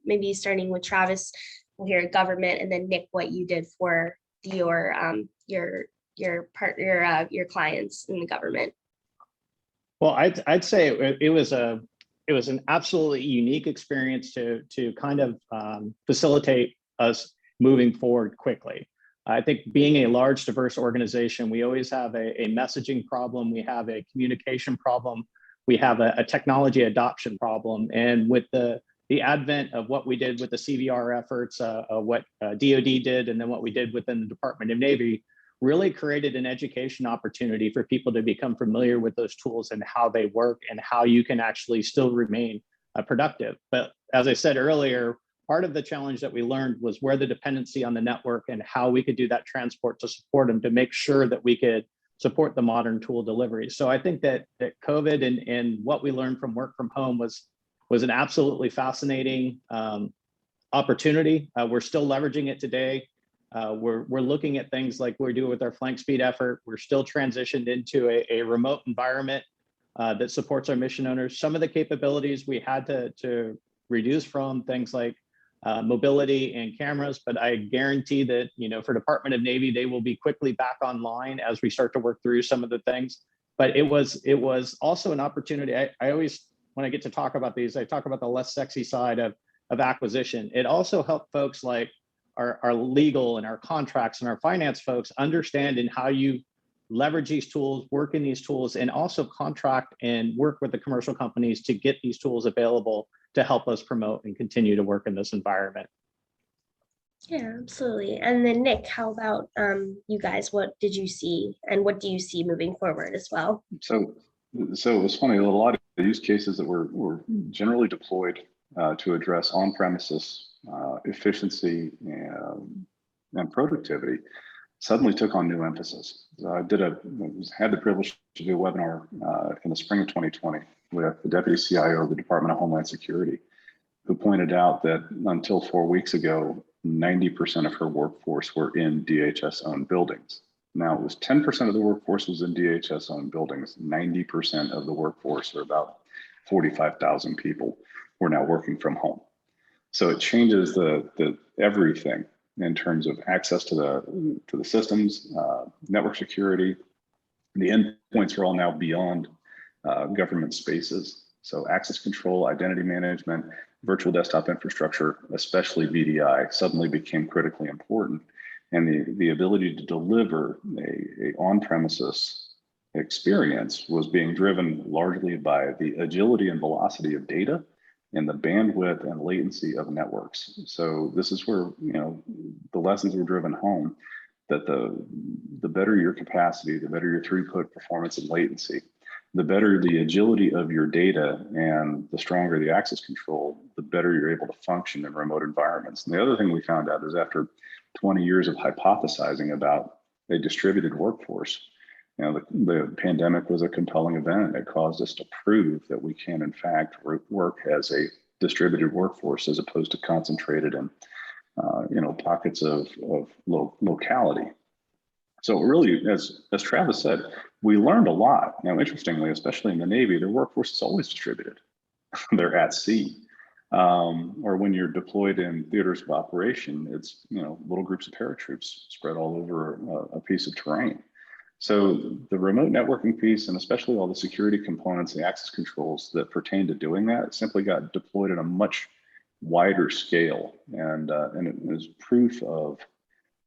Maybe starting with Travis, we'll hear government, and then Nick, what you did for your clients in the government. Well, I'd say it was an absolutely unique experience to kind of facilitate us moving forward quickly. I think being a large, diverse organization, we always have a messaging problem, we have a communication problem, we have a technology adoption problem. And with the advent of what we did with the CVR efforts, what DoD did, and then what we did within the Department of Navy, really created an education opportunity for people to become familiar with those tools and how they work and how you can actually still remain productive. But as I said earlier, part of the challenge that we learned was where the dependency on the network and how we could do that transport to support them to make sure that we could support the modern tool delivery. So I think that COVID and what we learned from work from home was an absolutely fascinating opportunity. We're still leveraging it today. We're looking at things like we do with our flank speed effort. We're still transitioned into a remote environment that supports our mission owners. Some of the capabilities we had to reduce from things like mobility and cameras, but I guarantee that, for Department of Navy, they will be quickly back online as we start to work through some of the things. But it was also an opportunity. I always, when I get to talk about these, I talk about the less sexy side of acquisition. It also helped folks like our legal and our contracts and our finance folks understand in how you leverage these tools, work in these tools, and also contract and work with the commercial companies to get these tools available to help us promote and continue to work in this environment. Yeah, absolutely. And then Nick, how about you guys? What did you see and what do you see moving forward as well? So it was funny, a lot of the use cases that were generally deployed to address on-premises efficiency and productivity suddenly took on new emphasis. Had the privilege to do a webinar in the spring of 2020 with the Deputy CIO of the Department of Homeland Security, who pointed out that until 4 weeks ago, 90% of her workforce were in DHS-owned buildings. Now, it was 10% of the workforce was in DHS-owned buildings. 90% of the workforce, or about 45,000 people, were now working from home. So it changes the everything in terms of access to the systems, network security. The endpoints are all now beyond government spaces. So access control, identity management, virtual desktop infrastructure, especially VDI, suddenly became critically important. And the ability to deliver a on-premises experience was being driven largely by the agility and velocity of data and the bandwidth and latency of networks. So this is where, the lessons were driven home, that the better your capacity, the better your throughput, performance, and latency, the better the agility of your data and the stronger the access control, the better you're able to function in remote environments. And the other thing we found out is after 20 years of hypothesizing about a distributed workforce, the pandemic was a compelling event. It caused us to prove that we can, in fact, work as a distributed workforce as opposed to concentrated in, pockets of locality. So really, as Travis said, we learned a lot. Now, interestingly, especially in the Navy, their workforce is always distributed. They're at sea. Or when you're deployed in theaters of operation, it's, little groups of paratroops spread all over a piece of terrain. So the remote networking piece, and especially all the security components, the access controls that pertain to doing that, simply got deployed at a much wider scale. And it was proof of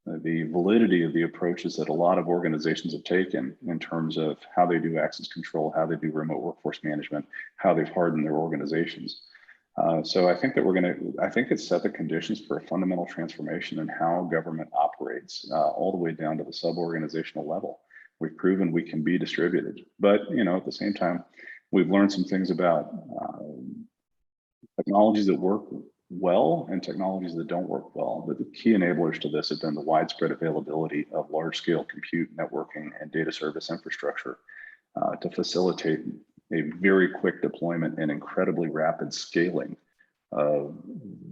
the validity of the approaches that a lot of organizations have taken in terms of how they do access control, how they do remote workforce management, how they've hardened their organizations. So I think that I think it's set the conditions for a fundamental transformation in how government operates all the way down to the sub-organizational level. We've proven we can be distributed, but at the same time, we've learned some things about technologies that work well and technologies that don't work well. But the key enablers to this have been the widespread availability of large-scale compute, networking, and data service infrastructure to facilitate a very quick deployment and incredibly rapid scaling of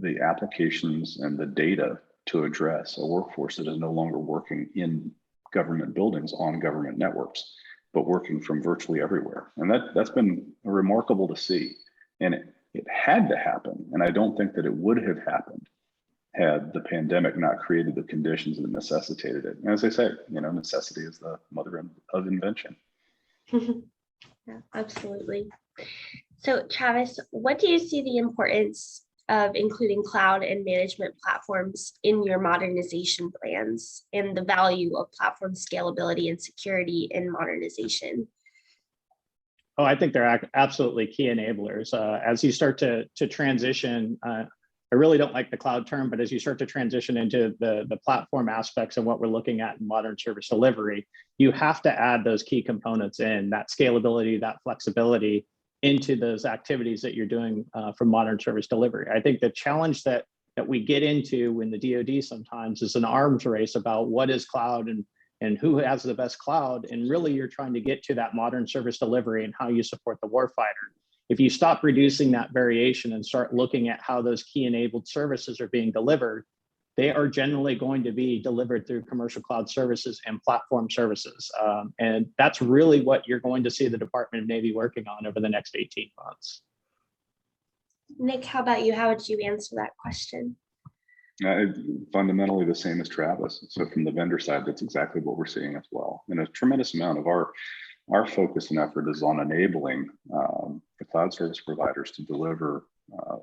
the applications and the data to address a workforce that is no longer working in government buildings on government networks, but working from virtually everywhere. And that's been remarkable to see. And it had to happen. And I don't think that it would have happened had the pandemic not created the conditions that necessitated it. And as I say, necessity is the mother of invention. Yeah, absolutely. So Travis, what do you see the importance of including cloud and management platforms in your modernization plans and the value of platform scalability and security in modernization? Oh, I think they're absolutely key enablers. As you start to transition I really don't like the cloud term, but as you start to transition into the platform aspects of what we're looking at in modern service delivery, you have to add those key components in, that scalability, that flexibility into those activities that you're doing for modern service delivery. I think the challenge that we get into in the DoD sometimes is an arms race about what is cloud and who has the best cloud. And really you're trying to get to that modern service delivery and how you support the warfighter. If you stop reducing that variation and start looking at how those key enabled services are being delivered, they are generally going to be delivered through commercial cloud services and platform services. And that's really what you're going to see the Department of Navy working on over the next 18 months. Nick, how about you? How would you answer that question? Fundamentally the same as Travis. So from the vendor side, that's exactly what we're seeing as well. And a tremendous amount of our focus and effort is on enabling the cloud service providers to deliver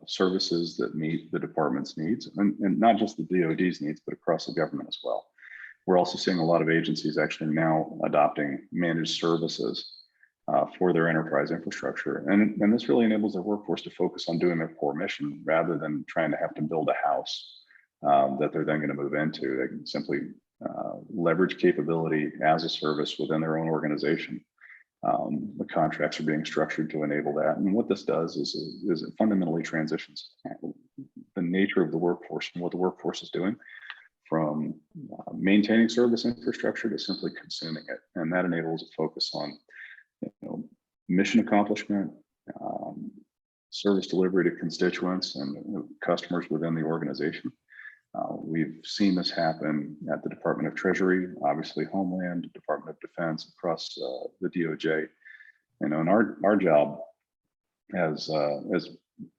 services that meet the department's needs, and not just the DoD's needs, but across the government as well. We're also seeing a lot of agencies actually now adopting managed services for their enterprise infrastructure. And this really enables their workforce to focus on doing their core mission rather than trying to have to build a house that they're then going to move into. They can simply leverage capability as a service within their own organization. The contracts are being structured to enable that. And what this does is it fundamentally transitions the nature of the workforce and what the workforce is doing from maintaining service infrastructure to simply consuming it. And that enables a focus on mission accomplishment, service delivery to constituents and customers within the organization. We've seen this happen at the Department of Treasury, obviously Homeland, Department of Defense, across the DOJ. And our job as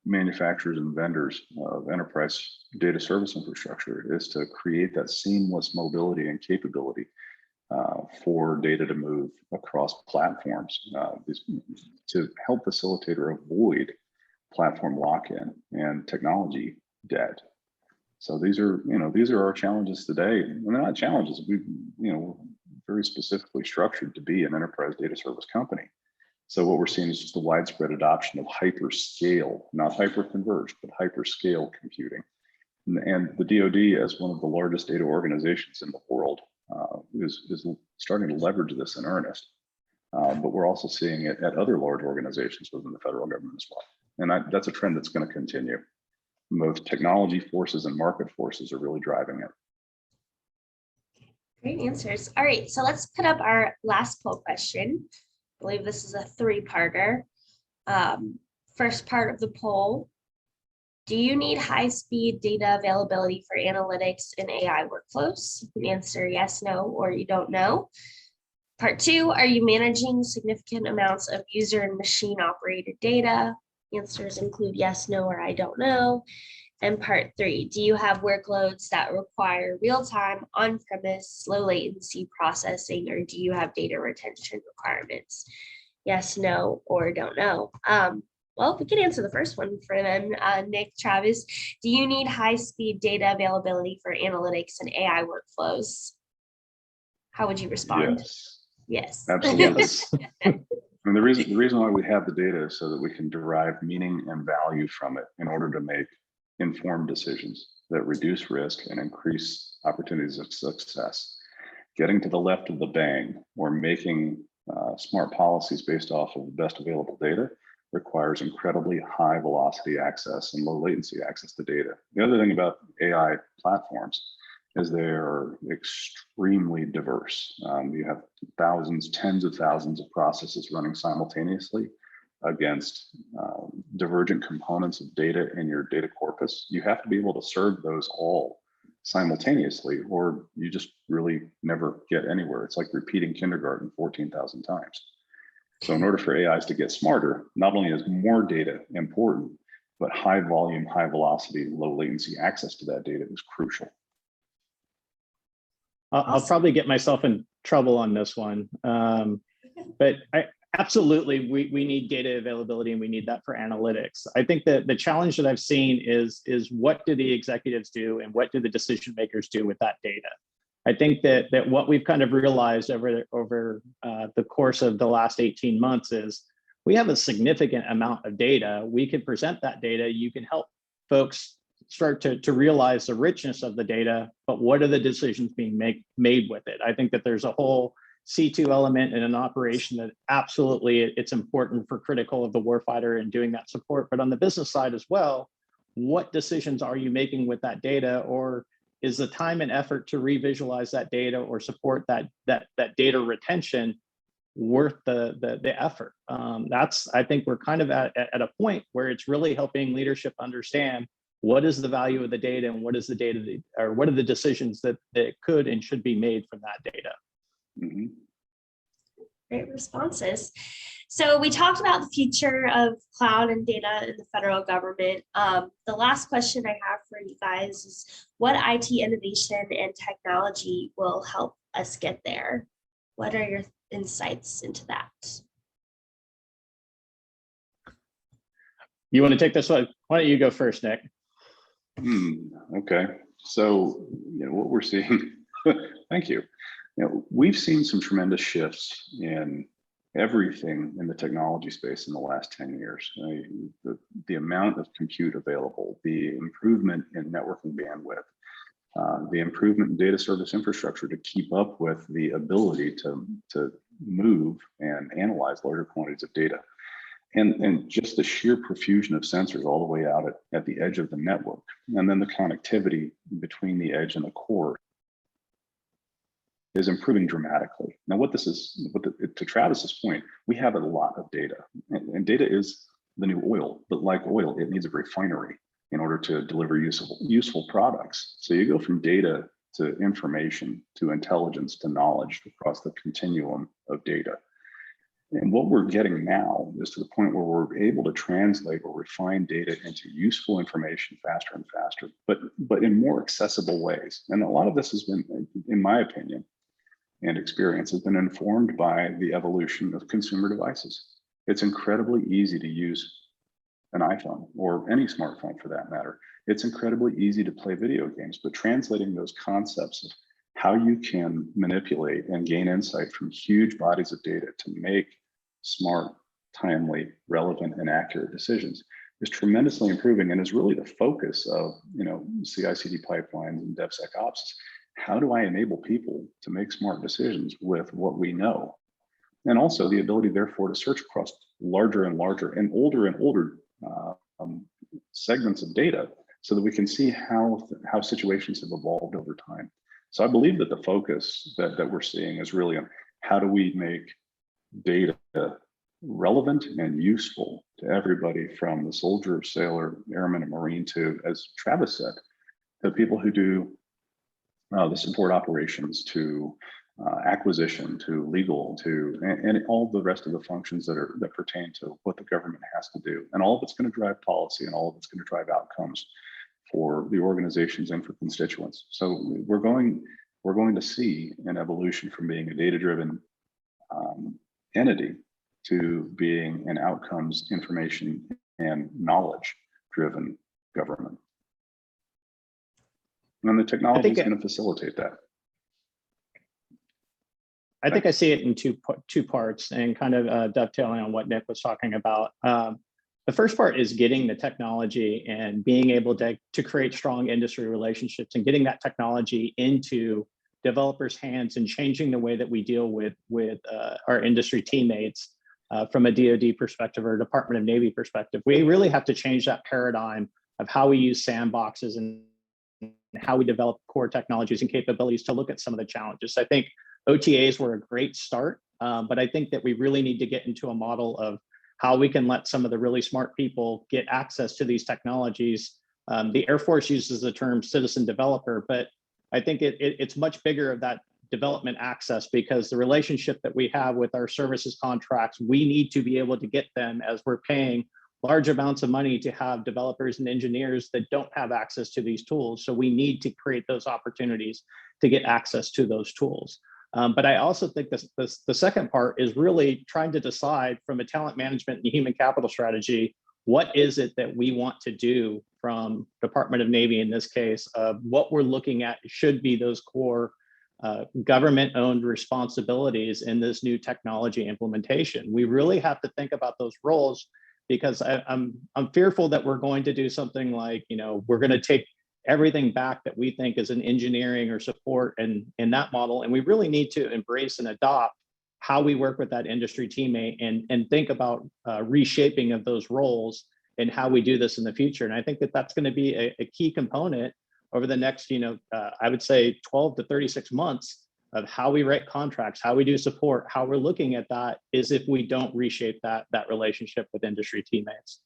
manufacturers and vendors of enterprise data service infrastructure is to create that seamless mobility and capability for data to move across platforms to help facilitate or avoid platform lock-in and technology debt. So these are our challenges today, and they're not challenges. We're very specifically structured to be an enterprise data service company. So what we're seeing is just the widespread adoption of hyperscale, not hyperconverged, but hyperscale computing. And the DoD, as one of the largest data organizations in the world, is starting to leverage this in earnest. But we're also seeing it at other large organizations within the federal government as well. And that's a trend that's going to continue. Both technology forces and market forces are really driving it. Great answers. All right, so let's put up our last poll question. I believe this is a three-parter. First part of the poll: do you need high-speed data availability for analytics and AI workflows? You can answer yes, no, or you don't know. Part two: are you managing significant amounts of user and machine operated data? Answers include yes, no, or I don't know. And part three: do you have workloads that require real-time, on-premise, low latency processing, or do you have data retention requirements? Yes, no, or don't know. Well, we can answer the first one for them. Nick, Travis, do you need high-speed data availability for analytics and AI workflows? How would you respond? Yes. Yes. Absolutely. And the reason why we have the data is so that we can derive meaning and value from it in order to make informed decisions that reduce risk and increase opportunities of success. Getting to the left of the bang or making smart policies based off of the best available data requires incredibly high velocity access and low latency access to data. The other thing about AI platforms is they are extremely diverse. You have thousands, tens of thousands of processes running simultaneously against divergent components of data in your data corpus. You have to be able to serve those all simultaneously, or you just really never get anywhere. It's like repeating kindergarten 14,000 times. So in order for AIs to get smarter, not only is more data important, but high volume, high velocity, low latency access to that data is crucial. I'll probably get myself in trouble on this one. But absolutely, we need data availability and we need that for analytics. I think that the challenge that I've seen is what do the executives do and what do the decision makers do with that data? I think that what we've kind of realized over the course of the last 18 months is we have a significant amount of data. We can present that data. You can help folks start to realize the richness of the data, but what are the decisions being made with it? I think that there's a whole C2 element in an operation that absolutely it's important for critical of the warfighter and doing that support. But on the business side as well, what decisions are you making with that data, or is the time and effort to revisualize that data or support that data retention worth the effort? I think we're kind of at a point where it's really helping leadership understand what is the value of the data and what is the data, or what are the decisions that could and should be made from that data. Mm-hmm. Great responses. So we talked about the future of cloud and data in the federal government. The last question I have for you guys is, what IT innovation and technology will help us get there? What are your insights into that? You want to take this one? Why don't you go first, Nick? Okay. So, what we're seeing, thank you. We've seen some tremendous shifts in everything in the technology space in the last 10 years. The amount of compute available, the improvement in networking bandwidth, the improvement in data service infrastructure to keep up with the ability to move and analyze larger quantities of data. And just the sheer profusion of sensors all the way out at the edge of the network, and then the connectivity between the edge and the core is improving dramatically. Now, to Travis's point, we have a lot of data, and data is the new oil, but like oil, it needs a refinery in order to deliver useful products. So you go from data to information to intelligence to knowledge across the continuum of data. And what we're getting now is to the point where we're able to translate or refine data into useful information faster and faster, but in more accessible ways. And a lot of this has been, in my opinion and experience, has been informed by the evolution of consumer devices. It's incredibly easy to use an iPhone, or any smartphone for that matter. It's incredibly easy to play video games, but translating those concepts of how you can manipulate and gain insight from huge bodies of data to make smart, timely, relevant, and accurate decisions is tremendously improving, and is really the focus of CI/CD pipelines and DevSecOps. How do I enable people to make smart decisions with what we know? And also the ability, therefore, to search across larger and larger and older segments of data, so that we can see how situations have evolved over time. So I believe that the focus that we're seeing is really on how do we make data relevant and useful to everybody, from the soldier, sailor, airman, and Marine to, as Travis said, the people who do the support operations, to acquisition, to legal, and all the rest of the functions that pertain to what the government has to do. And all of it's going to drive policy, and all of it's going to drive outcomes for the organizations and for constituents. So we're going to see an evolution from being a data-driven entity to being an outcomes, information, and knowledge-driven government. And the technology is going to facilitate that. I think I see it in two parts, and kind of dovetailing on what Nick was talking about. The first part is getting the technology and being able to create strong industry relationships, and getting that technology into developers' hands, and changing the way that we deal with our industry teammates from a DoD perspective or Department of Navy perspective. We really have to change that paradigm of how we use sandboxes and how we develop core technologies and capabilities to look at some of the challenges. I think OTAs were a great start, but I think that we really need to get into a model of how we can let some of the really smart people get access to these technologies. The Air Force uses the term citizen developer, but I think it's much bigger of that development access, because the relationship that we have with our services contracts, we need to be able to get them, as we're paying large amounts of money to have developers and engineers that don't have access to these tools. So we need to create those opportunities to get access to those tools. But I also think the second part is really trying to decide, from a talent management and human capital strategy, what is it that we want to do from Department of Navy in this case. What we're looking at should be those core government-owned responsibilities in this new technology implementation. We really have to think about those roles because I'm fearful that we're going to do something like, we're going to take everything back that we think is an engineering or support and in that model. And we really need to embrace and adopt how we work with that industry teammate and think about reshaping of those roles and how we do this in the future. And I think that that's going to be a key component over the next, I would say 12 to 36 months of how we write contracts, how we do support, how we're looking at that is if we don't reshape that relationship with industry teammates.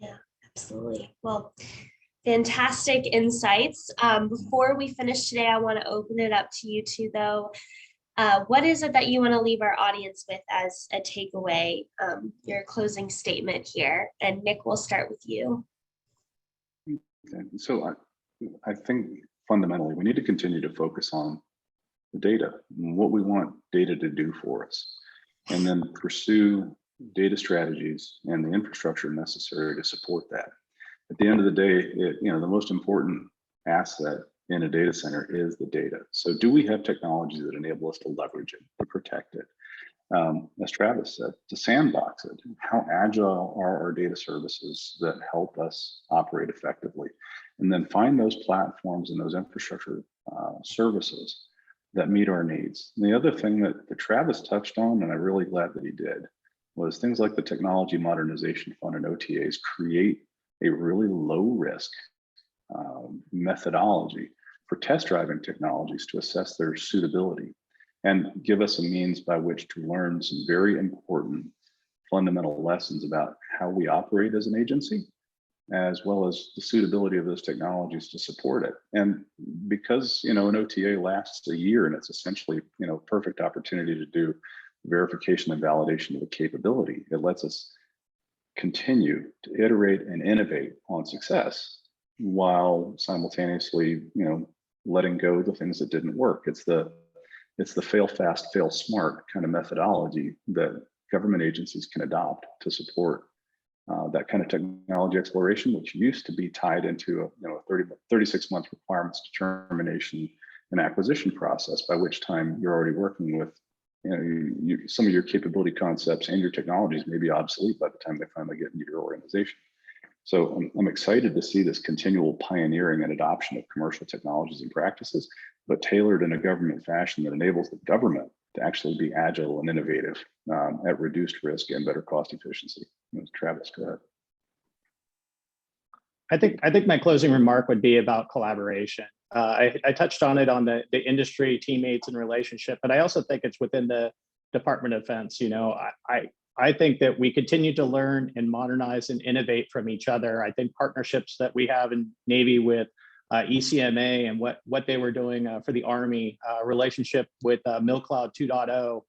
Yeah, absolutely. Well, fantastic insights. Before we finish today, I want to open it up to you two, though. What is it that you want to leave our audience with as a takeaway, your closing statement here? And Nick, we'll start with you. Okay. So I think fundamentally, we need to continue to focus on the data and what we want data to do for us, and then pursue data strategies and the infrastructure necessary to support that. At the end of the day, the most important asset in a data center is the data. So do we have technologies that enable us to leverage it, to protect it? As Travis said, to sandbox it. How agile are our data services that help us operate effectively? And then find those platforms and those infrastructure services that meet our needs. And the other thing that Travis touched on, and I'm really glad that he did, was things like the Technology Modernization Fund and OTAs create a really low risk methodology for test driving technologies to assess their suitability and give us a means by which to learn some very important fundamental lessons about how we operate as an agency, as well as the suitability of those technologies to support it. And because an OTA lasts a year and it's essentially perfect opportunity to do verification and validation of a capability, it lets us continue to iterate and innovate on success while simultaneously letting go of the things that didn't work. It's the fail fast, fail smart kind of methodology that government agencies can adopt to support that kind of technology exploration, which used to be tied into a 36-month requirements determination and acquisition process, by which time you're already working with some of your capability concepts and your technologies may be obsolete by the time they finally get into your organization. So I'm excited to see this continual pioneering and adoption of commercial technologies and practices, but tailored in a government fashion that enables the government to actually be agile and innovative at reduced risk and better cost efficiency. Travis, go ahead. I think my closing remark would be about collaboration. I touched on it on the industry teammates and relationship, but I also think it's within the Department of Defense. I think that we continue to learn and modernize and innovate from each other. I think partnerships that we have in Navy with ECMA and what they were doing for the Army, relationship with MilCloud 2.0,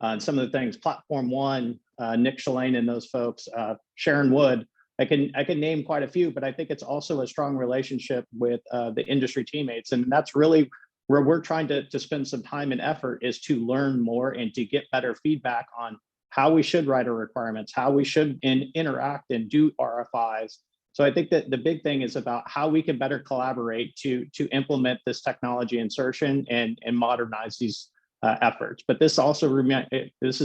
and some of the things, Platform One, Nick Shalane and those folks, Sharon Wood. I can name quite a few, but I think it's also a strong relationship with the industry teammates, and that's really where we're trying to spend some time and effort, is to learn more and to get better feedback on how we should write our requirements, how we should interact and do RFIs. So I think that the big thing is about how we can better collaborate to implement this technology insertion and modernize these efforts. But this is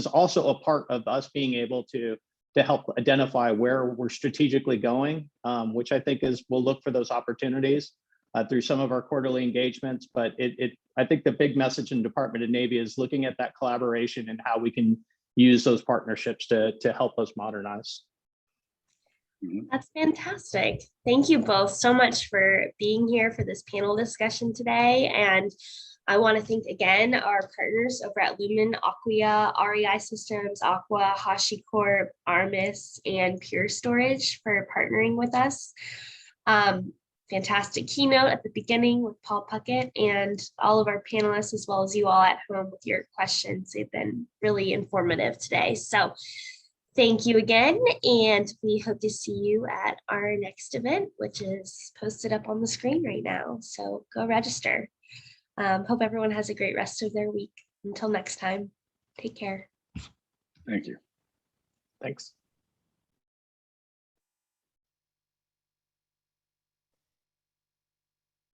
also a part of us being able to help identify where we're strategically going, which I think we'll look for those opportunities through some of our quarterly engagements. But I think the big message in the Department of Navy is looking at that collaboration and how we can use those partnerships to help us modernize. That's fantastic. Thank you both so much for being here for this panel discussion today. And I want to thank again our partners over at Lumen, Aquia, REI Systems, Aqua, HashiCorp, Armis, and Pure Storage for partnering with us. Fantastic keynote at the beginning with Paul Puckett, and all of our panelists, as well as you all at home with your questions. They've been really informative today. So thank you again, and we hope to see you at our next event, which is posted up on the screen right now. So go register. Hope everyone has a great rest of their week. Until next time, take care. Thank you. Thanks.